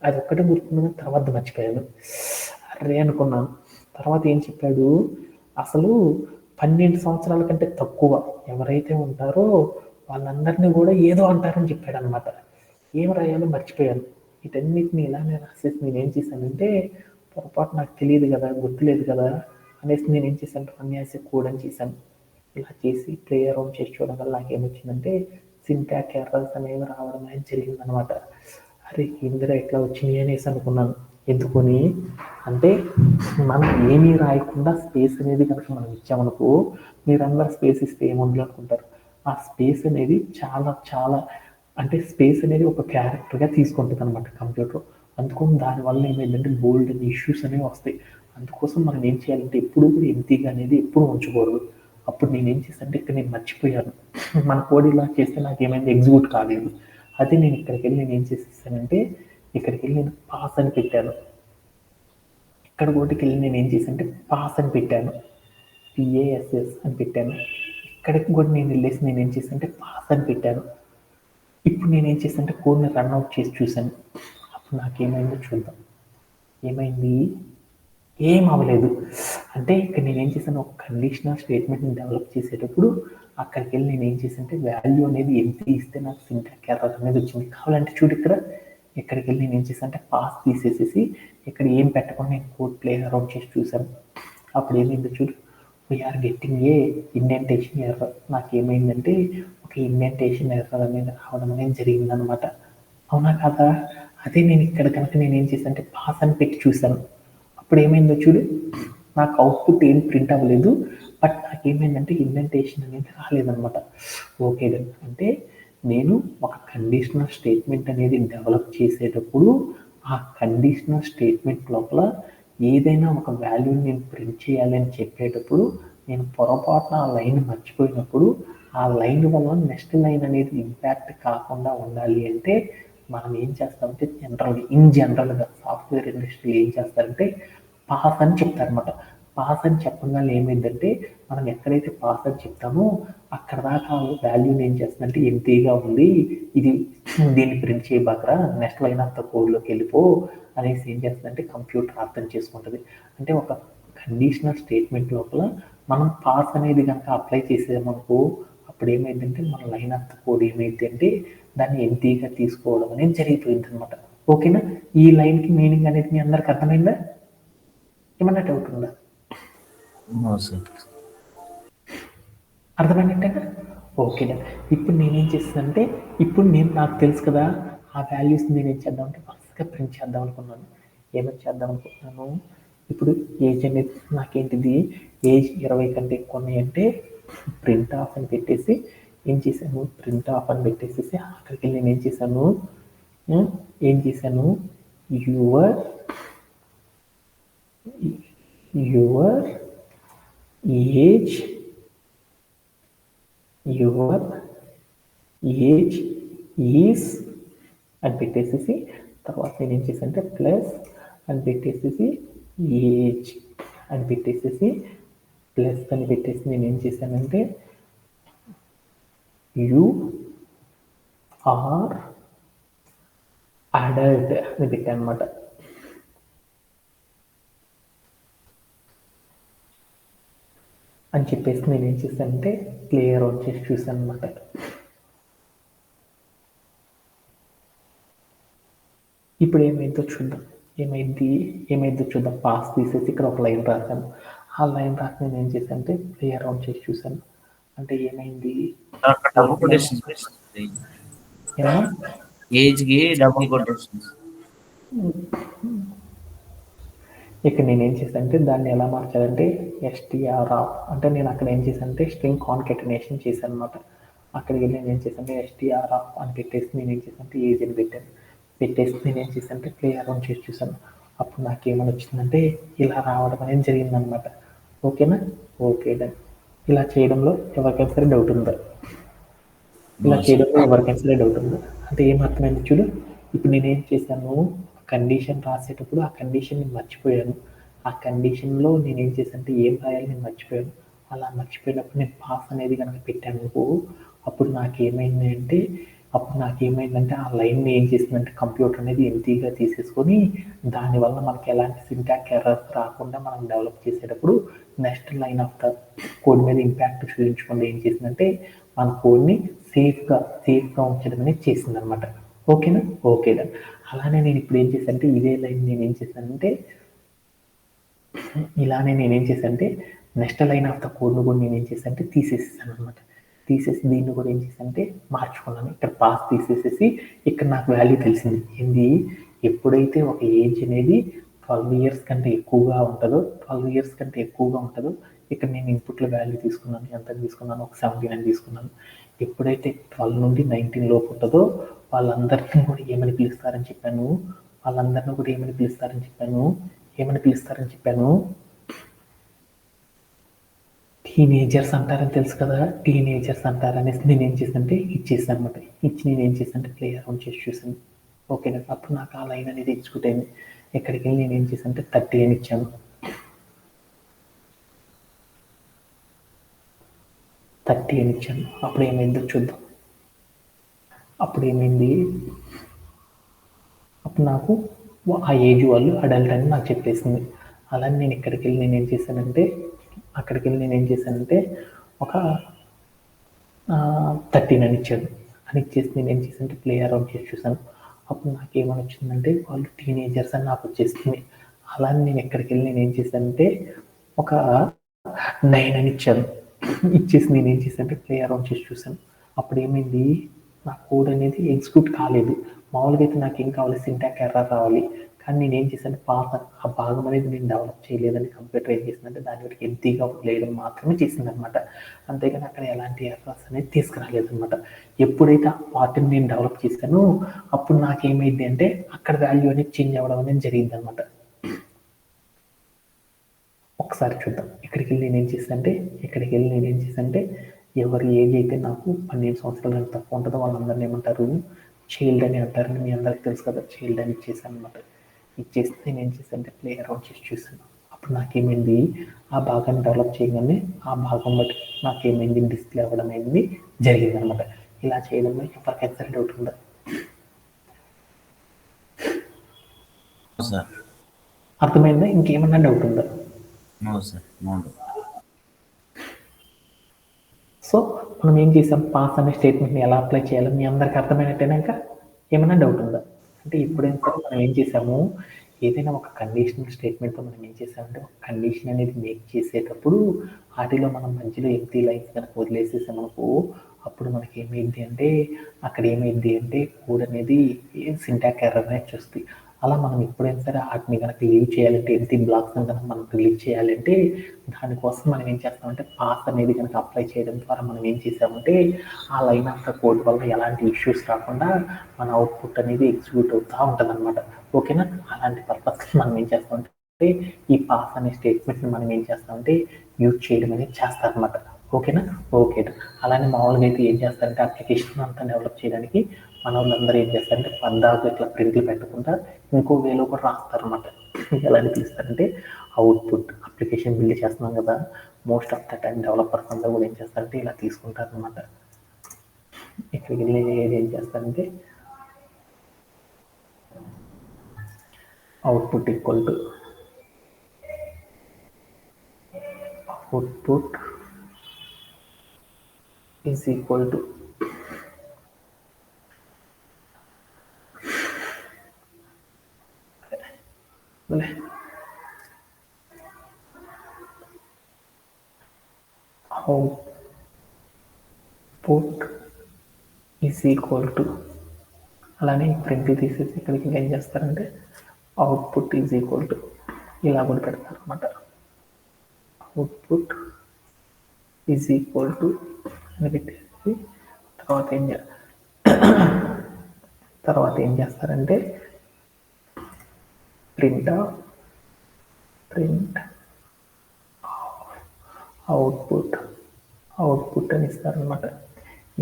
అది ఒక్కటే గుర్తుంది, తర్వాత మర్చిపోయాను. అరే అనుకున్నాను. తర్వాత ఏం చెప్పాడు, అసలు 12 సంవత్సరాల కంటే తక్కువ ఎవరైతే ఉంటారో వాళ్ళందరినీ కూడా ఏదో అంటారని చెప్పాడు అనమాట. ఏం రాయాలో మర్చిపోయాను. వీటన్నిటిని ఇలానే రాసేసి నేను ఏం చేశానంటే పొరపాటు నాకు తెలియదు కదా, గుర్తులేదు కదా అనేసి నేను ఏం చేశాను, రన్ యాస్ కోడ్ అని చేశాను. ఇలా చేసి ప్లే అరౌండ్ చేసి చూడడం వల్ల నాకేమొచ్చిందంటే సింటాక్ ఎర్రర్స్ అనేవి రావడం అనేది జరిగిందనమాట. అరే ఇందులో ఎట్లా వచ్చినాయి అనేసి అనుకున్నాను. ఎందుకని అంటే మనం ఏమీ రాయకుండా స్పేస్ అనేది కనుక మనం ఇచ్చామనుకో, మీరందరూ స్పేస్ ఇస్తే ఏముంది అనుకుంటారు. ఆ స్పేస్ అనేది చాలా చాలా అంటే స్పేస్ అనేది ఒక క్యారెక్టర్గా తీసుకుంటుంది అనమాట కంప్యూటర్. అందుకోసం దానివల్ల ఏమైందంటే బోల్డ్ ఇష్యూస్ అనేవి వస్తాయి. అందుకోసం మనం ఏం చేయాలంటే ఎప్పుడు కూడా ఎంటీగా అనేది ఎప్పుడు ఉంచకూడదు. అప్పుడు నేను ఏం చేశానంటే ఇక్కడ నేను మర్చిపోయాను, మన కోడ్ ఇలా చేస్తే నాకు ఏమైంది ఎగ్జిక్యూట్ కాలేదు. అదే నేను ఇక్కడికి వెళ్ళి నేను ఏం చేసేసానంటే ఇక్కడికి వెళ్ళి నేను పాస్ అని పెట్టాను. ఇక్కడ కోటికి వెళ్ళి నేను ఏం చేశానంటే పాస్ అని పెట్టాను, PASS అని పెట్టాను. ఇక్కడికి కూడా నేను వెళ్ళేసి నేను ఏం చేశానంటే పాస్ అని పెట్టాను. ఇప్పుడు నేనేం చేశానంటే కోడ్ని రన్అట్ చేసి చూశాను. అప్పుడు నాకేమైందో చూద్దాం. ఏమైంది? ఏం అవ్వలేదు. అంటే ఇక్కడ నేనేం చేశాను, ఒక కండిషనల్ స్టేట్మెంట్ని డెవలప్ చేసేటప్పుడు అక్కడికి వెళ్ళి నేను ఏం చేశానంటే వాల్యూ అనేది ఎంత ఇస్తే నాకు సింటాక్స్ ఎర్రర్ అనేది వచ్చింది. కావాలంటే చూడు ఇక్కడికి వెళ్ళి నేను ఏం చేశానంటే పాస్ తీసేసేసి ఇక్కడ ఏం పెట్టకుండా నేను కోడ్ ప్లే అరౌండ్ చేసి చూశాను. అప్పుడు ఏమైందో చూడు, we are getting a indentation error. నాకు ఏమైందంటే ఒక ఇండెంటేషన్ ఎర్రర్ అనేది రావడం అనేది జరిగిందనమాట. అవునా కదా? అదే నేను ఇక్కడ కనుక నేను ఏం చేశానంటే పాస్ అని పెట్టి చూశాను. అప్పుడు ఏమైందో చూడు, నాకు అవుట్పుట్ ఏం ప్రింట్ అవ్వలేదు, బట్ నాకేమైందంటే ఇండెంటేషన్ అనేది రాలేదనమాట. ఓకే దెన్ అంటే నేను ఒక కండిషనల్ స్టేట్మెంట్ అనేది డెవలప్ చేసేటప్పుడు ఆ కండిషనల్ స్టేట్మెంట్ లోపల ఏదైనా ఒక వాల్యూని నేను ప్రింట్ చేయాలని చెప్పేటప్పుడు నేను పొరపాటున ఆ లైన్ మర్చిపోయినప్పుడు ఆ లైన్ వల్ల నెక్స్ట్ లైన్ అనేది ఇంపాక్ట్ కాకుండా ఉండాలి అంటే మనం ఏం చేస్తామంటే జనరల్గా సాఫ్ట్వేర్ ఇండస్ట్రీలో ఏం చేస్తారంటే పాస్ అని చెప్తారనమాట. పాస్ అని చెప్పగానే ఏమైందంటే మనం ఎక్కడైతే పాస్ అని చెప్తామో అక్కడ దాకా వాల్యూని ఏం చేస్తుందంటే ఎంటీగా ఉంది, ఇది దీన్ని ప్రింట్ చేయబాకరా, నెక్స్ట్ లైన్ ఆఫ్ ద కోడ్లోకి వెళ్ళిపో అనేసి ఏం చేస్తుందంటే కంప్యూటర్ అర్థం చేసుకుంటుంది. అంటే ఒక కండిషనల్ స్టేట్మెంట్ లోపల మనం పాస్ అనేది కనుక అప్లై చేసామనుకో అప్పుడు ఏమైందంటే మన లైన్ ఆఫ్ ద కోడ్ ఏమైంది అంటే దాన్ని ఎంటీగా తీసుకోవడం అనేది జరిగిపోయింది అనమాట. ఓకేనా? ఈ లైన్కి మీనింగ్ అనేది మీ అందరికి అర్థమైందా? ఏమన్నా డౌట్ ఉందా? అర్థమైనట్టేనా? ఓకేనా? ఇప్పుడు నేనేం చేస్తానంటే ఇప్పుడు నాకు తెలుసు కదా ఆ వాల్యూస్ నేనేం చేద్దామంటే ఫస్ట్గా ప్రింట్ చేద్దాం అనుకున్నాను. ఏమని చేద్దాం అనుకుంటున్నాను, ఇప్పుడు ఏజ్ అనేది నాకేంటిది ఏజ్ 20 కంటే ఎక్కువ ఉన్నాయంటే ప్రింట్ ఆఫ్ అని పెట్టేసి ఏం చేశాను, ప్రింట్ ఆఫ్ అని పెట్టేసేసి అక్కడికి వెళ్ళి నేను ఏం చేశాను యువర్ ఏజ్ ఈజ్ అని పెట్టేసేసి తర్వాత నేను ఏం చేశానంటే ప్లస్ అని పెట్టేసేసి ఏజ్ అని పెట్టేసేసి ప్లస్ అని పెట్టేసి నేను ఏం చేశానంటే యు ఆర్ అడల్ట్ అని పెట్టాను అనమాట. అని చెప్పేసి నేను ఏం చేశానంటే క్లియర్ ఆన్ చేసి చూశాను అనమాట. ఇప్పుడు ఏమైందో చూద్దాం. ఏమైందో చూద్దాం. పాస్ తీసేసి ఇక్కడ ఒక లైన్ రాశాను. ఆ లైన్ రాసి నేను ఏం చేశానంటే ప్లే అరౌండ్ చేసి చూశాను. అంటే ఏమైంది, ఏజ్కి డబుల్ కొటేషన్స్. ఇక్కడ నేను ఏం చేశానంటే దాన్ని ఎలా మార్చాలంటే ఎస్టీఆర్ ఆఫ్ అంటే నేను అక్కడ ఏం చేశానంటే స్ట్రింగ్ కాన్కెటినేషన్ చేశాను అనమాట. అక్కడికి వెళ్ళి నేను ఏం చేశానంటే ఎస్టీఆర్ ఆఫ్ అని పెట్టేసి నేను ఏం చేశానంటే ఏజ్ అని పెట్టేసి నేను ఏం చేశానంటే ప్లే అరౌండ్ చేసి చూశాను. అప్పుడు నాకేమని వచ్చిందంటే ఇలా రావడం అనేది జరిగిందనమాట. ఓకేనా? Okay done. ఇలా చేయడంలో ఎవరికైనా సరే డౌట్ ఉందా? అంటే ఏమర్థమైంది చూడు. ఇప్పుడు నేనేం చేశాను, కండిషన్ రాసేటప్పుడు ఆ కండిషన్ని మర్చిపోయాను. ఆ కండిషన్లో నేనేం చేశానంటే ఏం రాయాలి నేను మర్చిపోయాను. అలా మర్చిపోయినప్పుడు నేను పాస్ అనేది కనుక పెట్టాను అనుకో అప్పుడు నాకేమైందంటే ఆ లైన్ని ఏం చేసిందంటే కంప్యూటర్ అనేది ఎంటీగా తీసేసుకొని దానివల్ల మనకి ఎలాంటి సింటాక్స్ ఎర్రర్స్ రాకుండా మనం డెవలప్ చేసేటప్పుడు next line of the code మీద ఇంపాక్ట్ చూపించకుండా ఏం చేసిందంటే మన కోడ్ని సేఫ్గా ఉంచడం అనేది చేసింది అనమాట. ఓకేనా? Okay done. అలానే నేను ఇప్పుడు ఏం చేశానంటే ఇదే లైన్ నేనేం చేశానంటే నెక్స్ట్ లైన్ ఆఫ్ ద కోడ్ను కూడా నేనేం చేశానంటే తీసేసాను అనమాట. తీసేసి దీన్ని కూడా ఏం చేశానంటే మార్చుకున్నాను. ఇక్కడ పాస్ తీసేసేసి ఇక్కడ నాకు వాల్యూ తెలిసింది ఏంది, ఎప్పుడైతే ఒక ఏజ్ అనేది 12 ఇయర్స్ కంటే ఎక్కువగా ఉంటుందో ఇక్కడ నేను ఇన్పుట్లో వాల్యూ తీసుకున్నాను. ఎంత తీసుకున్నాను, ఒక 17 తీసుకున్నాను. ఎప్పుడైతే 12 నుండి 19 లోపు ఉంటుందో వాళ్ళందరినీ కూడా ఏమని పిలుస్తారని చెప్పాను, టీనేజర్స్ అంటారని తెలుసు కదా, టీనేజర్స్ అంటారనేసి నేను ఏం చేశానంటే ఇచ్చేసాను అనమాట. ఇచ్చి నేను ఏం చేశానంటే ప్లే అరౌండ్ చేసి చూసాను. ఓకేనా? అప్పుడు నాకు ఆ లైన్ అనేది ఎగ్జిక్యూట్ అయింది. ఎక్కడికి వెళ్ళి నేను ఏం చేశానంటే 30 అని ఇచ్చాను. 30 అని ఇచ్చాను. అప్పుడు ఏమైందో చూద్దాం. అప్పుడు ఏమైంది, అప్పుడు నాకు ఆ ఏజ్ వాళ్ళు అడల్ట్ అని నాకు చెప్పేసింది. అలా నేను ఇక్కడికి వెళ్ళి నేను ఏం చేశానంటే ఒక 13 అని ఇచ్చాడు. అని ఇచ్చేసి నేను ఏం చేశానంటే ప్లే అరౌండ్ చేసి చూసాను. అప్పుడు నాకేమని వచ్చిందంటే వాళ్ళు టీనేజర్స్ అని నాకు వచ్చేసింది. అలా నేను ఎక్కడికి వెళ్ళి నేను ఏం చేశానంటే ఒక 9 అని ఇచ్చాను. ఇచ్చేసి నేను ఏం చేశానంటే ప్లే అరౌండ్ చేసి చూసాను. అప్పుడు ఏమైంది, నా కోడ్ అనేది ఎగ్జిక్యూట్ కాలేదు. మామూలుగా అయితే నాకు ఏం కావాలి, సింటాక్ ఎర్రర్ రావాలి. కానీ నేను ఏం చేశాను, ఆ భాగం అనేది నేను డెవలప్ చేయలేదని కంప్యూటర్ ఏం చేసిందంటే దాని వరకు ఎంతీగా వదిలేయడం మాత్రమే చేసిందనమాట. అంతేగాని అక్కడ ఎలాంటి ఎర్రర్స్ అనేది తీసుకురాలేదనమాట. ఎప్పుడైతే ఆ పార్ట్ని నేను డెవలప్ చేశానో అప్పుడు నాకేమైంది అంటే అక్కడ వాల్యూ అనేది చేంజ్ అవ్వడం అనేది జరిగింది అనమాట. ఒకసారి చూద్దాం. ఇక్కడికి వెళ్ళి నేను ఏం చేశానంటే ఎవరి ఏజ్ అయితే నాకు 12 సంవత్సరాలు ఎంత తక్కువ ఉంటుందో వాళ్ళందరినీ ఏమంటారు, చైల్డ్ అని అంటారు. మీ అందరికి తెలుసు కదా, చైల్డ్ అని ఇచ్చేసాను అనమాట. ఇచ్చేస్తే నేను ఏం చేశానంటే ప్లే అరౌండ్ చేసి చూసాను. అప్పుడు నాకేమైంది, ఆ భాగాన్ని డెవలప్ చేయగానే ఆ భాగం బట్టి నాకేమైంది డిస్ప్లే అవ్వడం అనేది జరిగింది అనమాట. ఇలా చేయడంలో ఎవరికైనా సరే డౌట్ ఉందా? సార్ అర్థమైందా? ఇంకేమన్నా డౌట్ ఉందా? No sir, no. సో మనం ఏం చేసాం, పాస్ అనే స్టేట్మెంట్ని ఎలా అప్లై చేయాలో మీ అందరికి అర్థమైనట్టేనా? ఇంకా ఏమైనా డౌట్ ఉందా? అంటే ఎప్పుడైనా సరే మనం ఏం చేసాము, ఏదైనా ఒక కండిషనల్ స్టేట్మెంట్తో మనం ఏం చేసామంటే ఒక కండిషన్ అనేది మేక్ చేసేటప్పుడు వాటిలో మనం మధ్యలో ఎంప్టీ లైన్స్ కనుక వదిలేసేసామనుకో అప్పుడు మనకి ఏమైంది అంటే కోడ్ అనేది సింటాక్ ఎర్రర్ అనేది చూస్తుంది. అలా మనం ఎప్పుడైనా సరే వాటిని కనుక లీవ్ చేయాలంటే ఎంప్టీ బ్లాక్స్ కనుక మనం రిలీవ్ చేయాలంటే దానికోసం మనం ఏం చేస్తామంటే పాస్ అనేది కనుక అప్లై చేయడం ద్వారా మనం ఏం చేసామంటే ఆ లైన్ ఆఫ్ ద కోడ్ వల్ల ఎలాంటి ఇష్యూస్ రాకుండా మన అవుట్పుట్ అనేది ఎగ్జిక్యూట్ అవుతూ ఉంటుంది అనమాట. ఓకేనా? అలాంటి పర్పస్ మనం ఏం చేస్తామంటే ఈ పాస్ అనే స్టేట్మెంట్ని మనం ఏం చేస్తామంటే యూజ్ చేయడం అనేది చేస్తారనమాట. ఓకేనా? ఓకే. అలానే మామూలుగా అయితే ఏం చేస్తారంటే అప్లికేషన్ అంతా డెవలప్ చేయడానికి మన వాళ్ళందరూ ఏం చేస్తారంటే పద్దాకు ఇట్లా ప్రింట్లు పెట్టకుండా ఇంకో వేలో కూడా రాస్తారనమాట. ఎలా అని పిలుస్తారంటే అవుట్పుట్. అప్లికేషన్ బిల్డ్ చేస్తున్నాం కదా, most of the time developers అందరూ కూడా ఏం చేస్తారంటే ఇలా తీసుకుంటారనమాట. ఇక్కడికి వెళ్ళి ఏం చేస్తారంటే output equal to output is equal to output is equal to అలానే ప్రింట్ తీసేసి ఇక్కడికి ఏం చేస్తారంటే అవుట్పుట్ ఈజ్ ఈక్వల్ టు ఇలా కూడా పెడతారు అనమాట. అవుట్పుట్ ఈజ్ ఈక్వల్ టు అని పెట్టేసి తర్వాత ఏం చేస్తారంటే ప్రింట్ అవుట్పుట్ అని ఇస్తారనమాట.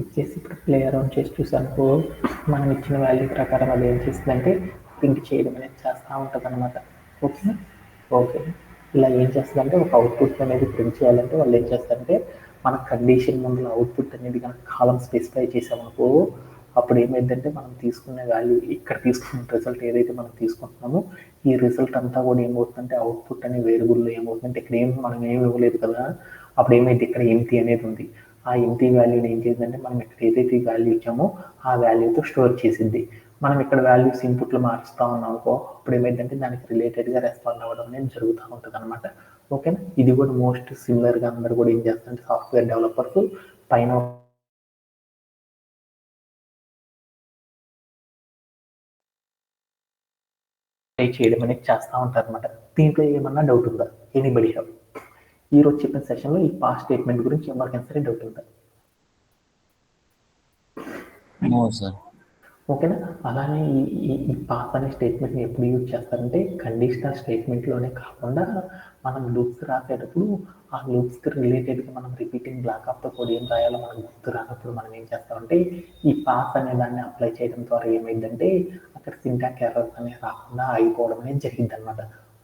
ఇచ్చేసి ఇప్పుడు ప్లే అరౌండ్ చేసి చూసానుకో మనం ఇచ్చిన వాల్యూ ప్రకారం అది ఏం చేస్తుందంటే ప్రింట్ చేయడం అనేది చేస్తూ ఉంటుంది అనమాట. ఓకేనా? ఓకే. ఇలా ఏం చేస్తుందంటే ఒక అవుట్పుట్ అనేది ప్రింట్ చేయాలంటే వాళ్ళు ఏం చేస్తారంటే మన కండిషన్ ముందు అవుట్పుట్ అనేది కనుక కాలం స్పెసిఫై చేసామనుకో అప్పుడు ఏమైందంటే మనం తీసుకునే వాల్యూ ఇక్కడ తీసుకున్న రిజల్ట్ ఏదైతే మనం తీసుకుంటున్నామో ఈ రిజల్ట్ అంతా కూడా ఏమవుతుందంటే అవుట్పుట్ అనే వేరియబుల్లో ఏమవుతుందంటే ఇక్కడ మనం ఏమి ఇవ్వలేదు కదా, అప్పుడు ఏమైంది ఇక్కడ ఎంటీ అనేది ఉంది. ఆ ఎంటీ వాల్యూని ఏం చేసిందంటే మనం ఇక్కడ ఏదైతే వాల్యూ ఇచ్చామో ఆ వాల్యూతో స్టోర్ చేసింది. మనం ఇక్కడ వాల్యూస్ ఇన్పుట్లు మారుస్తూ ఉన్నాం అనుకో అప్పుడు ఏమైందంటే దానికి రిలేటెడ్గా రెస్పాండ్ అవ్వడం అనేది జరుగుతూ ఉంటుంది అనమాట. ఓకేనా? ఇది కూడా మోస్ట్ సిమిలర్గా అందరూ కూడా ఏం చేస్తారంటే సాఫ్ట్వేర్ డెవలపర్స్ పైన చేయడం అనేది చేస్తూ ఉంటారు అనమాట. దీంట్లో ఏమన్నా డౌట్ ఉందా? Anybody have? ఈరోజు చెప్పిన సెషన్లో ఈ పాస్ స్టేట్మెంట్ గురించి ఎవరికైనా సరే డౌట్ ఉందా? No sir. ఓకేనా? అలానే ఈ పాస్ అనే స్టేట్మెంట్ని ఎప్పుడు యూజ్ చేస్తారంటే కండిషనల్ స్టేట్మెంట్లోనే కాకుండా మనం లూప్స్ రాసేటప్పుడు ఆ లూప్స్కి రిలేటెడ్గా మనం repeating block of the code ఏం రాయాలో మనకు గుర్తు రానప్పుడు మనం ఏం చేస్తామంటే ఈ పాస్ అనే దాన్ని అప్లై చేయడం ద్వారా ఏమైందంటే అక్కడ సింటాక్ ఎర్రర్స్ అనేవి రాకుండా అయిపోవడం అనేది జరిగింది అనమాట.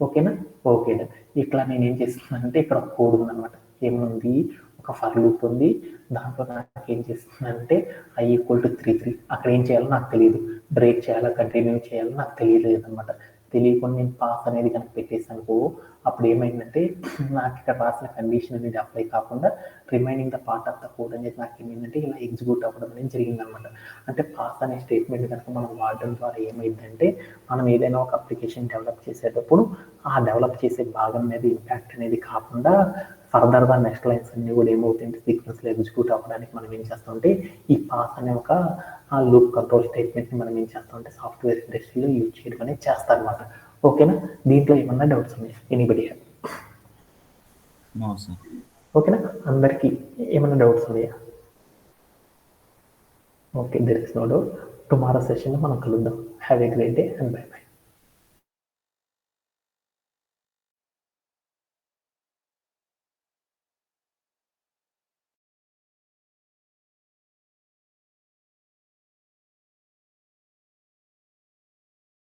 ఓకేనా? ఓకే. ఇట్లా నేను ఏం చేస్తున్నానంటే ఇక్కడ ఒక కోడ్ ఉందన్నమాట. ఏముంది, ఒక ఫర్ లూప్ ఉంది. దాంట్లో నాకు ఏం చేస్తుందంటే i=3 అక్కడ ఏం చేయాలో నాకు తెలియదు, బ్రేక్ చేయాలా కంటిన్యూ చేయాలో నాకు తెలియలేదు అనమాట. తెలియకుండా నేను పాస్ అనేది కనుక పెట్టేసానుకో అప్పుడు ఏమైందంటే నాకు ఇక్కడ రాసిన కండిషన్ అనేది అప్లై కాకుండా remaining the part of the code అనేది నాకు ఏమైందంటే ఇలా ఎగ్జిక్యూట్ అవ్వడం అనేది జరిగిందనమాట. అంటే పాస్ అనే స్టేట్మెంట్ కనుక మనం వాడడం ద్వారా ఏమైందంటే మనం ఏదైనా ఒక అప్లికేషన్ డెవలప్ చేసేటప్పుడు ఆ డెవలప్ చేసే భాగం మీద ఇంపాక్ట్ అనేది కాకుండా ఫర్దర్గా నెక్స్ట్ లైన్స్ అన్ని కూడా ఏమవుతాయంటే సీక్వెన్స్లో ఎగ్జిక్యూట్ అవ్వడానికి మనం ఏం చేస్తామంటే ఈ పాస్ అనే ఒక లూప్ కంట్రోల్ స్టేట్మెంట్ని మనం ఏం చేస్తామంటే సాఫ్ట్వేర్ ఇండస్ట్రీలో యూజ్ చేయడం అనేది చేస్తారనమాట. ఓకేనా, దీంట్లో ఏమన్నా డౌట్స్ ఉన్నాయి ఎనీబడి? No sir. ఓకేనా, అందరికీ ఏమైనా డౌట్స్ ఉన్నాయా? Okay, there is no doubt. Tomorrow సెషన్లో మనం కలుద్దాం. Have a great day and bye by.